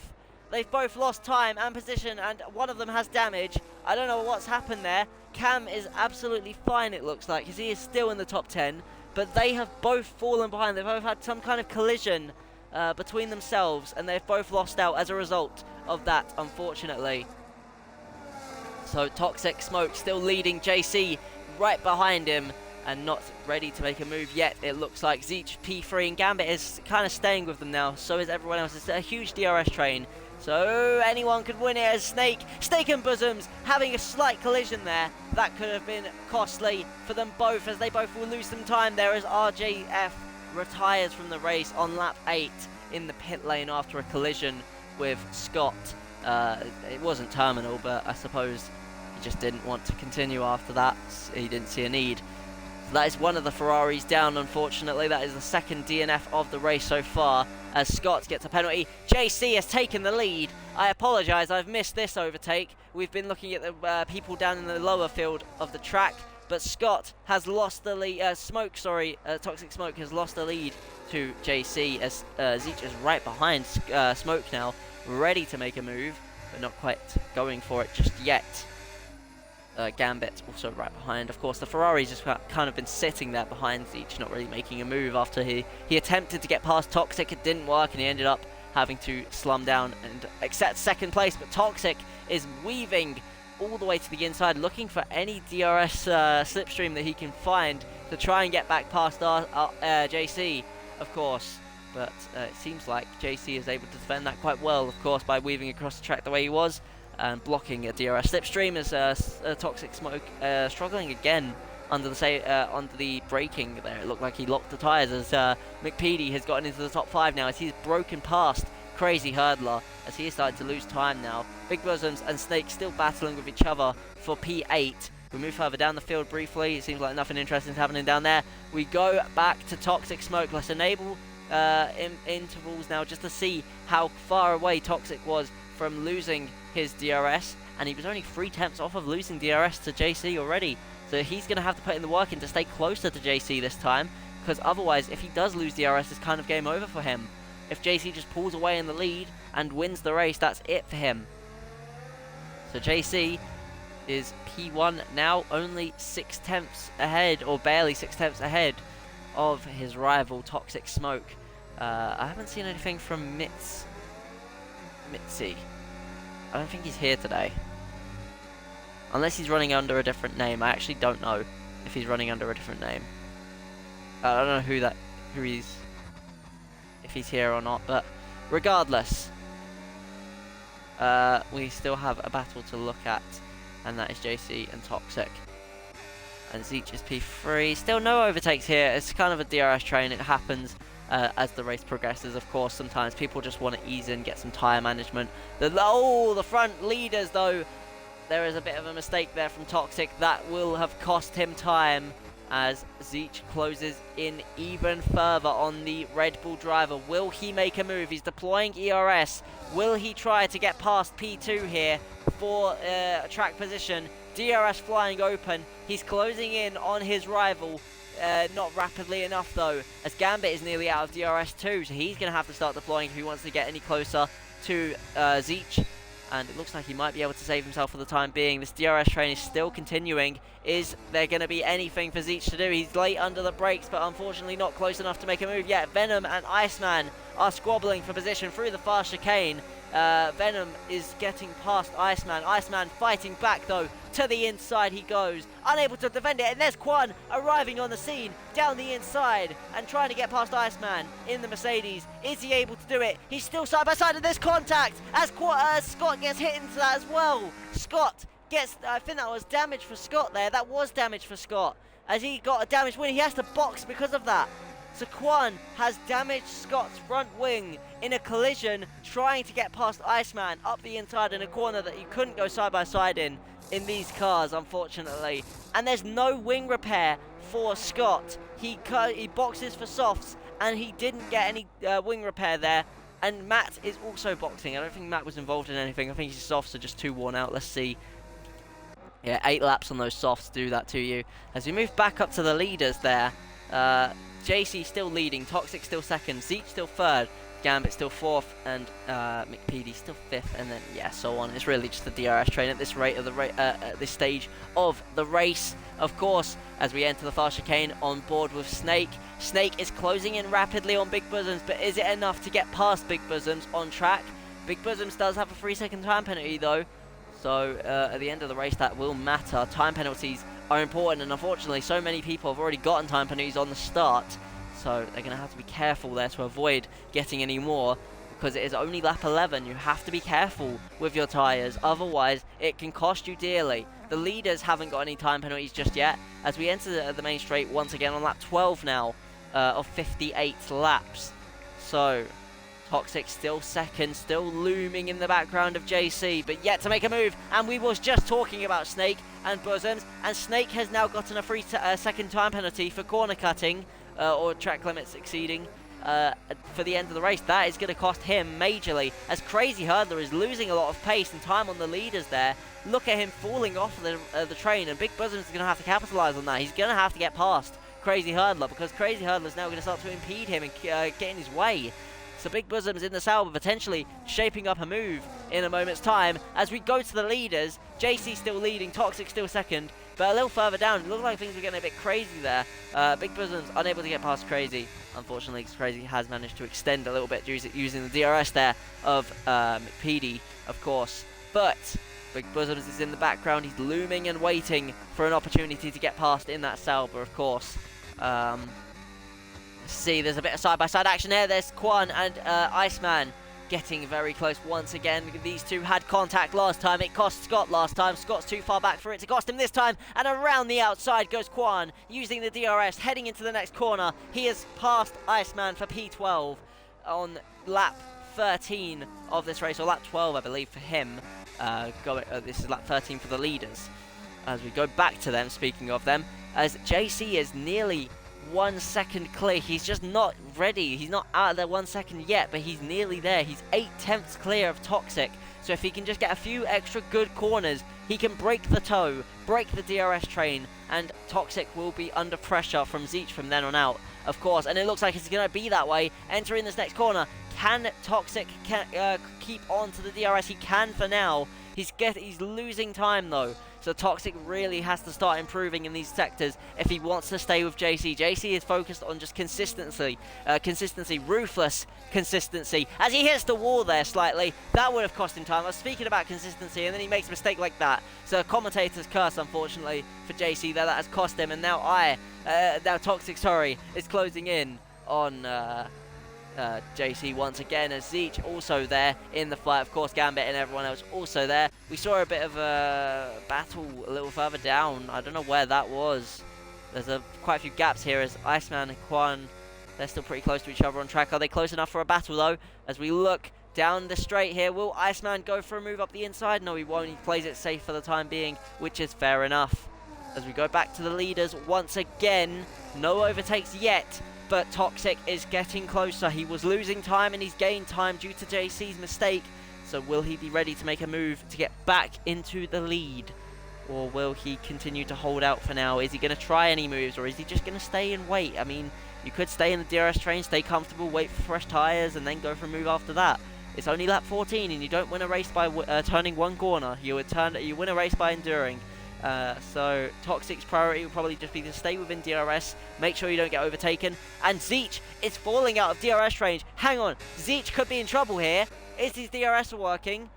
Speaker 1: They've both lost time and position, and one of them has damage. I don't know what's happened there. Cam is absolutely fine, it looks like, because he is still in the top 10. But they have both fallen behind. They've both had some kind of collision between themselves, and they've both lost out as a result of that, unfortunately. So Toxic Smoke still leading JC right behind him and not ready to make a move yet. It looks like Zeech P3 and Gambit is kind of staying with them now. So is everyone else. It's a huge DRS train. So anyone could win it, as Snake and Bosoms having a slight collision there. That could have been costly for them both, as they both will lose some time there, as RJF retires from the race on lap 8 in the pit lane after a collision with Scott. It wasn't terminal, but I suppose he just didn't want to continue after that. He didn't see a need. So that is one of the Ferraris down, unfortunately. That is the second DNF of the race so far, as Scott gets a penalty. JC has taken the lead. I apologise, I've missed this overtake. We've been looking at the people down in the lower field of the track, but Scott has lost the lead. Toxic Smoke has lost the lead to JC, as Zeech is right behind Smoke now, ready to make a move, but not quite going for it just yet. Gambit also right behind. Of course, the Ferrari's just kind of been sitting there behind Zeech, not really making a move after he attempted to get past Toxic. It didn't work, and he ended up having to slum down and accept second place. But Toxic is weaving all the way to the inside, looking for any DRS slipstream that he can find. to try and get back past our JC, of course. But it seems like JC is able to defend that quite well, of course, by weaving across the track the way he was and blocking a DRS slipstream as Toxic Smoke struggling again under the braking there. It looked like he locked the tyres as McPeedy has gotten into the top 5 now as he's broken past Crazy Hurdler as he is starting to lose time now. Big Bosoms and Snake still battling with each other for P8. We move further down the field briefly. It seems like nothing interesting is happening down there. We go back to Toxic Smoke. Let's enable intervals now just to see how far away Toxic was from losing his DRS, and he was only 3/10 off of losing DRS to JC already. So he's going to have to put in the work in to stay closer to JC this time, because otherwise, if he does lose DRS, it's kind of game over for him. If JC just pulls away in the lead and wins the race, that's it for him. So JC is P1 now, only 6/10 ahead, or barely 6/10 ahead of his rival Toxic Smoke. I haven't seen anything from Mitzi. I don't think he's here today. Unless he's running under a different name. I actually don't know if he's running under a different name. I don't know if he's here or not, but regardless, we still have a battle to look at, and that is JC and Toxic. And Zeech is P3. Still no overtakes here. It's kind of a DRS train. It happens as the race progresses. Of course, sometimes people just want to ease in, get some tyre management. The front leaders, though, there is a bit of a mistake there from Toxic. That will have cost him time as Zeech closes in even further on the Red Bull driver. Will he make a move? He's deploying ERS. Will he try to get past P2 here for track position? DRS flying open. He's closing in on his rival. Not rapidly enough though, as Gambit is nearly out of DRS too, so he's going to have to start deploying if he wants to get any closer to Zeech. And it looks like he might be able to save himself for the time being. This DRS train is still continuing. Is there going to be anything for Zeech to do? He's late under the brakes, but unfortunately not close enough to make a move yet. Venom and Iceman are squabbling for position through the fast chicane. Venom is getting past Iceman. Iceman fighting back though. To the inside he goes, unable to defend it, and there's Quan arriving on the scene down the inside and trying to get past Iceman in the Mercedes. Is he able to do it? He's still side by side, and there's contact as Scott gets hit into that as well. Scott gets, I think that was damage for Scott there. That was damage for Scott as he got a damaged wing. He has to box because of that. So Quan has damaged Scott's front wing in a collision trying to get past Iceman up the inside in a corner that he couldn't go side by side in these cars, unfortunately. And there's no wing repair for Scott. He boxes for softs and he didn't get any wing repair there. And Matt is also boxing. I don't think Matt was involved in anything. I think his softs are just too worn out. Let's see. Yeah, 8 laps on those softs do that to you. As we move back up to the leaders there, JC still leading, Toxic still second, Zeech still third, Gambit still fourth, and McPeedy still fifth, and then yeah, so on. It's really just the DRS train at this rate of the at this stage of the race. Of course, as we enter the fast chicane on board with Snake. Snake is closing in rapidly on Big Bosoms, but is it enough to get past Big Bosoms on track? Big Bosoms does have a 3-second time penalty though, so at the end of the race that will matter. Time penalties are important, and unfortunately so many people have already gotten time penalties on the start, so they're going to have to be careful there to avoid getting any more, because it is only lap 11. You have to be careful with your tyres, otherwise it can cost you dearly. The leaders haven't got any time penalties just yet, as we enter the main straight once again on lap 12 now of 58 laps. So Toxic still second, still looming in the background of JC, but yet to make a move. And we was just talking about Snake and Bosoms, and Snake has now gotten a 3-second time penalty for corner cutting or track limits exceeding for the end of the race. That is going to cost him majorly, as Crazy Hurdler is losing a lot of pace and time on the leaders there. Look at him falling off the train, and Big Bosoms is going to have to capitalise on that. He's going to have to get past Crazy Hurdler, because Crazy Hurdler is now going to start to impede him and get in his way. So Big Bosoms in the Sauber potentially shaping up a move in a moment's time. As we go to the leaders, JC still leading, Toxic still second, but a little further down, it looked like things were getting a bit crazy there. Big Bosoms unable to get past Crazy. Unfortunately, Crazy has managed to extend a little bit using the DRS there of McPeedy, of course. But Big Bosoms is in the background, he's looming and waiting for an opportunity to get past in that Sauber, of course. See, there's a bit of side-by-side action here. There's Quan and Iceman getting very close once again. These two had contact last time. It cost Scott last time. Scott's too far back for it to cost him this time. And around the outside goes Quan, using the DRS, heading into the next corner. He has passed Iceman for P12 on lap 13 of this race, or lap 12, I believe, for him. This is lap 13 for the leaders. As we go back to them, speaking of them, as JC is nearly 1 second clear. He's just not ready. He's not out of the 1 second yet, but he's nearly there. He's 8/10ths clear of Toxic. So if he can just get a few extra good corners, he can break the toe, break the DRS train, and Toxic will be under pressure from Zeech from then on out, of course. And it looks like it's going to be that way. Entering this next corner. Can Toxic keep on to the DRS? He can for now. He's losing time though. So Toxic really has to start improving in these sectors if he wants to stay with JC. JC is focused on just consistency, ruthless consistency. As he hits the wall there slightly, that would have cost him time. I was speaking about consistency, and then he makes a mistake like that. So commentator's curse, unfortunately, for JC there. That has cost him, and now Toxic, is closing in on JC once again, as Zeech also there in the fight. Of course, Gambit and everyone else also there. We saw a bit of a battle a little further down. I don't know where that was. There's quite a few gaps here as Iceman and Quan, they're still pretty close to each other on track. Are they close enough for a battle though? As we look down the straight here, will Iceman go for a move up the inside? No, he won't. He plays it safe for the time being, which is fair enough. As we go back to the leaders once again, no overtakes yet. But Toxic is getting closer. He was losing time and he's gained time due to JC's mistake. So will he be ready to make a move to get back into the lead? Or will he continue to hold out for now? Is he going to try any moves, or is he just going to stay and wait? I mean, you could stay in the DRS train, stay comfortable, wait for fresh tyres, and then go for a move after that. It's only lap 14 and you don't win a race by turning one corner. You win a race by enduring. So Toxic's priority will probably just be to stay within DRS, make sure you don't get overtaken. And Zeech is falling out of DRS range. Hang on, Zeech could be in trouble here. Is his DRS working?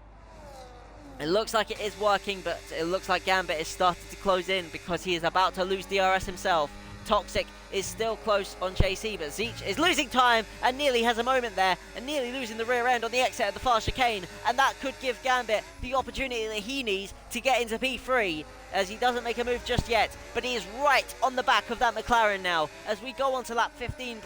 Speaker 1: It looks like it is working, but it looks like Gambit is starting to close in because he is about to lose DRS himself. Toxic is still close on JC, but Zeech is losing time and nearly has a moment there and nearly losing the rear end on the exit of the fast chicane, and that could give Gambit the opportunity that he needs to get into P3, as he doesn't make a move just yet, but he is right on the back of that McLaren now as we go on to lap 15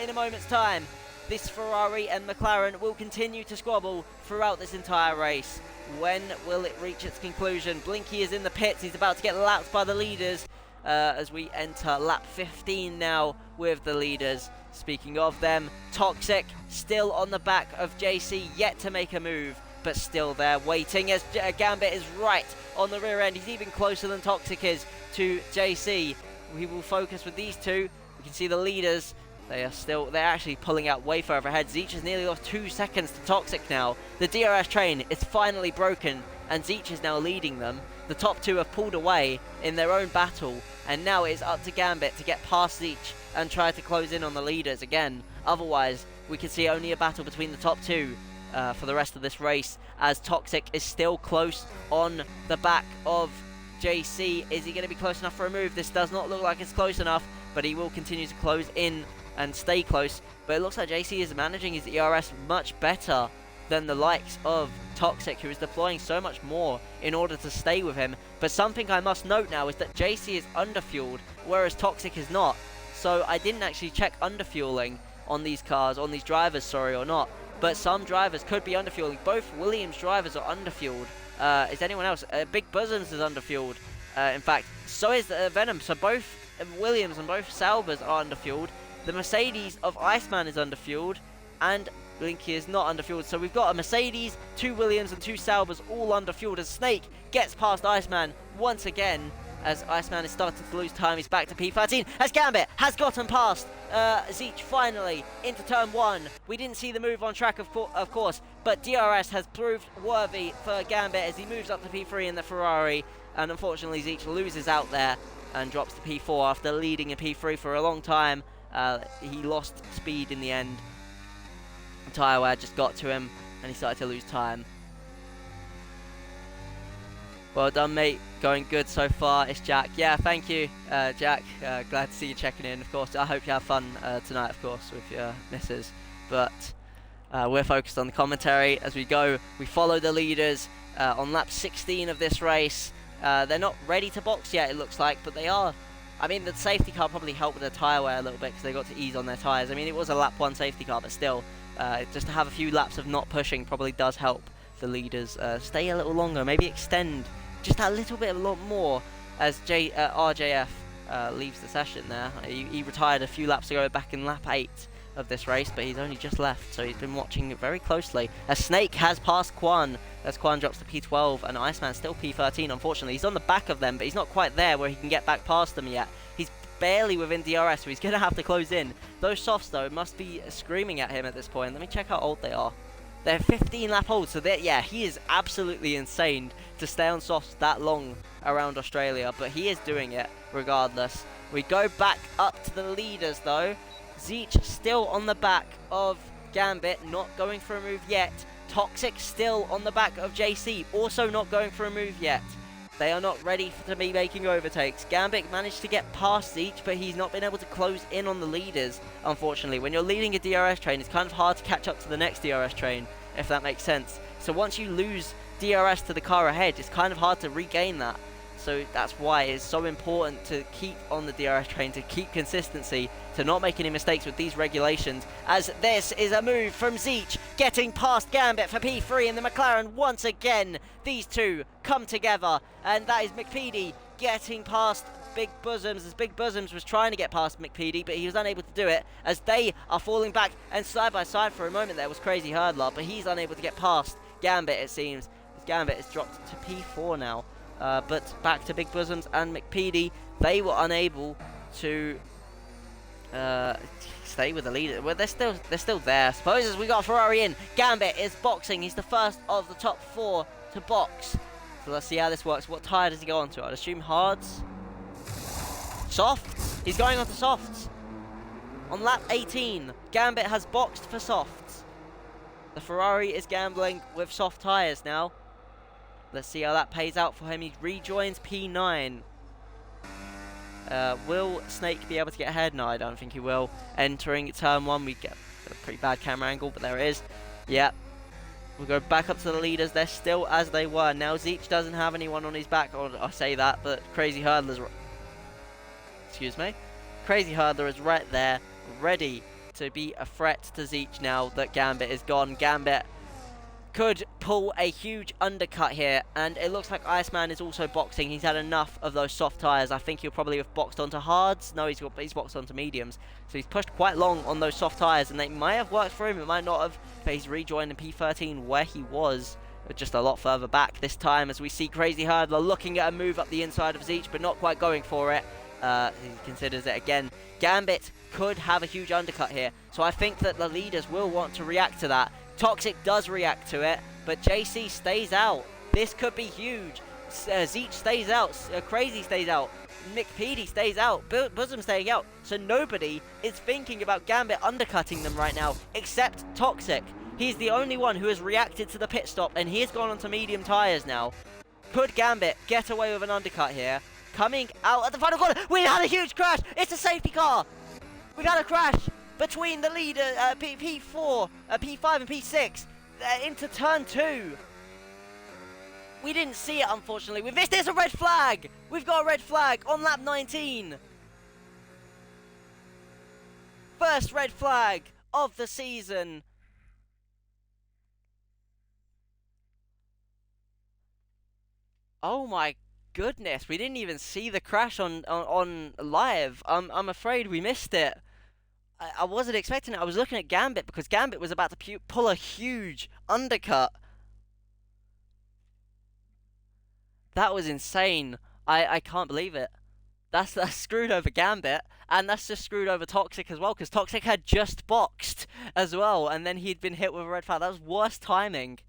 Speaker 1: in a moment's time. This Ferrari and McLaren will continue to squabble throughout this entire race. When will it reach its conclusion? Blinky is in the pits. He's about to get lapped by the leaders as we enter lap 15 now with the leaders. Speaking of them, Toxic still on the back of JC, yet to make a move, but still there waiting as Gambit is right on the rear end. He's even closer than Toxic is to JC. We will focus with these two. We can see the leaders. They're actually pulling out way further ahead. Zeech has nearly lost 2 seconds to Toxic now. The DRS train is finally broken and Zeech is now leading them. The top two have pulled away in their own battle, and now it is up to Gambit to get past Zeech and try to close in on the leaders again. Otherwise, we can see only a battle between the top two for the rest of this race, as Toxic is still close on the back of JC. Is he going to be close enough for a move? This does not look like it's close enough, but he will continue to close in and stay close. But it looks like JC is managing his ERS much better than the likes of Toxic, who is deploying so much more in order to stay with him. But something I must note now is that JC is underfueled, whereas Toxic is not. So I didn't actually check underfueling on these cars, on these drivers, or not. But some drivers could be underfueling. Both Williams drivers are underfueled. Is anyone else? Big Bosoms is underfueled. In fact, so is Venom. So both Williams and both Saubers are underfueled. The Mercedes of Iceman is underfueled, and Blinky is not underfueled. So we've got a Mercedes, 2 Williams and 2 Saubers all underfueled, as Snake gets past Iceman once again. As Iceman is starting to lose time, he's back to P13 as Gambit has gotten past Zeech finally into turn 1. We didn't see the move on track, of course, but DRS has proved worthy for Gambit as he moves up to P3 in the Ferrari, and unfortunately Zeech loses out there and drops to P4 after leading in P3 for a long time. He lost speed in the end. The tyre wear just got to him and he started to lose time. Well done, mate. Going good so far. It's Jack. Yeah, thank you, Jack. Glad to see you checking in. Of course, I hope you have fun tonight, of course, with your missus. But we're focused on the commentary as we go. We follow the leaders on lap 16 of this race. They're not ready to box yet, it looks like, but they are. I mean, the safety car probably helped with the tyre wear a little bit because they got to ease on their tyres. I mean, it was a lap 1 safety car, but still, just to have a few laps of not pushing probably does help the leaders stay a little longer, maybe extend just a little bit, a lot more, as RJF leaves the session there. He retired a few laps ago back in lap 8 of this race, but he's only just left, so he's been watching it very closely. Snake has passed Quan, as Quan drops to P12, and Iceman still P13, unfortunately. He's on the back of them, but he's not quite there where he can get back past them yet. He's barely within DRS, so he's going to have to close in. Those softs, though, must be screaming at him at this point. Let me check how old they are. They're 15 lap old, so yeah, he is absolutely insane to stay on softs that long around Australia, but he is doing it regardless. We go back up to the leaders, though. Zeech still on the back of Gambit, not going for a move yet. Toxic still on the back of JC, also not going for a move yet. They are not ready to be making overtakes. Gambit managed to get past Zeech, but he's not been able to close in on the leaders, unfortunately. When you're leading a DRS train, it's kind of hard to catch up to the next DRS train, if that makes sense. So once you lose DRS to the car ahead, it's kind of hard to regain that. So that's why it's so important to keep on the DRS train, to keep consistency, to not make any mistakes with these regulations, as this is a move from Zeech, getting past Gambit for P3 in the McLaren once again. These two come together, and that is McPeedy getting past Big Bosoms, as Big Bosoms was trying to get past McPeedy, but he was unable to do it, as they are falling back, and side by side for a moment there was Crazy Hurdler, but he's unable to get past Gambit, it seems, as Gambit is dropped to P4 now. But back to Big Bosoms and McPeedy, they were unable to stay with the leader. Well, they're still there. I suppose as we got Ferrari in, Gambit is boxing. He's the first of the top 4 to box. So let's see how this works. What tyre does he go onto? I'd assume hards. Softs. He's going onto softs. On lap 18, Gambit has boxed for softs. The Ferrari is gambling with soft tyres now. Let's see how that pays out for him. He rejoins P9. Will Snake be able to get ahead? No, I don't think he will. Entering turn 1, we get a pretty bad camera angle, but there it is. Yep. We'll go back up to the leaders. They're still as they were. Now Zeech doesn't have anyone on his back. Or I say that, but Crazy Hurdler's... Excuse me. Crazy Hurdler is right there, ready to be a threat to Zeech now that Gambit is gone. Gambit could pull a huge undercut here, and it looks like Iceman is also boxing. He's had enough of those soft tyres. I think he'll probably have boxed onto hards. No, he's boxed onto mediums. So he's pushed quite long on those soft tyres, and they might have worked for him, it might not have. But he's rejoined in P13 where he was, just a lot further back this time, as we see Crazy Hurdler looking at a move up the inside of Zeech, but not quite going for it. He considers it again. Gambit could have a huge undercut here, so I think that the leaders will want to react to that. Toxic does react to it, but JC stays out. This could be huge. Zeech stays out. Crazy stays out. McPeedy stays out. Bosom staying out. So nobody is thinking about Gambit undercutting them right now, except Toxic. He's the only one who has reacted to the pit stop, and he has gone onto medium tyres now. Could Gambit get away with an undercut here? Coming out at the final corner. We had a huge crash. It's a safety car. We've had a crash between the leader, P4, P5 and P6, into turn 2. We didn't see it, unfortunately. We missed. There's a red flag. We've got a red flag on lap 19. First red flag of the season. Oh my goodness, we didn't even see the crash on live. I'm afraid we missed it. I wasn't expecting it. I was looking at Gambit because Gambit was about to pull a huge undercut. That was insane. I can't believe it. That's screwed over Gambit, and that's just screwed over Toxic as well, because Toxic had just boxed as well, and then he'd been hit with a red flag. That was worse timing.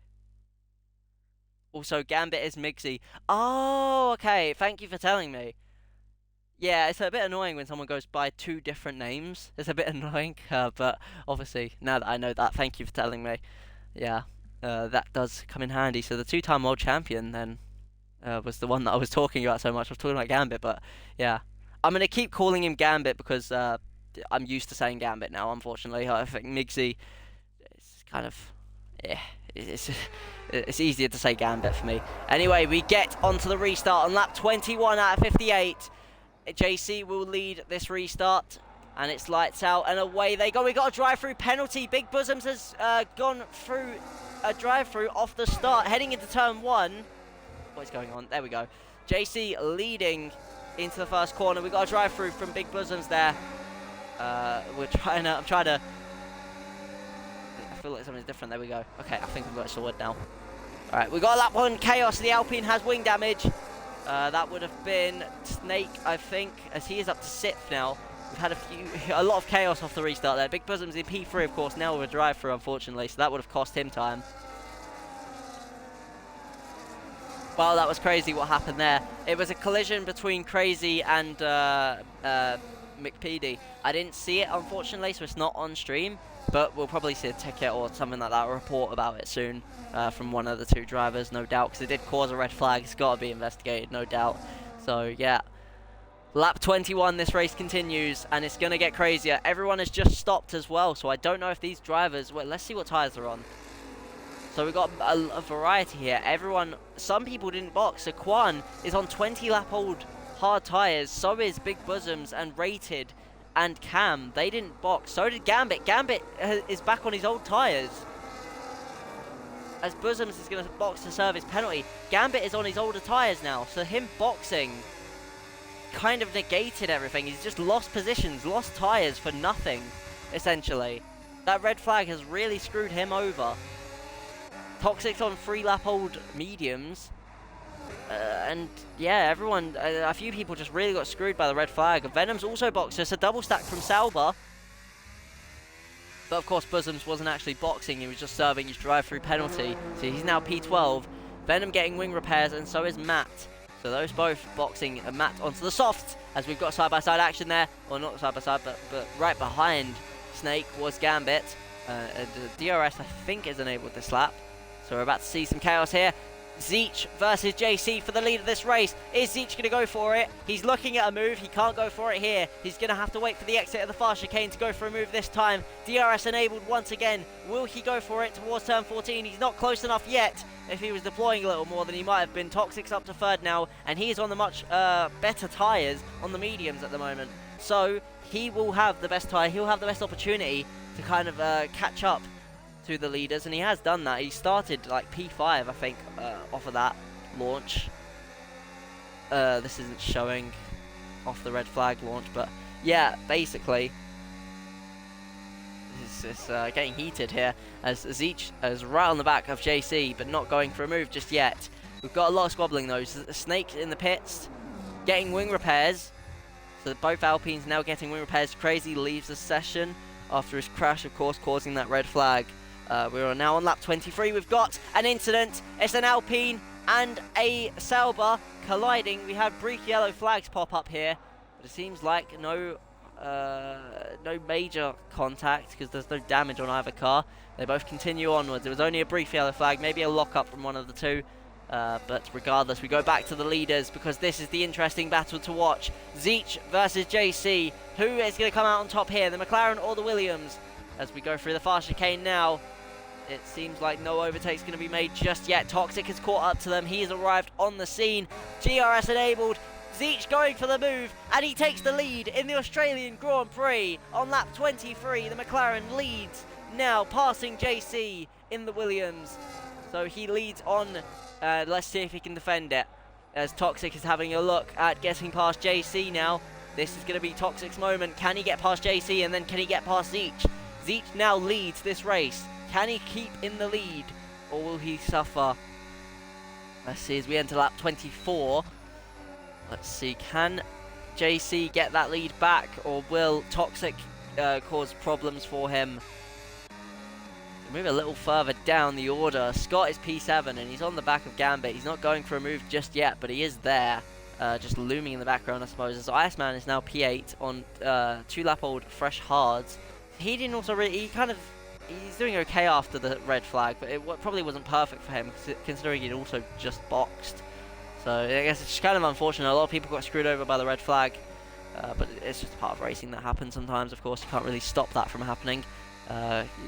Speaker 1: Also, Gambit is Migsy. Oh, okay. Thank you for telling me. Yeah, it's a bit annoying when someone goes by 2 different names. It's a bit annoying, but obviously, now that I know that, thank you for telling me. Yeah, that does come in handy. So the 2-time world champion then was the one that I was talking about so much. I was talking about Gambit, but yeah. I'm going to keep calling him Gambit because I'm used to saying Gambit now, unfortunately. I think Migsy is kind of... Yeah, it's easier to say Gambit for me. Anyway, we get onto the restart on lap 21 out of 58. JC will lead this restart, and it's lights out, and away they go. We got a drive-through penalty. Big Bosoms has gone through a drive-through off the start, heading into turn 1. What is going on? There we go. JC leading into the first corner. We got a drive-through from Big Bosoms there. I'm trying to... I feel like something's different. There we go. Okay, I think I've got it sorted now. Alright, we got a lap 1 Chaos. The Alpine has wing damage. That would have been Snake, I think, as he is up to 6th now. We've had a lot of chaos off the restart there. Big Bosoms in P3, of course, now with a drive-through, unfortunately, so that would have cost him time. Wow, that was crazy what happened there. It was a collision between Crazy and McPeedy. I didn't see it, unfortunately, so it's not on stream, but we'll probably see a ticket or something like that, a report about it soon from one of the 2 drivers, no doubt, because it did cause a red flag. It's got to be investigated, no doubt. So, yeah. Lap 21, this race continues, and it's going to get crazier. Everyone has just stopped as well, so I don't know if these drivers... Well, let's see what tyres are on. So we've got a variety here. Some people didn't box. So Quan is on 20-lap-old hard tyres. So is Big Bosoms and Rated and Cam. They didn't box. So did Gambit. Gambit is back on his old tyres, as Bosoms is going to box to serve his penalty. Gambit is on his older tyres now. So him boxing kind of negated everything. He's just lost positions, lost tyres for nothing, essentially. That red flag has really screwed him over. Toxic's on 3-lap-old mediums. And yeah, everyone, a few people just really got screwed by the red flag. Venom's also boxed, so it's a double stack from Salba. But of course, Bosoms wasn't actually boxing, he was just serving his drive-through penalty. So he's now P12. Venom getting wing repairs, and so is Matt. So those both boxing, Matt onto the softs, as we've got side-by-side action there. Well, not side-by-side, but right behind Snake was Gambit. The DRS, I think, is enabled this lap. So we're about to see some chaos here. Zeech versus JC for the lead of this race. Is Zeech going to go for it? He's looking at a move. He can't go for it here. He's going to have to wait for the exit of the fast chicane to go for a move this time. DRS enabled once again. Will he go for it towards turn 14? He's not close enough yet. If he was deploying a little more than he might have been. Toxic's up to 3rd now, and he is on the much better tyres on the mediums at the moment. So he will have the best tyre. He'll have the best opportunity to kind of catch up to the leaders, and he has done that. He started like P5, I think, off of that launch. This isn't showing off the red flag launch, but yeah, basically it's getting heated here, as Zeech is right on the back of JC, but not going for a move just yet. We've got a lot of squabbling though. Snake in the pits, getting wing repairs. So both Alpines now getting wing repairs. Crazy leaves the session after his crash, of course, causing that red flag. We're now on lap 23. We've got an incident. It's an Alpine and a Sauber colliding. We had brief yellow flags pop up here, but it seems like no major contact, because there's no damage on either car. They both continue onwards. It was only a brief yellow flag, maybe a lock-up from one of the 2. But regardless, we go back to the leaders, because this is the interesting battle to watch. Zeech versus JC. Who is going to come out on top here, the McLaren or the Williams? As we go through the fast chicane now, it seems like no overtake's going to be made just yet. Toxic has caught up to them. He has arrived on the scene. GRS enabled. Zeech going for the move, and he takes the lead in the Australian Grand Prix on lap 23. The McLaren leads now, passing JC in the Williams. So he leads on. Let's see if he can defend it, as Toxic is having a look at getting past JC now. This is going to be Toxic's moment. Can he get past JC, and then can he get past Zeech? Zeech now leads this race. Can he keep in the lead, or will he suffer? Let's see as we enter lap 24. Let's see, can JC get that lead back, or will Toxic cause problems for him? Move a little further down the order. Scott is P7, and he's on the back of Gambit. He's not going for a move just yet, but he is there, just looming in the background, I suppose. So Iceman is now P8 on 2-lap-old fresh hards. He didn't also really, he's doing okay after the red flag, but it probably wasn't perfect for him, considering he'd also just boxed. So I guess it's just kind of unfortunate. A lot of people got screwed over by the red flag, but it's just part of racing that happens sometimes. Of course, you can't really stop that from happening.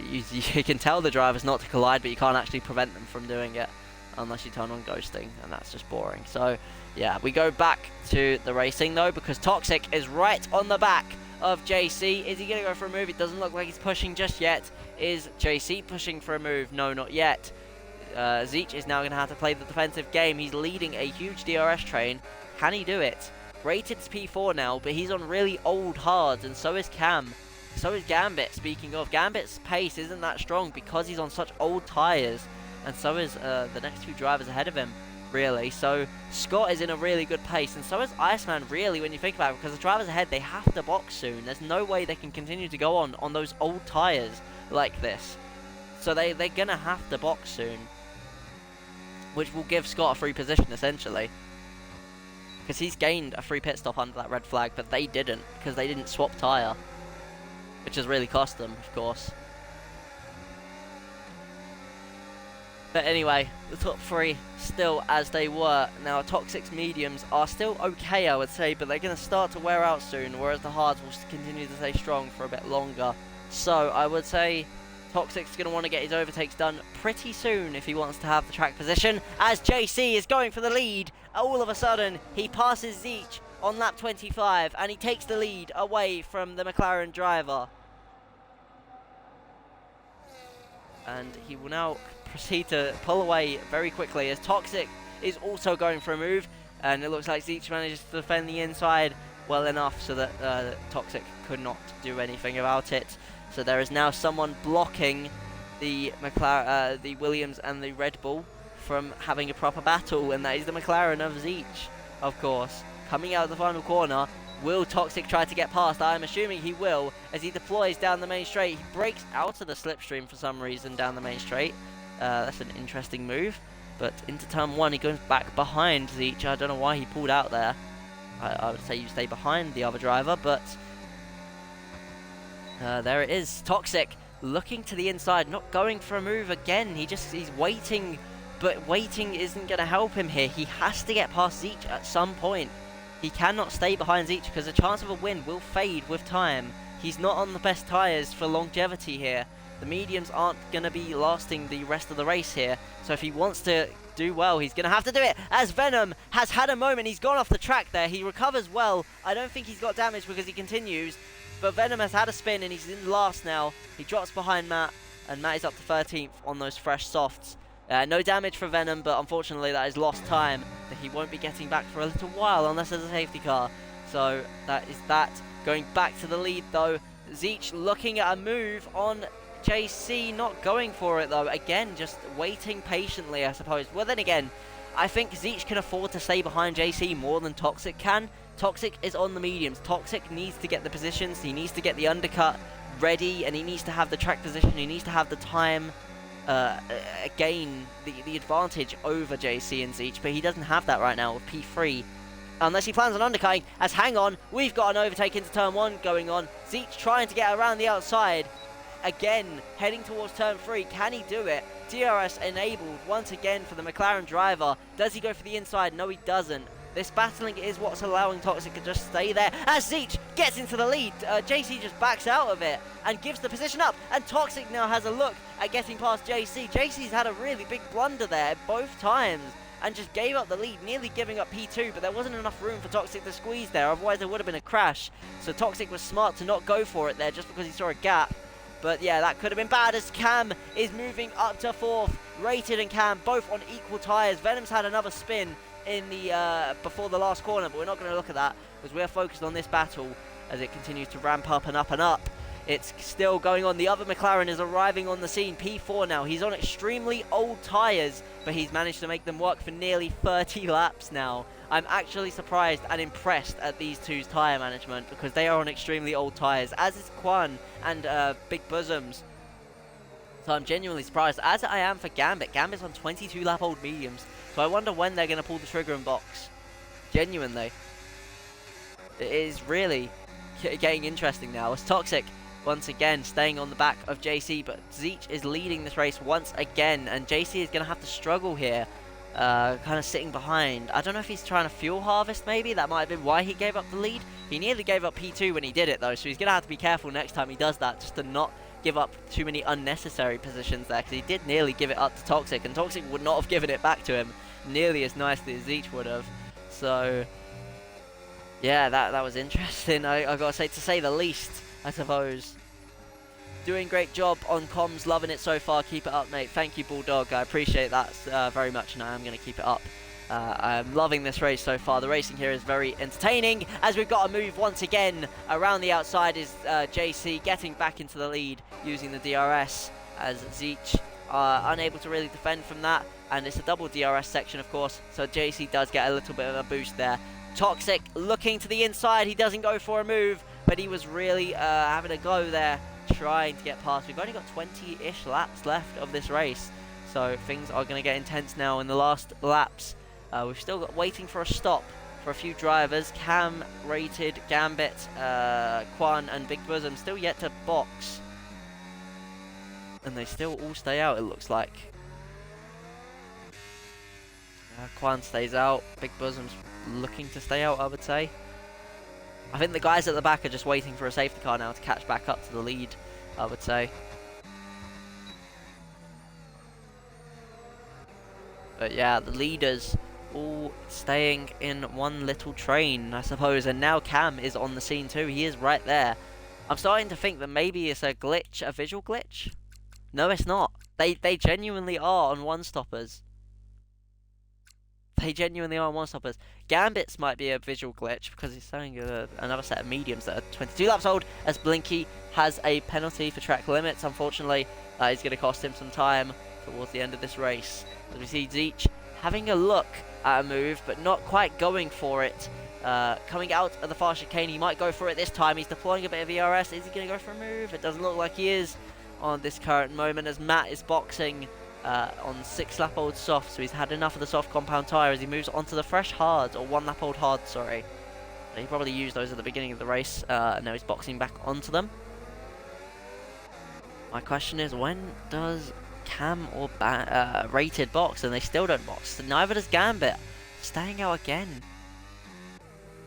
Speaker 1: You can tell the drivers not to collide, but you can't actually prevent them from doing it unless you turn on ghosting, and that's just boring. So yeah, we go back to the racing though, because Toxic is right on the back of JC. Is he going to go for a move? It doesn't look like he's pushing just yet. Is JC pushing for a move? No, not yet. Zeech is now going to have to play the defensive game. He's leading a huge DRS train. Can he do it? Rated's P4 now, but he's on really old hards, and so is Cam. So is Gambit. Speaking of, Gambit's pace isn't that strong because he's on such old tyres, and so is the next two drivers ahead of him, really. So Scott is in a really good pace, and so is Iceman, really, when you think about it, because the drivers ahead, they have to box soon. There's no way they can continue to go on those old tyres like this. So they're going to have to box soon, which will give Scott a free position, essentially. Because he's gained a free pit stop under that red flag, but they didn't, because they didn't swap tyre, which has really cost them, of course. But anyway, the top three still as they were. Now, Toxic's mediums are still okay, I would say, but they're going to start to wear out soon, whereas the hards will continue to stay strong for a bit longer. So, I would say Toxic's going to want to get his overtakes done pretty soon if he wants to have the track position, as JC is going for the lead. All of a sudden, he passes Zeech on lap 25, and he takes the lead away from the McLaren driver. And he will now proceed to pull away very quickly, as Toxic is also going for a move, and it looks like Zeech manages to defend the inside well enough so that Toxic could not do anything about it. So there is now someone blocking the the Williams and the Red Bull from having a proper battle, and that is the McLaren of Zeech, of course. Coming out of the final corner, will Toxic try to get past? I'm assuming he will, as he deploys down the main straight. He breaks out of the slipstream for some reason down the main straight. That's an interesting move. But into turn one, he goes back behind Zeech. I don't know why he pulled out there. I would say you stay behind the other driver, but there it is. Toxic looking to the inside, not going for a move again. He's waiting, but waiting isn't going to help him here. He has to get past Zeech at some point. He cannot stay behind Zeech because the chance of a win will fade with time. He's not on the best tyres for longevity here. The mediums aren't going to be lasting the rest of the race here. So if he wants to do well, he's going to have to do it, as Venom has had a moment. He's gone off the track there. He recovers well. I don't think he's got damage because he continues. But Venom has had a spin and he's in last now. He drops behind Matt, and Matt is up to 13th on those fresh softs. No damage for Venom, but unfortunately that is lost time that he won't be getting back for a little while unless there's a safety car. So that is that. Going back to the lead though, Zeech looking at a move on JC, not going for it though. Again, just waiting patiently, I suppose. Well, then again, I think Zeech can afford to stay behind JC more than Toxic can. Toxic is on the mediums. Toxic needs to get the positions, he needs to get the undercut ready, and he needs to have the track position, he needs to have the time, gain the advantage over JC and Zeech, but he doesn't have that right now with P3. Unless he plans on undercutting, as hang on, we've got an overtake into turn 1 going on. Zeech trying to get around the outside. Again, heading towards turn 3. Can he do it? DRS enabled once again for the McLaren driver. Does he go for the inside? No, he doesn't. This battling is what's allowing Toxic to just stay there. As Zeech gets into the lead, JC just backs out of it and gives the position up. And Toxic now has a look at getting past JC. JC's had a really big blunder there both times and just gave up the lead, nearly giving up P2, but there wasn't enough room for Toxic to squeeze there, otherwise there would have been a crash. So Toxic was smart to not go for it there just because he saw a gap. But yeah, that could have been bad, as Cam is moving up to 4th. Rated and Cam both on equal tyres. Venom's had another spin in the before the last corner, but we're not going to look at that because we're focused on this battle as it continues to ramp up and up and up. It's still going on. The other McLaren is arriving on the scene. P4 now. He's on extremely old tyres, but he's managed to make them work for nearly 30 laps now. I'm actually surprised and impressed at these two's tyre management because they are on extremely old tyres, as is Quan and Big Bosoms. So I'm genuinely surprised, as I am for Gambit. Gambit's on 22 lap old mediums, so I wonder when they're going to pull the trigger and box. Genuinely. It is really getting interesting now. It's Toxic once again staying on the back of JC, but Zeech is leading this race once again, and JC is going to have to struggle here kind of sitting behind. I don't know if he's trying to fuel harvest, maybe. That might have been why he gave up the lead. He nearly gave up P2 when he did it, though, so he's going to have to be careful next time he does that, just to not give up too many unnecessary positions there, because he did nearly give it up to Toxic, and Toxic would not have given it back to him nearly as nicely as Zeech would have. So, yeah, that was interesting, I gotta say, to say the least, I suppose. Doing great job on comms, loving it so far. Keep it up, mate. Thank you, Bulldog. I appreciate that very much, and I am going to keep it up. I'm loving this race so far. The racing here is very entertaining, as we've got a move once again. Around the outside is JC getting back into the lead using the DRS, as Zeech are unable to really defend from that. And it's a double DRS section, of course, so JC does get a little bit of a boost there. Toxic looking to the inside. He doesn't go for a move, but he was really having a go there, trying to get past. We've only got 20-ish laps left of this race, so things are going to get intense now in the last laps. We've still got waiting for a stop for a few drivers. Cam, Rated, Gambit, Quan and Big Bosom still yet to box, and they still all stay out, it looks like. Quan stays out, Big Bosom's looking to stay out, I would say. I think the guys at the back are just waiting for a safety car now to catch back up to the lead, I would say. But yeah, the leaders all staying in one little train, I suppose. And now Cam is on the scene too. He is right there. I'm starting to think that maybe it's a glitch, a visual glitch. No, it's not. They genuinely are on one-stoppers. They genuinely are one-stoppers. Gambit's might be a visual glitch because he's selling another set of mediums that are 22 laps old, as Blinky has a penalty for track limits. Unfortunately, that is going to cost him some time towards the end of this race. As we see Zeech having a look at a move, but not quite going for it. Coming out of the far chicane, he might go for it this time. He's deploying a bit of ERS. Is he going to go for a move? It doesn't look like he is on this current moment, as Matt is boxing on 6-lap-old soft, so he's had enough of the soft compound tyre as he moves onto the fresh hard, or 1-lap-old hard, sorry. He probably used those at the beginning of the race, and now he's boxing back onto them. My question is, when does Cam or Rated box? And they still don't box. Neither does Gambit. Staying out again.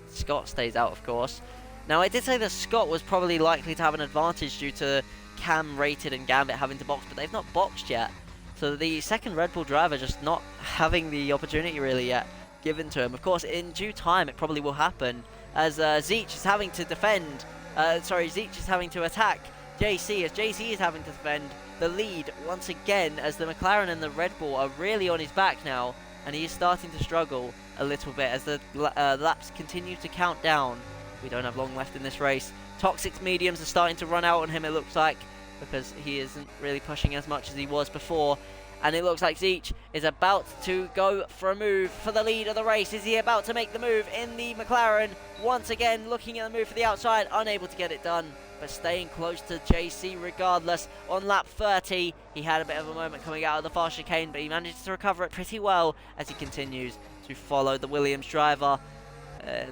Speaker 1: Scott stays out, of course. Now, I did say that Scott was probably likely to have an advantage due to Cam, Rated, and Gambit having to box, but they've not boxed yet. So the second Red Bull driver just not having the opportunity really yet given to him. Of course, in due time, it probably will happen, as Zeech is having to defend. Zeech is having to attack JC, as JC is having to defend the lead once again, as the McLaren and the Red Bull are really on his back now, and he is starting to struggle a little bit as the laps continue to count down. We don't have long left in this race. Toxic's mediums are starting to run out on him, it looks like, because he isn't really pushing as much as he was before. And it looks like Zeech is about to go for a move for the lead of the race. Is he about to make the move in the McLaren? Once again, looking at the move for the outside, unable to get it done, but staying close to JC regardless. On lap 30, he had a bit of a moment coming out of the far chicane, but he managed to recover it pretty well as he continues to follow the Williams driver.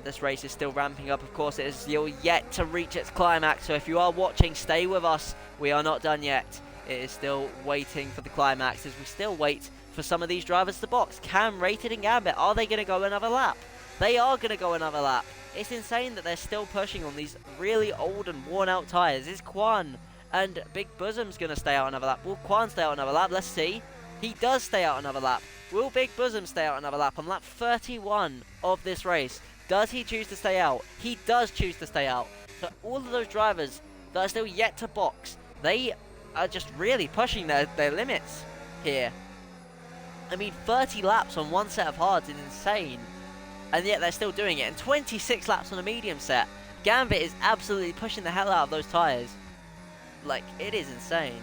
Speaker 1: This race is still ramping up, of course. It is still yet to reach its climax, so if you are watching, stay with us. We are not done yet. It is still waiting for the climax as we still wait for some of these drivers to box. Cam, Rated, and Gambit, are they going to go another lap? They are going to go another lap. It's insane that they're still pushing on these really old and worn out tyres. Is Quan and Big Bosom's going to stay out another lap? Will Quan stay out another lap? Let's see. He does stay out another lap. Will Big Bosom stay out another lap on lap 31 of this race? Does he choose to stay out? He does choose to stay out. So all of those drivers that are still yet to box, they are just really pushing their limits here. I mean, 30 laps on one set of hards is insane. And yet they're still doing it. And 26 laps on a medium set. Gambit is absolutely pushing the hell out of those tyres. Like, it is insane.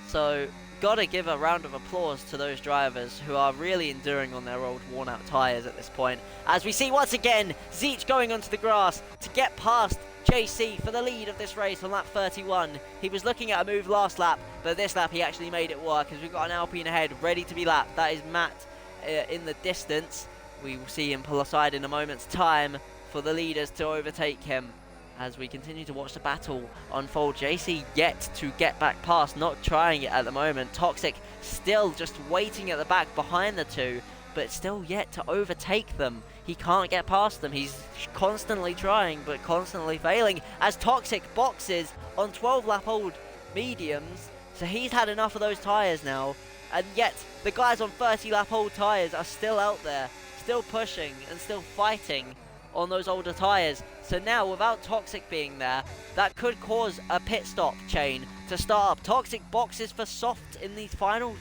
Speaker 1: So, gotta give a round of applause to those drivers who are really enduring on their old worn out tyres at this point. As we see once again, Zeech going onto the grass to get past JC for the lead of this race on lap 31. He was looking at a move last lap, but this lap he actually made it work as we've got an Alpine ahead ready to be lapped. That is Matt in the distance. We will see him pull aside in a moment's time for the leaders to overtake him. As we continue to watch the battle unfold, JC yet to get back past, not trying it at the moment. Toxic still just waiting at the back behind the two, but still yet to overtake them. He can't get past them. He's constantly trying, but constantly failing, as Toxic boxes on 12-lap-old mediums. So he's had enough of those tyres now, and yet the guys on 30-lap-old tyres are still out there, still pushing and still fighting on those older tyres. So now, without Toxic being there, that could cause a pit stop chain to start up. Toxic boxes for soft in the final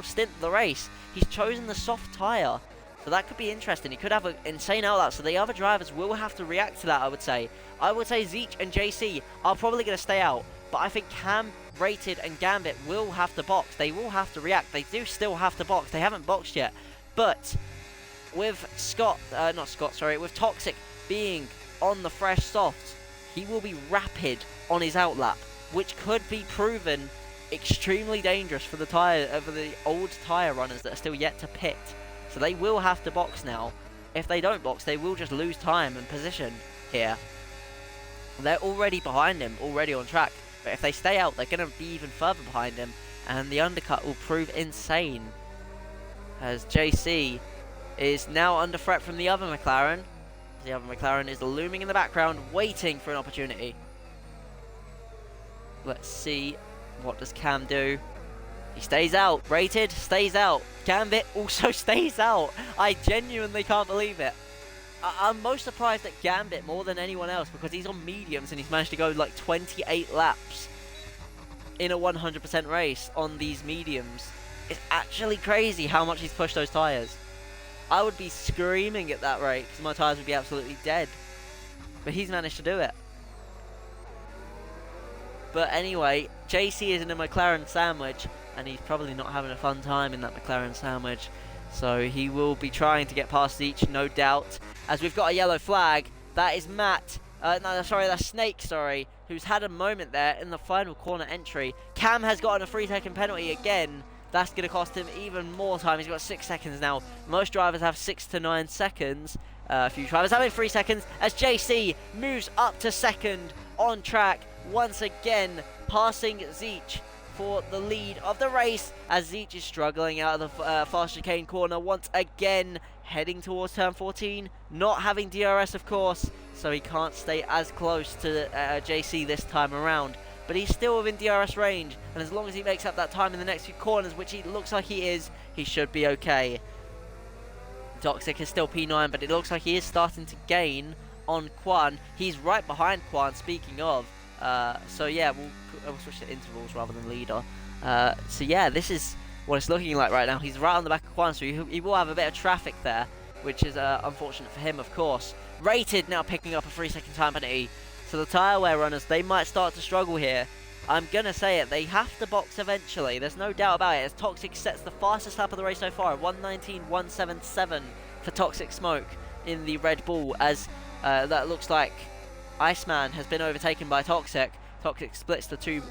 Speaker 1: stint of the race. He's chosen the soft tyre, so that could be interesting. He could have an insane outlap, so the other drivers will have to react to that, I would say. I would say Zeech and JC are probably going to stay out, but I think Cam, Rated and Gambit will have to box. They will have to react. They do still have to box. They haven't boxed yet, but with with Toxic being on the fresh softs, he will be rapid on his outlap, which could be proven extremely dangerous for the old tyre runners that are still yet to pit. So they will have to box now. If they don't box, they will just lose time and position here. They're already behind him, already on track. But if they stay out, they're going to be even further behind him, and the undercut will prove insane, as JC is now under threat from the other McLaren. The other McLaren is looming in the background, waiting for an opportunity. Let's see, what does Cam do? He stays out. Rated stays out. Gambit also stays out. I genuinely can't believe it. I'm most surprised at Gambit more than anyone else, because he's on mediums and he's managed to go like 28 laps in a 100% race on these mediums. It's actually crazy how much he's pushed those tyres. I would be screaming at that rate because my tyres would be absolutely dead. But he's managed to do it. But anyway, JC is in a McLaren sandwich, and he's probably not having a fun time in that McLaren sandwich. So he will be trying to get past each, no doubt. As we've got a yellow flag, that is Matt. That's Snake, who's had a moment there in the final corner entry. Cam has gotten a 3-second penalty again. That's going to cost him even more time. He's got 6 seconds now. Most drivers have 6 to 9 seconds. A few drivers having 3 seconds, as JC moves up to second on track. Once again, passing Zeech for the lead of the race, as Zeech is struggling out of the fast chicane corner once again, heading towards turn 14, not having DRS of course, so he can't stay as close to JC this time around, but he's still within DRS range, and as long as he makes up that time in the next few corners, which he looks like he is, he should be okay. Toxic is still P9, but it looks like he is starting to gain on Quan. He's right behind Quan, speaking of. So yeah, we'll switch to intervals rather than leader. So yeah, this is what it's looking like right now. He's right on the back of Quan, so he will have a bit of traffic there, which is unfortunate for him, of course. Rated now picking up a 3-second time penalty. So the tyre wear runners, they might start to struggle here. I'm going to say it, they have to box eventually. There's no doubt about it, as Toxic sets the fastest lap of the race so far, 1:19.177 for Toxic Smoke in the Red Bull, as that looks like Iceman has been overtaken by Toxic. Toxic splits the two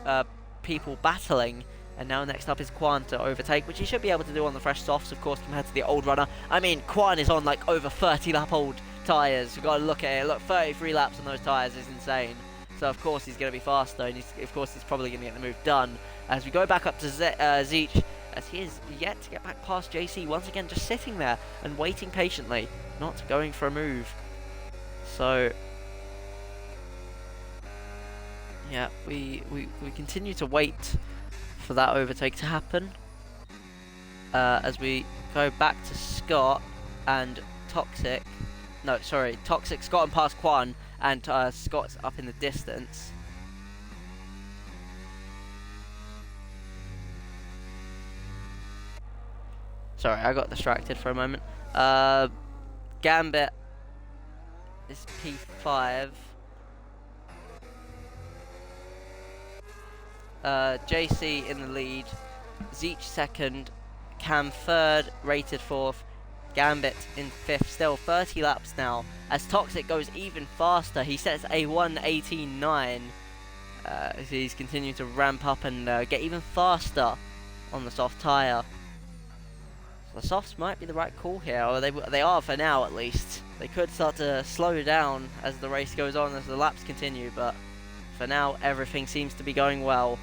Speaker 1: people battling, and now next up is Quan to overtake, which he should be able to do on the fresh softs, of course, compared to the old runner. I mean, Quan is on like over 30-lap-old tyres. You've got to look at it. Look, 33 laps on those tyres is insane. So of course he's going to be faster, and of course he's probably going to get the move done. As we go back up to Zeech, as he is yet to get back past JC, once again just sitting there and waiting patiently, not going for a move. So yeah, we continue to wait for that overtake to happen. As we go back to Scott and Toxic. No, sorry, Toxic's gotten past Quan, and Scott's up in the distance. Sorry, I got distracted for a moment. Gambit is P5. JC in the lead. Zeech second. Cam third. Rated fourth. Gambit in 5th, still 30 laps now, as Toxic goes even faster. He sets a 1:18.9. He's continuing to ramp up and get even faster on the soft tyre. So the softs might be the right call here, or they are for now at least. They could start to slow down as the race goes on, as the laps continue, but for now everything seems to be going well.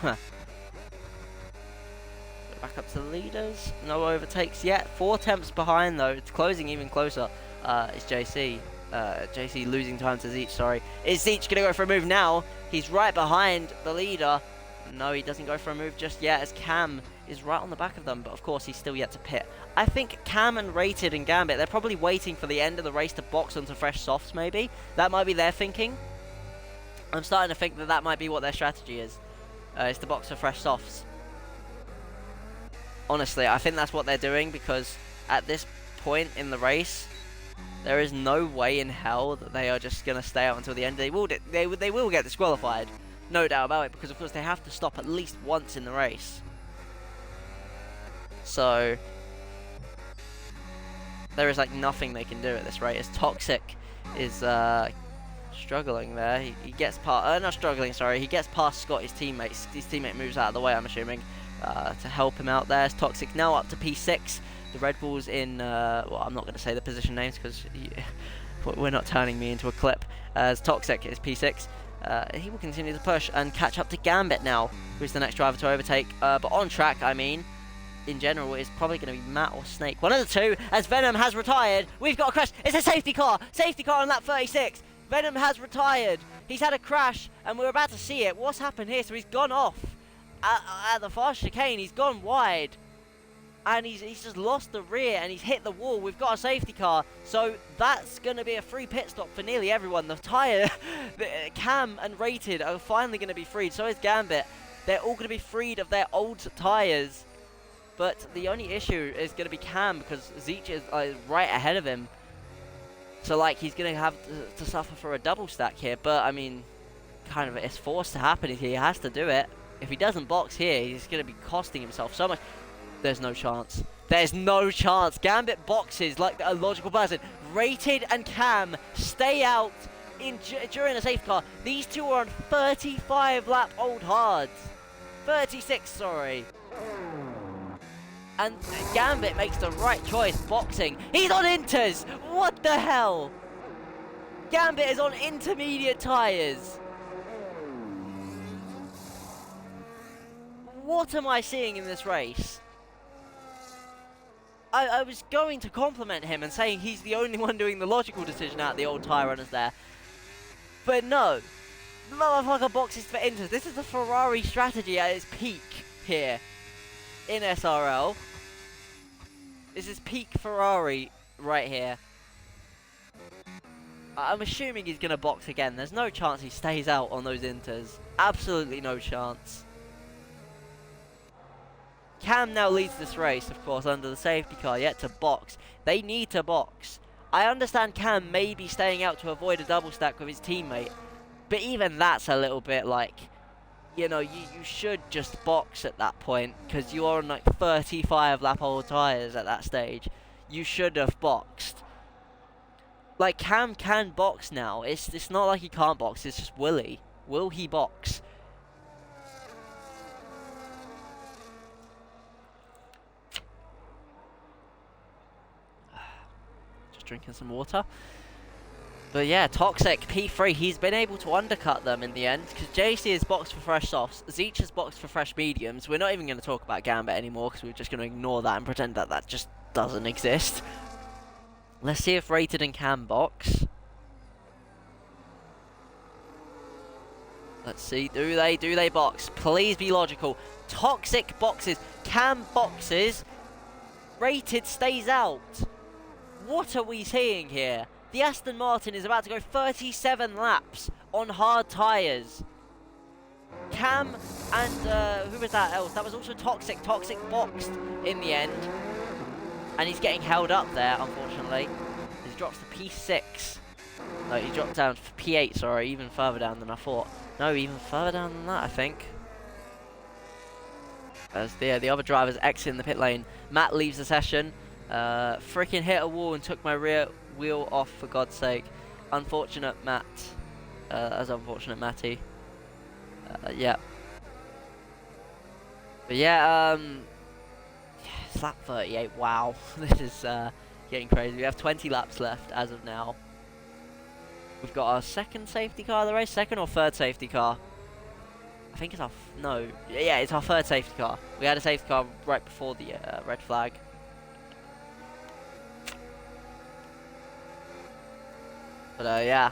Speaker 1: Back up to the leaders. No overtakes yet. 4 attempts behind though. It's closing even closer. It's JC. JC losing time to Zeech, sorry. Is Zeech going to go for a move now? He's right behind the leader. No, he doesn't go for a move just yet as Cam is right on the back of them. But of course, he's still yet to pit. I think Cam and Rated and Gambit, they're probably waiting for the end of the race to box onto fresh softs maybe. That might be their thinking. I'm starting to think that that might be what their strategy is to box for fresh softs. Honestly, I think that's what they're doing because at this point in the race, there is no way in hell that they are just going to stay out until the end. They will get disqualified, no doubt about it, because of course they have to stop at least once in the race. So there is like nothing they can do at this rate. As Toxic is struggling there. He gets past, not struggling, sorry. He gets past Scott, his teammate. His teammate moves out of the way, I'm assuming, to help him out there. As Toxic now up to P6. The Red Bulls in, well, I'm not going to say the position names because we're not turning me into a clip. As Toxic is P6. He will continue to push and catch up to Gambit now, who's the next driver to overtake. But on track, I mean, in general, it's probably going to be Matt or Snake. One of the two, as Venom has retired. We've got a crash. It's a safety car. Safety car on lap 36. Venom has retired. He's had a crash, and we're about to see it. What's happened here? So he's gone off at the fast chicane. He's gone wide, and he's just lost the rear, and he's hit the wall. We've got a safety car, so that's going to be a free pit stop for nearly everyone. The tyre, Cam and Rated are finally going to be freed. So is Gambit. They're all going to be freed of their old tyres. But the only issue is going to be Cam because Zeech is right ahead of him. So, like, he's going to have to suffer for a double stack here. But, I mean, kind of it's forced to happen. He has to do it. If he doesn't box here, he's going to be costing himself so much. There's no chance. There's no chance. Gambit boxes like a logical person. Rated and Cam stay out during a safe car. These two are on 35 lap old hards. 36, sorry. And Gambit makes the right choice, boxing. He's on inters! What the hell? Gambit is on intermediate tyres. What am I seeing in this race? I was going to compliment him and saying he's the only one doing the logical decision out of the old tyre runners there. But no. The motherfucker boxes for inters. This is the Ferrari strategy at its peak here in SRL. This is peak Ferrari right here. I'm assuming he's going to box again. There's no chance he stays out on those inters. Absolutely no chance. Cam now leads this race, of course, under the safety car, yet to box. They need to box. I understand Cam may be staying out to avoid a double stack with his teammate, but even that's a little bit like, you know, you should just box at that point, because you are on like 35 lap old tyres at that stage. You should have boxed. Like, Cam can box now. It's not like he can't box, it's just will he? Will he box? Just drinking some water. But yeah, Toxic, P3, he's been able to undercut them in the end, because JC has boxed for fresh softs, Zeech has boxed for fresh mediums. We're not even going to talk about Gambit anymore, because we're just going to ignore that and pretend that that just doesn't exist. Let's see if Rated and Cam box. Let's see, do they box? Please be logical. Toxic boxes, Cam boxes, Rated stays out. What are we seeing here? The Aston Martin is about to go 37 laps on hard tyres. Cam and, who was that else? That was also Toxic. Toxic boxed in the end. And he's getting held up there, unfortunately. He drops to P6. No, he dropped down to P8, sorry, even further down than I thought. No, even further down than that, I think. As the other drivers exiting the pit lane. Matt leaves the session. Freaking hit a wall and took my rear wheel off, for God's sake. Unfortunate Matt. As unfortunate Matty. Yeah. But yeah, it's lap 38. Wow. This is getting crazy. We have 20 laps left as of now. We've got our second safety car of the race. Second or third safety car? I think it's our no, yeah, it's our third safety car. We had a safety car right before the red flag. But yeah,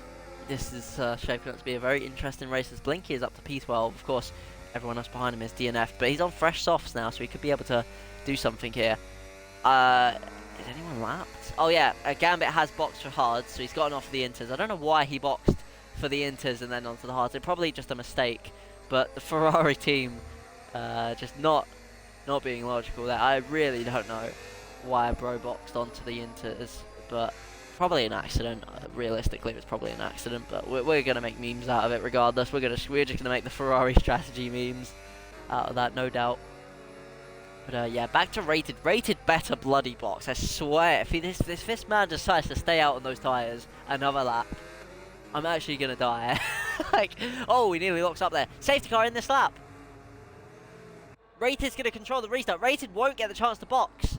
Speaker 1: this is shaping up to be a very interesting race as Blinky is up to P12. Of course, everyone else behind him is DNF, but he's on fresh softs now, so he could be able to do something here. Is anyone lapped? Oh yeah, Gambit has boxed for hards, so he's gotten off the inters. I don't know why he boxed for the inters and then onto the hards. It's probably just a mistake, but the Ferrari team just not being logical there. I really don't know why Bro boxed onto the inters, but probably an accident. Realistically, it was probably an accident, but we're gonna make memes out of it regardless. We're just gonna make the Ferrari strategy memes out of that, no doubt. But yeah, back to Rated. Rated better bloody box. I swear, if this man decides to stay out on those tyres another lap, I'm actually gonna die. Like, oh, he nearly locks up there. Safety car in this lap. Rated's gonna control the restart. Rated won't get the chance to box,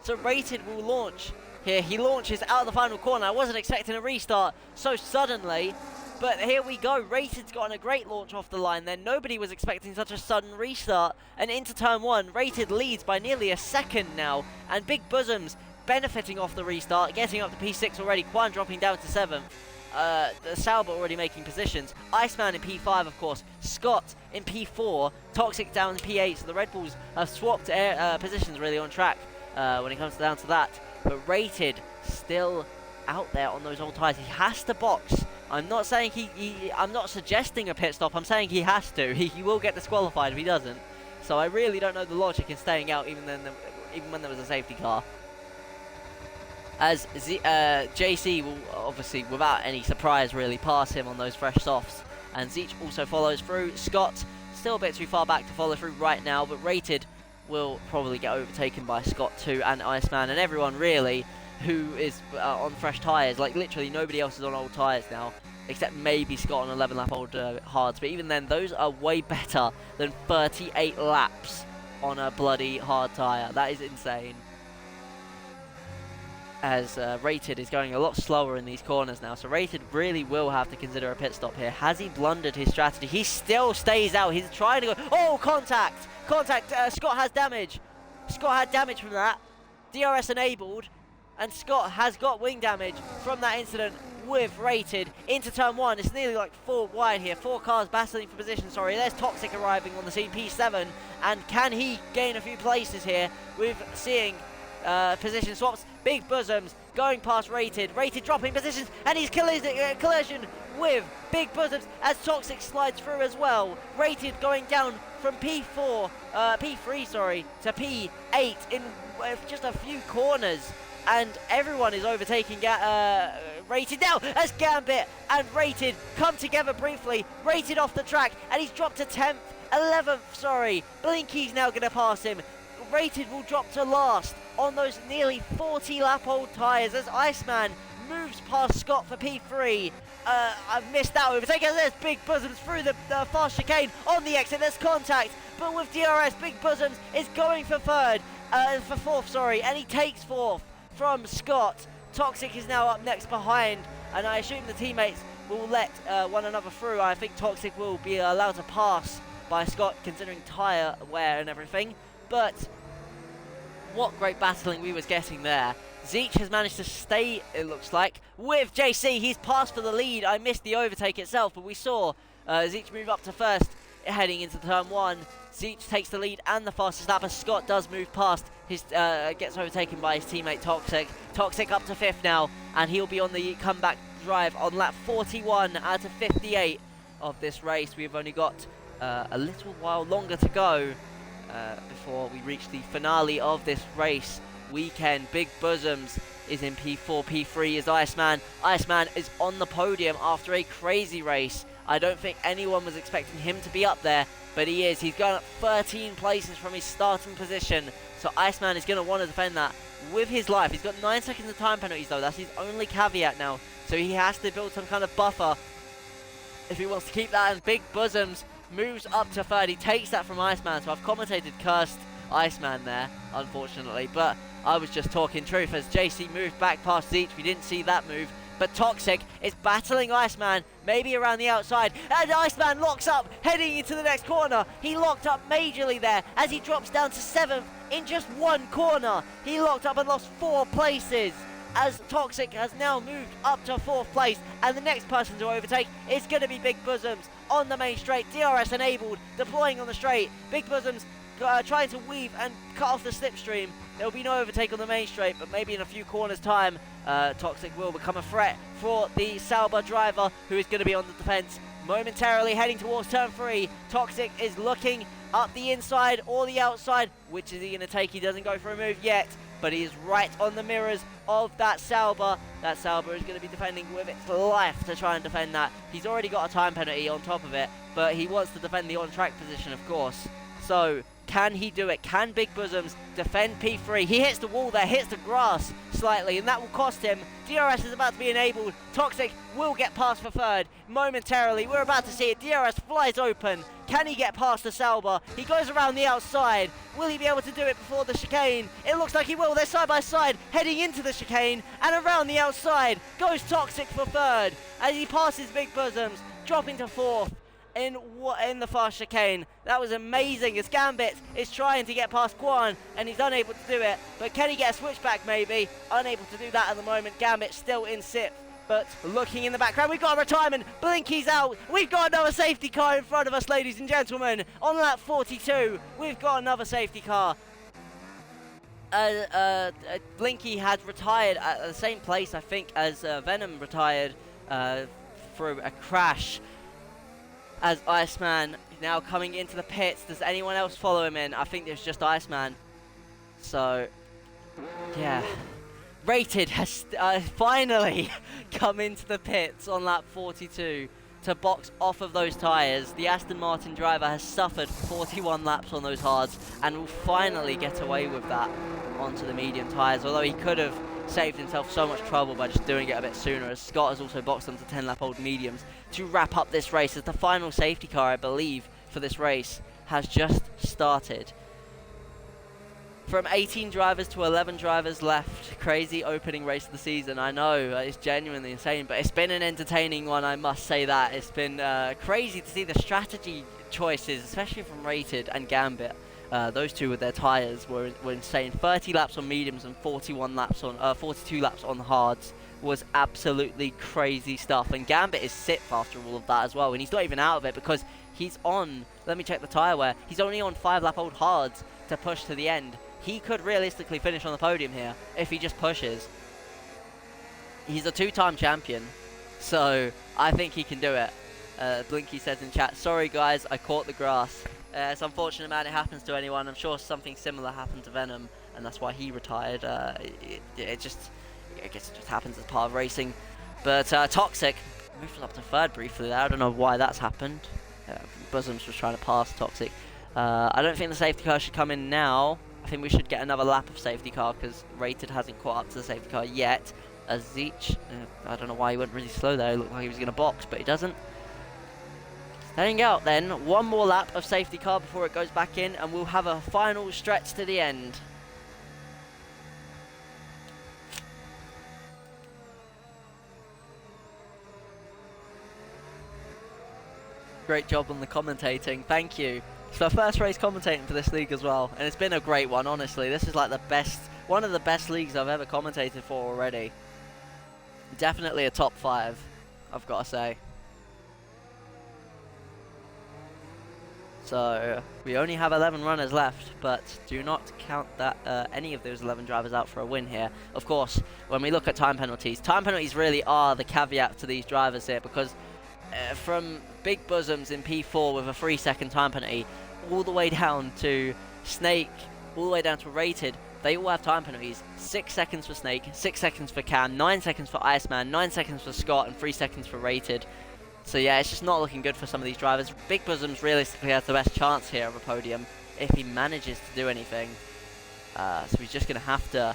Speaker 1: so Rated will launch here. He launches out of the final corner. I wasn't expecting a restart so suddenly, but here we go. Rated's gotten a great launch off the line then. Nobody was expecting such a sudden restart. And into turn 1, Rated leads by nearly a second now. And Big Bosoms benefiting off the restart, getting up to P6 already. Quan dropping down to 7th. The Sauber already making positions. Iceman in P5, of course. Scott in P4. Toxic down in P8. So the Red Bulls have swapped positions really on track when it comes down to that. But Rated still out there on those old tyres. He has to box. I'm not saying I'm not suggesting a pit stop. I'm saying he has to. He will get disqualified if he doesn't. So I really don't know the logic in staying out even when there was a safety car. As JC will obviously, without any surprise, really pass him on those fresh softs. And Zeech also follows through. Scott still a bit too far back to follow through right now, but Rated will probably get overtaken by Scott too, and Iceman, and everyone really who is on fresh tyres. Like, literally nobody else is on old tyres now, except maybe Scott on 11 lap old hards, but even then those are way better than 38 laps on a bloody hard tyre. That is insane. As Rated is going a lot slower in these corners now, so Rated really will have to consider a pit stop here. Has he blundered his strategy? He still stays out. He's trying to go. Oh, contact! Contact! Scott has damage. Scott had damage from that. DRS enabled, and Scott has got wing damage from that incident with Rated into turn 1. It's nearly like 4 wide here. 4 cars battling for position, sorry. There's Toxic arriving on the scene, P7, and can he gain a few places here with seeing position swaps? Big Bosoms going past Rated. Rated dropping positions, and he's collision with Big Bosoms as Toxic slides through as well. Rated going down from P3, sorry, to P8 in just a few corners. And everyone is overtaking Rated now as Gambit and Rated come together briefly. Rated off the track, and he's dropped to 10th, 11th, sorry. Blinky's now going to pass him. Rated will drop to last on those nearly 40 lap old tyres as Iceman moves past Scott for P3. I've missed that overtake as there's Big Bosoms through the fast chicane on the exit. There's contact, but with DRS, Big Bosoms is going for fourth, sorry, and he takes 4th from Scott. Toxic is now up next behind, and I assume the teammates will let one another through. I think Toxic will be allowed to pass by Scott considering tyre wear and everything, but what great battling we was getting there. Zeech has managed to stay, it looks like, with JC. He's passed for the lead. I missed the overtake itself, but we saw Zeech move up to first heading into turn 1. Zeech takes the lead and the fastest lap as Scott does move past. His gets overtaken by his teammate Toxic. Toxic up to 5th now, and he'll be on the comeback drive on lap 41 out of 58 of this race. We've only got a little while longer to go before we reach the finale of this race weekend. Big Bosoms is in P4, P3 is Iceman. Iceman is on the podium after a crazy race. I don't think anyone was expecting him to be up there, but he is. He's going up 13 places from his starting position, so Iceman is going to want to defend that with his life. He's got 9 seconds of time penalties though. That's his only caveat now, so he has to build some kind of buffer if he wants to keep that. And Big Bosoms moves up to 3rd. He takes that from Iceman, so I've commentated cursed Iceman there, unfortunately, but I was just talking truth as JC moved back past Zeech. We didn't see that move. but Toxic is battling Iceman, maybe around the outside, and Iceman locks up, heading into the next corner. He locked up majorly there, as he drops down to 7th in just one corner. He locked up and lost 4 places, as Toxic has now moved up to 4th place, and the next person to overtake is going to be Big Bosoms on the main straight. DRS enabled, deploying on the straight. Big Bosoms trying to weave and cut off the slipstream. There will be no overtake on the main straight, but maybe in a few corners time, Toxic will become a threat for the Sauber driver, who is going to be on the defense momentarily, heading towards turn 3. Toxic is looking up the inside or the outside. Which is he going to take? He doesn't go for a move yet, but he is right on the mirrors of that Sauber. That Sauber is going to be defending with its life to try and defend that. He's already got a time penalty on top of it, but he wants to defend the on-track position, of course. So, can he do it? Can Big Bosoms defend P3? He hits the wall there, hits the grass slightly, and that will cost him. DRS is about to be enabled. Toxic will get past for 3rd momentarily. We're about to see it. DRS flies open. Can he get past the Sauber? He goes around the outside. Will he be able to do it before the chicane? It looks like he will. They're side by side, heading into the chicane, and around the outside goes Toxic for 3rd as he passes Big Bosoms, dropping to 4th. In the fast chicane. That was amazing, as Gambit is trying to get past Quan, and he's unable to do it. But can he get a switchback maybe? Unable to do that at the moment. Gambit still in 6th. But looking in the background, we've got a retirement. Blinky's out. We've got another safety car in front of us, ladies and gentlemen. On lap 42, we've got another safety car. Blinky had retired at the same place, I think, as Venom retired through a crash. As Iceman now coming into the pits. Does anyone else follow him in? I think there's just Iceman. So, yeah. Rated has finally come into the pits on lap 42 to box off of those tyres. The Aston Martin driver has suffered 41 laps on those hards and will finally get away with that onto the medium tyres, although he could have saved himself so much trouble by just doing it a bit sooner, as Scott has also boxed onto 10-lap-old mediums to wrap up this race, as the final safety car, I believe, for this race has just started. From 18 drivers to 11 drivers left. Crazy opening race of the season, I know, it's genuinely insane, but it's been an entertaining one, I must say that. It's been crazy to see the strategy choices, especially from Rated and Gambit. Those two with their tyres were insane. 30 laps on mediums and 42 laps on hards was absolutely crazy stuff. And Gambit is sixth after all of that as well, and he's not even out of it because he's on, let me check the tyre wear, he's only on 5-lap-old hards to push to the end. He could realistically finish on the podium here if he just pushes. He's a 2-time champion, so I think he can do it. Blinky says in chat, sorry guys, I caught the grass. It's unfortunate, man, it happens to anyone. I'm sure something similar happened to Venom, and that's why he retired. I guess it just happens as part of racing. But Toxic moved up to 3rd briefly there. I don't know why that's happened. Bosoms was trying to pass Toxic. I don't think the safety car should come in now. I think we should get another lap of safety car because Rated hasn't caught up to the safety car yet. Zeech, I don't know why he went really slow there. It looked like he was going to box, but he doesn't. Heading out then, one more lap of safety car before it goes back in, and we'll have a final stretch to the end. Great job on the commentating, thank you. It's my first race commentating for this league as well, and it's been a great one, honestly. This is like the best, one of the best leagues I've ever commentated for already. Definitely a top 5, I've got to say. So, we only have 11 runners left, but do not count that any of those 11 drivers out for a win here. Of course, when we look at time penalties really are the caveat to these drivers here, because from Big Bosoms in P4 with a 3-second time penalty, all the way down to Snake, all the way down to Rated, they all have time penalties. 6 seconds for Snake, 6 seconds for Cam, 9 seconds for Iceman, 9 seconds for Scott, and 3 seconds for Rated. So yeah, it's just not looking good for some of these drivers. Big Bosoms realistically has the best chance here of a podium if he manages to do anything. So he's just going to have to,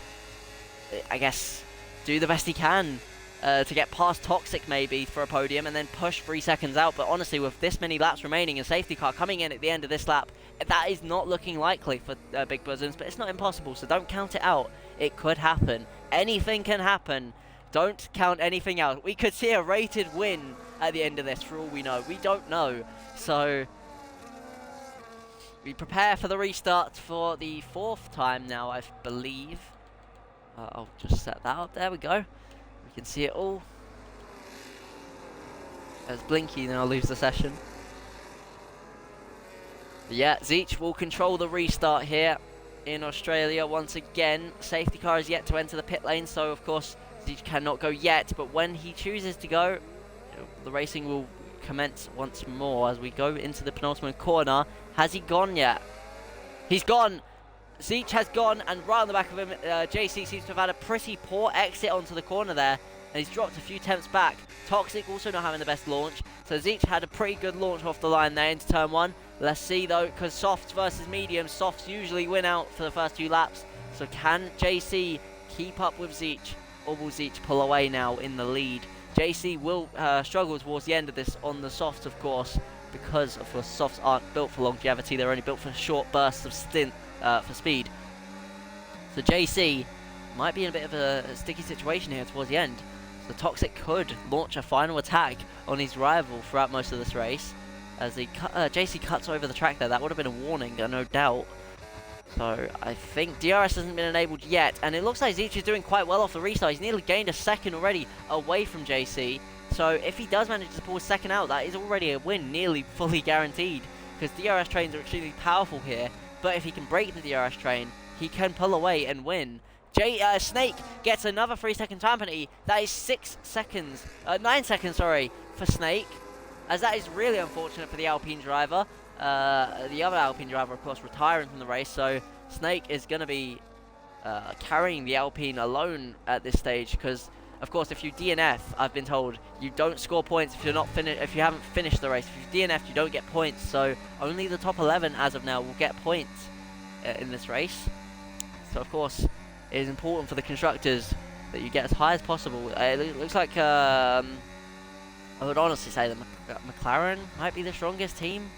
Speaker 1: I guess, do the best he can to get past Toxic maybe for a podium and then push 3 seconds out. But honestly, with this many laps remaining and safety car coming in at the end of this lap, that is not looking likely for Big Bosoms, but it's not impossible, so don't count it out. It could happen. Anything can happen. Don't count anything out. We could see a rated win at the end of this for all we know. We don't know. So we prepare for the restart for the 4th time now, I believe. I'll just set that up. There we go. We can see it all. As Blinky now leaves the session. But yeah, Zeech will control the restart here in Australia once again. Safety car is yet to enter the pit lane, so of course Zeech cannot go yet. But when he chooses to go, the racing will commence once more as we go into the penultimate corner. Has he gone yet? He's gone! Zeech has gone, and right on the back of him, JC seems to have had a pretty poor exit onto the corner there, and he's dropped a few tenths back. Toxic also not having the best launch, so Zeech had a pretty good launch off the line there into turn 1. Let's see though, because softs versus mediums, softs usually win out for the first few laps, so can JC keep up with Zeech, or will Zeech pull away now in the lead? JC will struggle towards the end of this on the softs, of course, because of course softs aren't built for longevity, they're only built for short bursts of stint for speed. So JC might be in a bit of a sticky situation here towards the end. So Toxic could launch a final attack on his rival throughout most of this race. As JC cuts over the track there, that would have been a warning, no doubt. So I think DRS hasn't been enabled yet, and it looks like Zeech is doing quite well off the restart. He's nearly gained a second already away from JC. So if he does manage to pull a second out, that is already a win, nearly fully guaranteed, because DRS trains are extremely powerful here. But if he can break the DRS train, he can pull away and win. Snake gets another 3-second time penalty. That is 9 seconds, sorry, for Snake, as that is really unfortunate for the Alpine driver. The other Alpine driver, of course, retiring from the race, so Snake is going to be carrying the Alpine alone at this stage, because, of course, if you DNF, I've been told, you don't score points if if you haven't finished the race. If you DNF, you don't get points, so only the top 11 as of now will get points in this race. So, of course, it is important for the constructors that you get as high as possible. It looks like I would honestly say that McLaren might be the strongest team.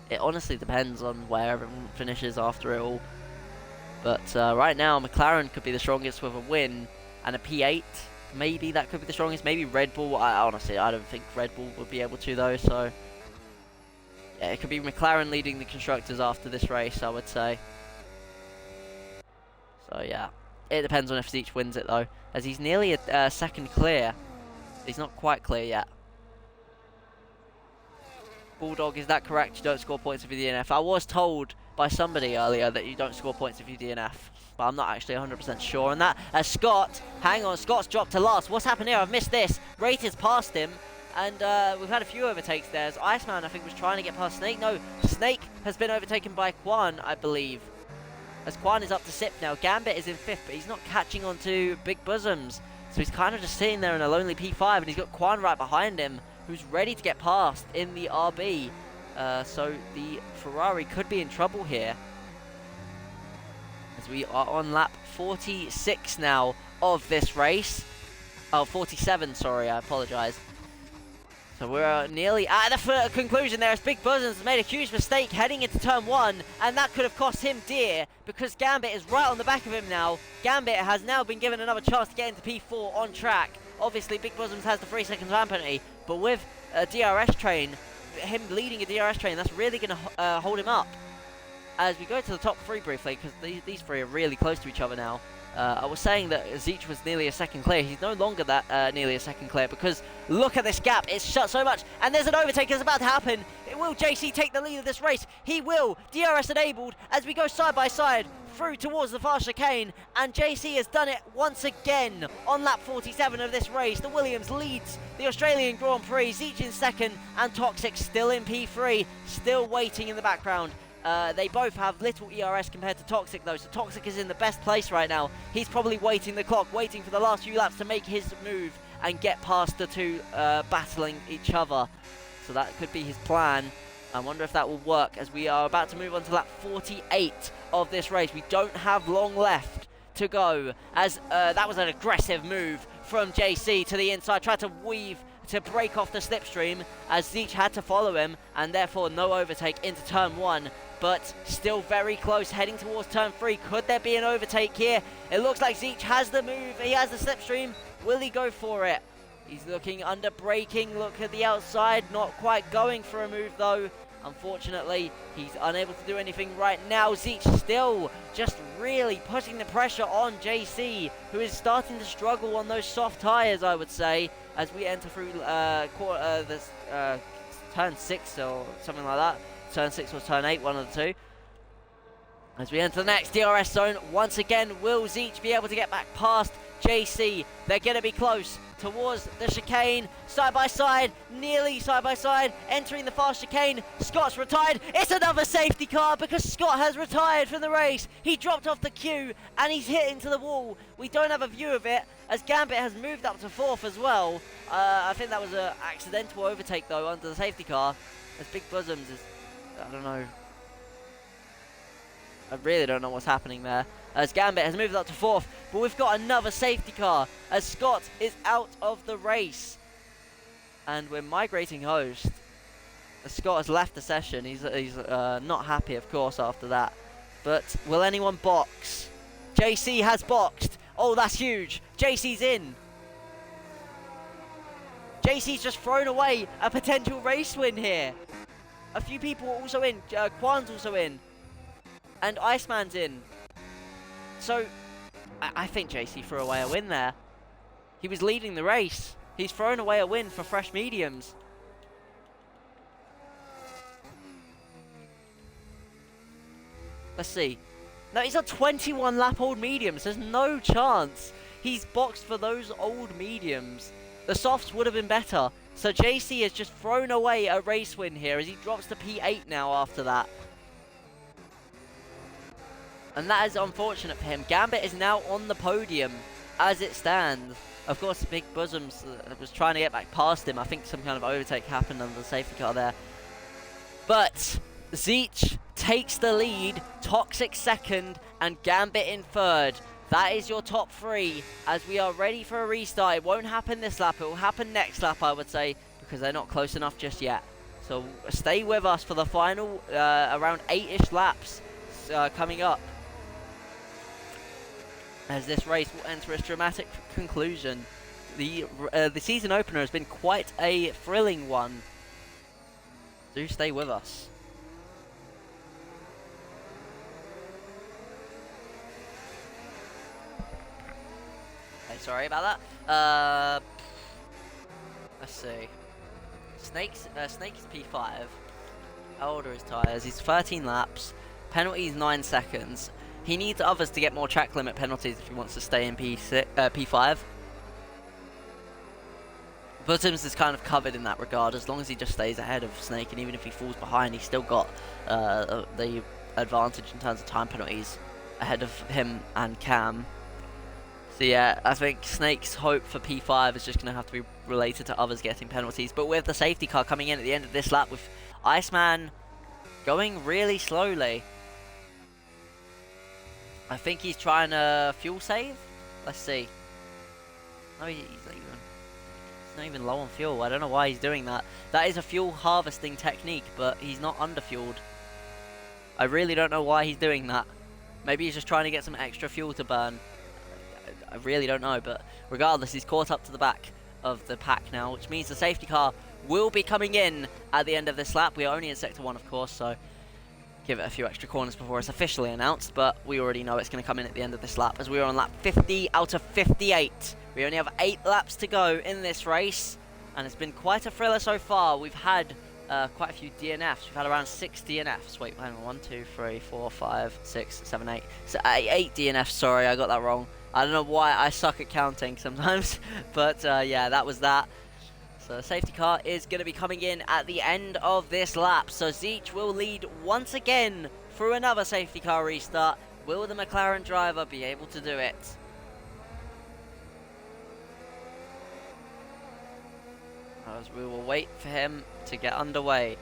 Speaker 1: It honestly depends on where everyone finishes after it all. But right now, McLaren could be the strongest with a win and a P8. Maybe that could be the strongest. Maybe Red Bull. Honestly, I don't think Red Bull would be able to, though. So, yeah, it could be McLaren leading the constructors after this race, I would say. So, yeah. It depends on if Zeech wins it, though, as he's nearly a second clear. He's not quite clear yet. Bulldog, is that correct? You don't score points if you DNF. I was told by somebody earlier that you don't score points if you DNF, but I'm not actually 100% sure on that. Scott, hang on, Scott's dropped to last. What's happened here? I've missed this. Rater's passed him, and we've had a few overtakes there. As Iceman, I think, was trying to get past Snake. No, Snake has been overtaken by Quan, I believe. As Quan is up to 6th now. Gambit is in 5th, but he's not catching on to Big Bosoms. So he's kind of just sitting there in a lonely P5, and he's got Quan right behind him, who's ready to get past in the RB. So the Ferrari could be in trouble here, as we are on lap 46 now of this race. Oh, 47, sorry, I apologise. So we're nearly at the conclusion there, as Big Bosoms has made a huge mistake heading into turn 1, and that could have cost him dear, because Gambit is right on the back of him now. Gambit has now been given another chance to get into P4 on track. Obviously, Big Bosoms has the 3-second time penalty, but with a DRS train, him leading a DRS train, that's really going to hold him up. As we go to the top 3 briefly, because these 3 are really close to each other now. I was saying that Zeech was nearly a second clear. He's no longer that nearly a second clear, because look at this gap. It's shut so much, and there's an overtake that's about to happen. Will JC take the lead of this race? He will. DRS enabled as we go side by side through towards the far chicane, and JC has done it once again on lap 47 of this race. The Williams leads the Australian Grand Prix. Zeech in 2nd, and Toxic still in P3, still waiting in the background. They both have little ERS compared to Toxic, though, so Toxic is in the best place right now. He's probably waiting the clock, waiting for the last few laps to make his move and get past the 2 battling each other. So that could be his plan. I wonder if that will work, as we are about to move on to lap 48 of this race. We don't have long left to go, as that was an aggressive move from JC to the inside, tried to weave to break off the slipstream, as Zeech had to follow him, and therefore no overtake into turn 1. But still very close, heading towards turn 3. Could there be an overtake here? It looks like Zeech has the move. He has the slipstream. Will he go for it? He's looking under braking. Look at the outside. Not quite going for a move though. Unfortunately, he's unable to do anything right now. Zeech still just really putting the pressure on JC, who is starting to struggle on those soft tyres, I would say, as we enter through this turn 6 or something like that. Turn 6 or turn 8, one of the two. As we enter the next DRS zone, once again, will Zeech be able to get back past JC? They're going to be close towards the chicane, side by side, nearly side by side, entering the fast chicane. Scott's retired. It's another safety car because Scott has retired from the race. He dropped off the queue and he's hit into the wall. We don't have a view of it as Gambit has moved up to 4th as well. I think that was an accidental overtake though under the safety car, as Big Bosoms is, I don't know. I really don't know what's happening there, as Gambit has moved up to 4th, but we've got another safety car as Scott is out of the race. And we're migrating host. As Scott has left the session. He's not happy, of course, after that. But will anyone box? JC has boxed. Oh, that's huge. JC's in. JC's just thrown away a potential race win here. A few people are also in. Quan's also in. And Iceman's in. So, I think JC threw away a win there. He was leading the race. He's thrown away a win for fresh mediums. Let's see. No, he's on 21 lap old mediums. There's no chance. He's boxed for those old mediums. The softs would have been better. So JC has just thrown away a race win here as he drops to P8 now after that. And that is unfortunate for him. Gambit is now on the podium as it stands. Of course, Big Bosoms was trying to get back past him. I think some kind of overtake happened under the safety car there. But Zeech takes the lead, Toxic second, and Gambit in third. That is your top 3 as we are ready for a restart. It won't happen this lap. It will happen next lap, I would say, because they're not close enough just yet. So stay with us for the final around 8-ish laps coming up, as this race will enter its dramatic conclusion. The season opener has been quite a thrilling one. Do stay with us. Okay, sorry about that. Let's see. Snake's P5. How old are his tyres? He's 13 laps. Penalties 9 seconds. He needs others to get more track limit penalties if he wants to stay in P5. Bosoms is kind of covered in that regard, as long as he just stays ahead of Snake, and even if he falls behind, he's still got the advantage in terms of time penalties ahead of him and Cam. So yeah, I think Snake's hope for P5 is just going to have to be related to others getting penalties. But with the safety car coming in at the end of this lap, with Iceman going really slowly, I think he's trying to fuel save. Let's see. No, he's not even low on fuel. I don't know why he's doing that. That is a fuel harvesting technique, but he's not underfueled. I really don't know why he's doing that. Maybe he's just trying to get some extra fuel to burn. I really don't know, but regardless, he's caught up to the back of the pack now, which means the safety car will be coming in at the end of this lap. We are only in Sector 1, of course, so give it a few extra corners before it's officially announced, but we already know it's going to come in at the end of this lap, as we are on lap 50 out of 58. We only have 8 laps to go in this race, and it's been quite a thriller so far. We've had quite a few DNFs. We've had around 6 DNFs. Wait, hang on. 1, 2, 3, 4, 5, 6, 7, 8. So 8 DNFs, sorry, I got that wrong. I don't know why I suck at counting sometimes, but yeah, that was that. So the safety car is going to be coming in at the end of this lap. So Zeech will lead once again through another safety car restart. Will the McLaren driver be able to do it? As we will wait for him to get underway.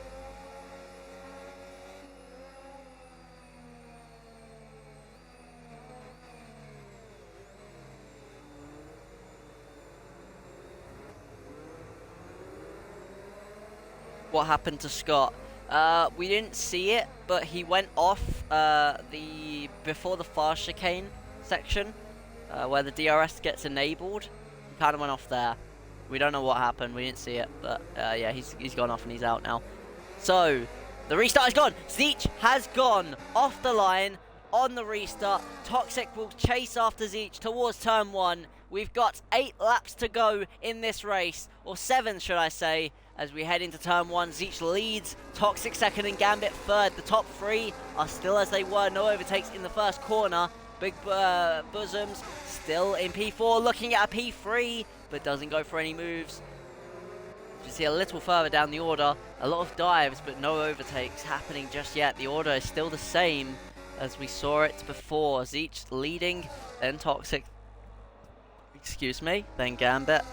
Speaker 1: What happened to Scott? We didn't see it, but he went off before the fast chicane section, where the DRS gets enabled. kind of went off there. We don't know what happened. We didn't see it, but yeah, he's gone off and he's out now. So the restart is gone. Zeech has gone off the line on the restart. Toxic will chase after Zeech towards turn 1. We've got 8 laps to go in this race, or 7 should I say, as we head into turn 1. Zeech leads, Toxic second and Gambit third. The top 3 are still as they were, no overtakes in the first corner. Big Bosoms still in P4, looking at a P3, but doesn't go for any moves. You see a little further down the order, a lot of dives, but no overtakes happening just yet. The order is still the same as we saw it before. Zeech leading, then Toxic, excuse me, then Gambit,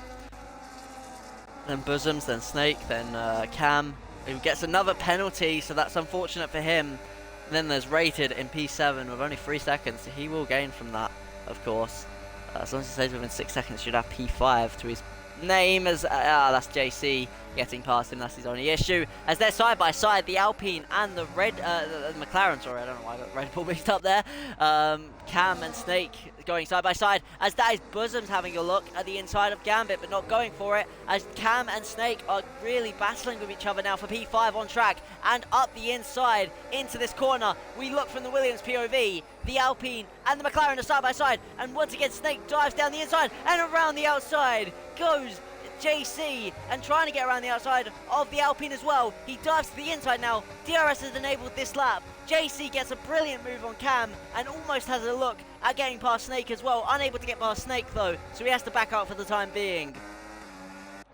Speaker 1: then Bosoms, then Snake, then Cam, who gets another penalty, so that's unfortunate for him. And then there's Rated in P7 with only 3 seconds, so he will gain from that, of course. As long as he stays within 6 seconds, he should have P5 to his name, as that's JC getting past him. That's his only issue, as they're side by side, the Alpine and the the McLaren. Sorry, I don't know why I got Red Bull mixed up there. Cam and Snake going side by side, as that is Bosoms having a look at the inside of Gambit, but not going for it, as Cam and Snake are really battling with each other now for P5 on track, and up the inside into this corner. We look from the Williams POV, the Alpine and the McLaren are side by side, and once again Snake dives down the inside, and around the outside goes JC, and trying to get around the outside of the Alpine as well. He dives to the inside now. DRS has enabled this lap. JC gets a brilliant move on Cam and almost has a look at getting past Snake as well. Unable to get past Snake though, so he has to back out for the time being.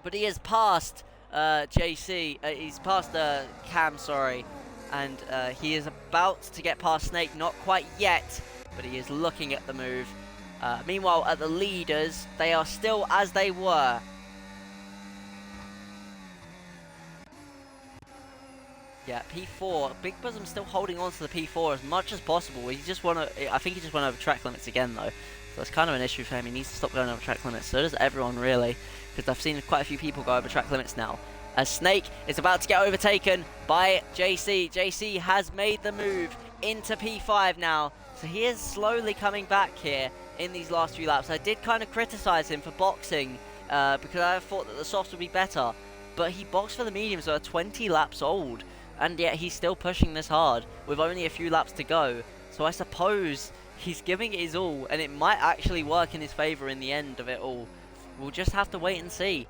Speaker 1: But he has passed JC, he's passed Cam, sorry, and he is about to get past Snake, not quite yet, but he is looking at the move. Meanwhile, at the leaders, they are still as they were. Yeah, P4. Big Bosom still holding on to the P4 as much as possible. I think he just went over track limits again though. So that's kind of an issue for him. He needs to stop going over track limits. So does everyone really, because I've seen quite a few people go over track limits now. As Snake is about to get overtaken by JC. JC has made the move into P5 now. So he is slowly coming back here in these last few laps. I did kind of criticize him for boxing because I thought that the softs would be better. But he boxed for the mediums that are 20 laps old. And yet he's still pushing this hard with only a few laps to go. So I suppose he's giving it his all, and it might actually work in his favour in the end of it all. We'll just have to wait and see.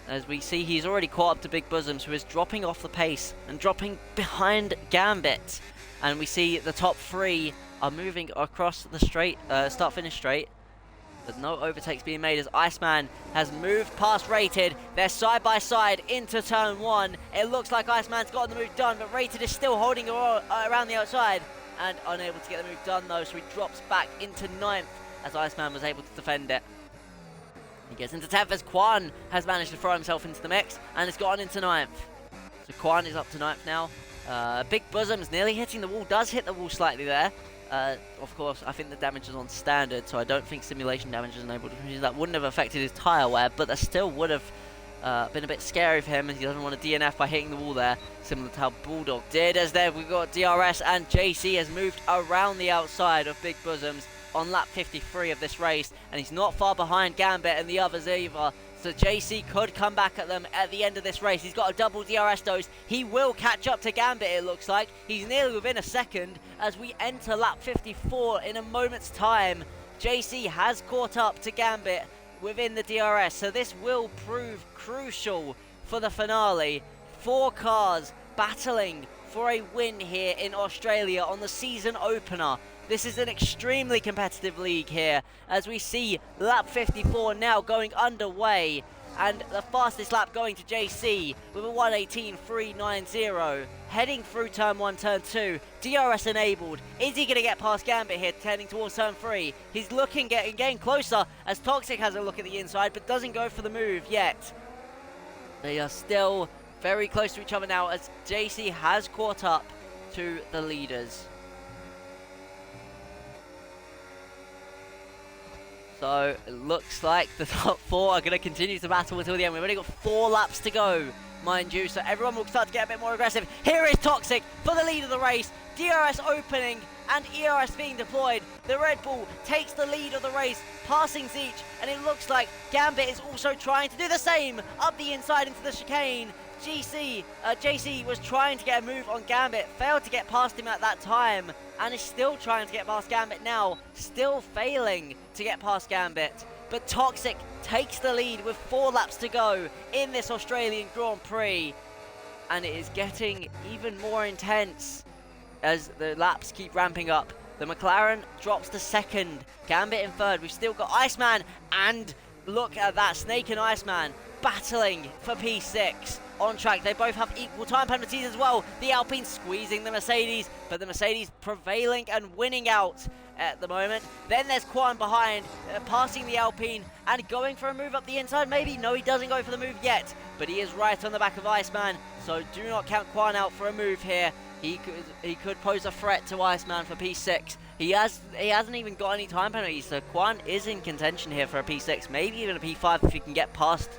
Speaker 1: As we see, he's already caught up to Big Bosoms, who is dropping off the pace and dropping behind Gambit. And we see the top 3 are moving across the straight, start-finish straight. But no overtakes being made as Iceman has moved past Rated. They're side by side into turn 1. It looks like Iceman's gotten the move done, but Rated is still holding around the outside and unable to get the move done though, so he drops back into 9th as Iceman was able to defend it. He gets into 10th as Quan has managed to throw himself into the mix and has gotten into 9th. So Quan is up to 9th now. Big Bosoms nearly hitting the wall, does hit the wall slightly there. Of course, I think the damage is on standard, so I don't think simulation damage is enabled. That wouldn't have affected his tyre wear, but that still would have been a bit scary for him, as he doesn't want to DNF by hitting the wall there, similar to how Bulldog did. As there we've got DRS, and JC has moved around the outside of Big Bosoms on lap 53 of this race, and he's not far behind Gambit and the others either. So JC could come back at them at the end of this race. He's got a double DRS dose. He will catch up to Gambit, it looks like. He's nearly within a second as we enter lap 54 in a moment's time. JC has caught up to Gambit within the DRS, so this will prove crucial for the finale. 4 cars battling for a win here in Australia on the season opener. This is an extremely competitive league here, as we see lap 54 now going underway, and the fastest lap going to JC with a 1:18.390, heading through turn 1, turn 2, DRS enabled. Is he going to get past Gambit here, heading towards turn 3? He's looking, getting closer, as Toxic has a look at the inside, but doesn't go for the move yet. They are still very close to each other now, as JC has caught up to the leaders. So it looks like the top 4 are going to continue to battle until the end. We've only got 4 laps to go mind you, so everyone will start to get a bit more aggressive. Here is Toxic for the lead of the race. DRS opening and ERS being deployed. The Red Bull takes the lead of the race, passing Zeech, and it looks like Gambit is also trying to do the same up the inside into the chicane. JC was trying to get a move on Gambit, failed to get past him at that time, and is still trying to get past Gambit now, still failing to get past Gambit. But Toxic takes the lead with 4 laps to go in this Australian Grand Prix, and it is getting even more intense as the laps keep ramping up. The McLaren drops to second, Gambit in third. We've still got Iceman, and look at that, Snake and Iceman battling for P6 on track. They both have equal time penalties as well. The Alpine squeezing the Mercedes, but the Mercedes prevailing and winning out at the moment. Then there's Quan behind, passing the Alpine and going for a move up the inside. Maybe, no, he doesn't go for the move yet, but he is right on the back of Iceman, so do not count Quan out for a move here. He could pose a threat to Iceman for P6. He hasn't even got any time penalties, so Quan is in contention here for a P6, maybe even a P5 if he can get past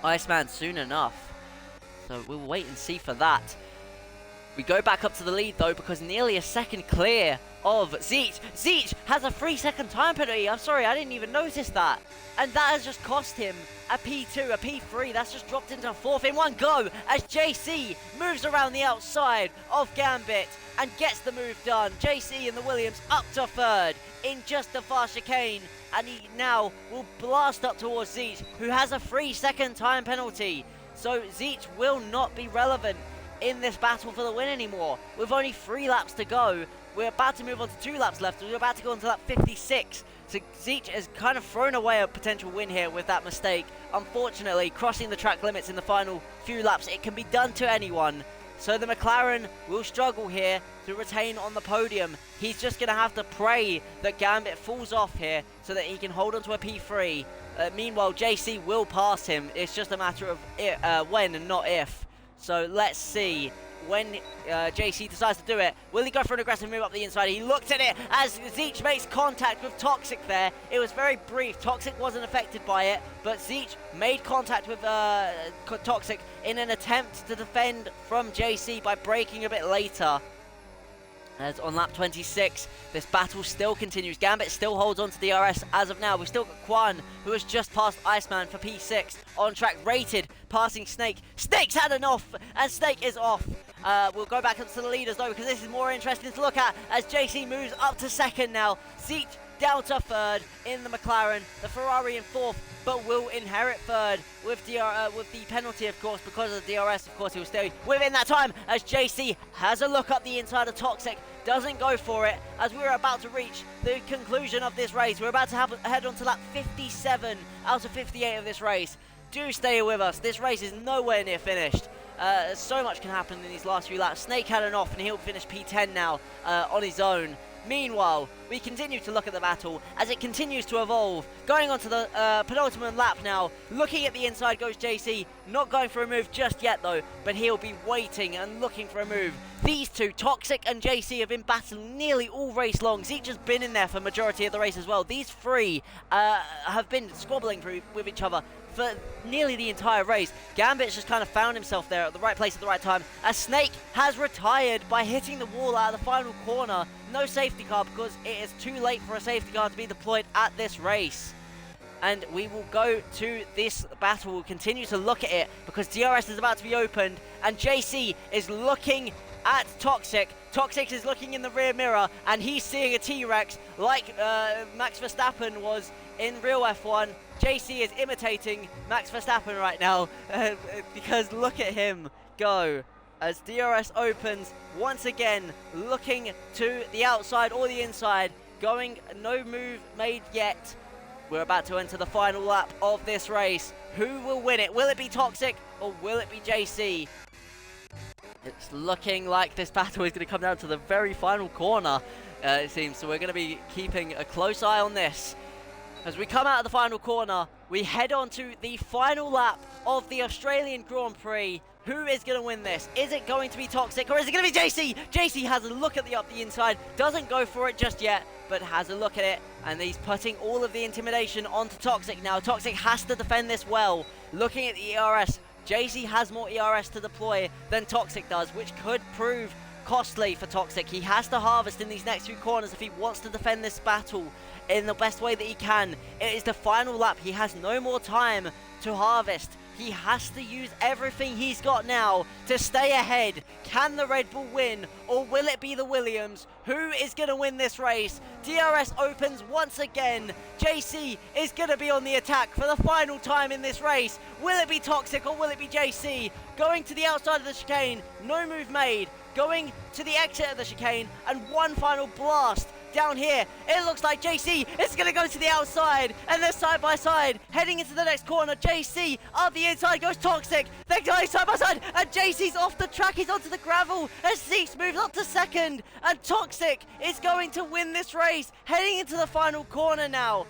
Speaker 1: Iceman soon enough. So we'll wait and see for that. We go back up to the lead though, because nearly a second clear of Zeech. Zeech has a 3-second time penalty. I'm sorry, I didn't even notice that. And that has just cost him a P2, a P3. That's just dropped into a 4th in one go as JC moves around the outside of Gambit and gets the move done. JC and the Williams up to 3rd in just a fast chicane, and he now will blast up towards Zeech, who has a 3-second time penalty. So Zeech will not be relevant in this battle for the win anymore. With only 3 laps to go, we're about to move on to 2 laps left. We're about to go on to lap 56. So Zeech has kind of thrown away a potential win here with that mistake. Unfortunately, crossing the track limits in the final few laps, it can be done to anyone. So the McLaren will struggle here to retain on the podium. He's just going to have to pray that Gambit falls off here so that he can hold on to a P3. Meanwhile, JC will pass him. It's just a matter of when and not if. So let's see when JC decides to do it. Will he go for an aggressive move up the inside? He looked at it as Zeech makes contact with Toxic there. It was very brief. Toxic wasn't affected by it, but Zeech made contact with Toxic in an attempt to defend from JC by braking a bit later. As on lap 26, this battle still continues. Gambit still holds on to DRS as of now. We've still got Quan, who has just passed Iceman for P6. On track, rated, passing Snake. Snake's had enough, and Snake is off. We'll go back up to the leaders, though, because this is more interesting to look at as JC moves up to 2nd now. Zeech down to 3rd in the McLaren. The Ferrari in 4th, but will inherit 3rd with the penalty, of course, because of the DRS. Of course, he will stay within that time as JC has a look up the inside of Toxic. Doesn't go for it as we're about to reach the conclusion of this race. We're about to head on to lap 57 out of 58 of this race. Do stay with us. This race is nowhere near finished. So much can happen in these last few laps. Snake had an off and he'll finish P10 now on his own. Meanwhile, we continue to look at the battle as it continues to evolve. Going on to the penultimate lap now. Looking at the inside goes JC. Not going for a move just yet though, but he'll be waiting and looking for a move. These two, Toxic and JC, have been battling nearly all race long. Zeech has been in there for majority of the race as well. These three have been squabbling with each other for nearly the entire race. Gambit's just kind of found himself there at the right place at the right time, as Snake has retired by hitting the wall out of the final corner. No safety car because it is too late for a safety car to be deployed at this race. And we will go to this battle. We'll continue to look at it because DRS is about to be opened and JC is looking at Toxic. Toxic is looking in the rear mirror and he's seeing a T-Rex like Max Verstappen was in real F1. JC is imitating Max Verstappen right now because look at him go as DRS opens once again, looking to the outside or the inside, going no move made yet. We're about to enter the final lap of this race. Who will win it? Will it be Toxic or will it be JC? It's looking like this battle is going to come down to the very final corner, it seems. So we're going to be keeping a close eye on this. As we come out of the final corner, we head on to the final lap of the Australian Grand Prix. Who is going to win this? Is it going to be Toxic or is it going to be JC? JC has a look at the inside, doesn't go for it just yet, but has a look at it, and he's putting all of the intimidation onto Toxic now. Toxic has to defend this well. Looking at the ERS, JC has more ERS to deploy than Toxic does, which could prove costly for Toxic. He has to harvest in these next few corners if he wants to defend this battle in the best way that he can. It is the final lap. He has no more time to harvest. He has to use everything he's got now to stay ahead. Can the Red Bull win, or will it be the Williams? Who is going to win this race? DRS opens once again. JC is going to be on the attack for the final time in this race. Will it be Toxic or will it be JC? Going to the outside of the chicane, no move made. Going to the exit of the chicane, and one final blast down here. It looks like JC is going to go to the outside, and they're side by side heading into the next corner. JC up the inside goes Toxic. They're going side by side, and JC's off the track. He's onto the gravel as Zeeks moves up to second, and Toxic is going to win this race. Heading into the final corner now.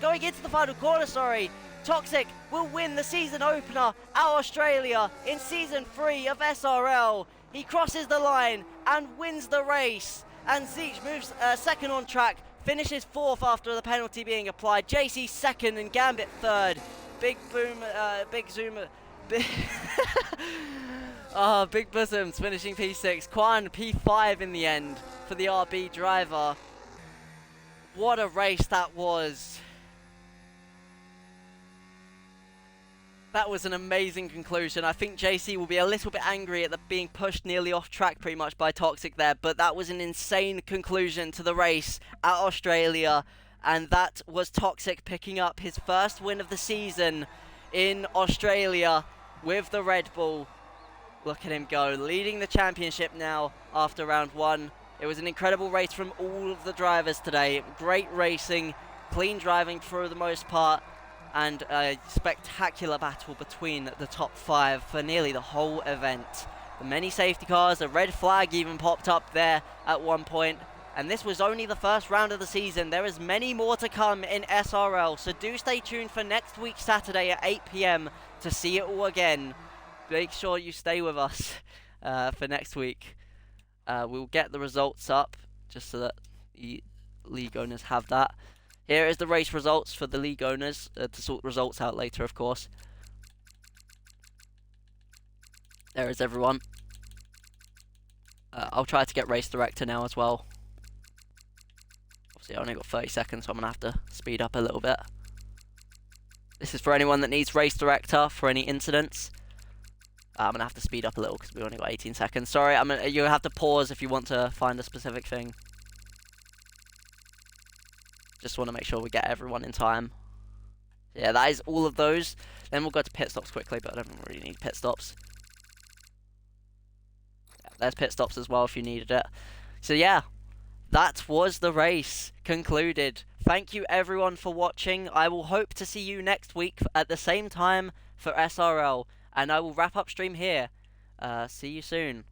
Speaker 1: Going into the final corner, sorry. Toxic will win the season opener at Australia in Season 3 of SRL. He crosses the line and wins the race. And Zeech moves second on track, finishes fourth after the penalty being applied. JC second and Gambit third. Big boom, big zoom. Big bosoms finishing P6. Quan P5 in the end for the RB driver. What a race that was. That was an amazing conclusion. I think JC will be a little bit angry at being pushed nearly off track pretty much by Toxic there, but that was an insane conclusion to the race at Australia, and that was Toxic picking up his first win of the season in Australia with the Red Bull. Look at him go, leading the championship now after round one. It was an incredible race from all of the drivers today. Great racing, clean driving for the most part, and a spectacular battle between the top five for nearly the whole event. The many safety cars, a red flag even popped up there at one point, and this was only the first round of the season. There is many more to come in SRL, so do stay tuned for next week Saturday at 8 PM to see it all again. Make sure you stay with us for next week. We'll get the results up just so that the league owners have that. Here is the race results for the league owners, to sort the results out later, of course. There is everyone. I'll try to get race director now as well. Obviously, I only got 30 seconds, so I'm going to have to speed up a little bit. This is for anyone that needs race director for any incidents. I'm going to have to speed up a little because we only got 18 seconds. Sorry, you have to pause if you want to find a specific thing. Just want to make sure we get everyone in time. Yeah, that is all of those. Then we'll go to pit stops quickly, but I don't really need pit stops. Yeah, there's pit stops as well if you needed it. So yeah, that was the race concluded. Thank you everyone for watching. I will hope to see you next week at the same time for SRL. And I will wrap up stream here. See you soon.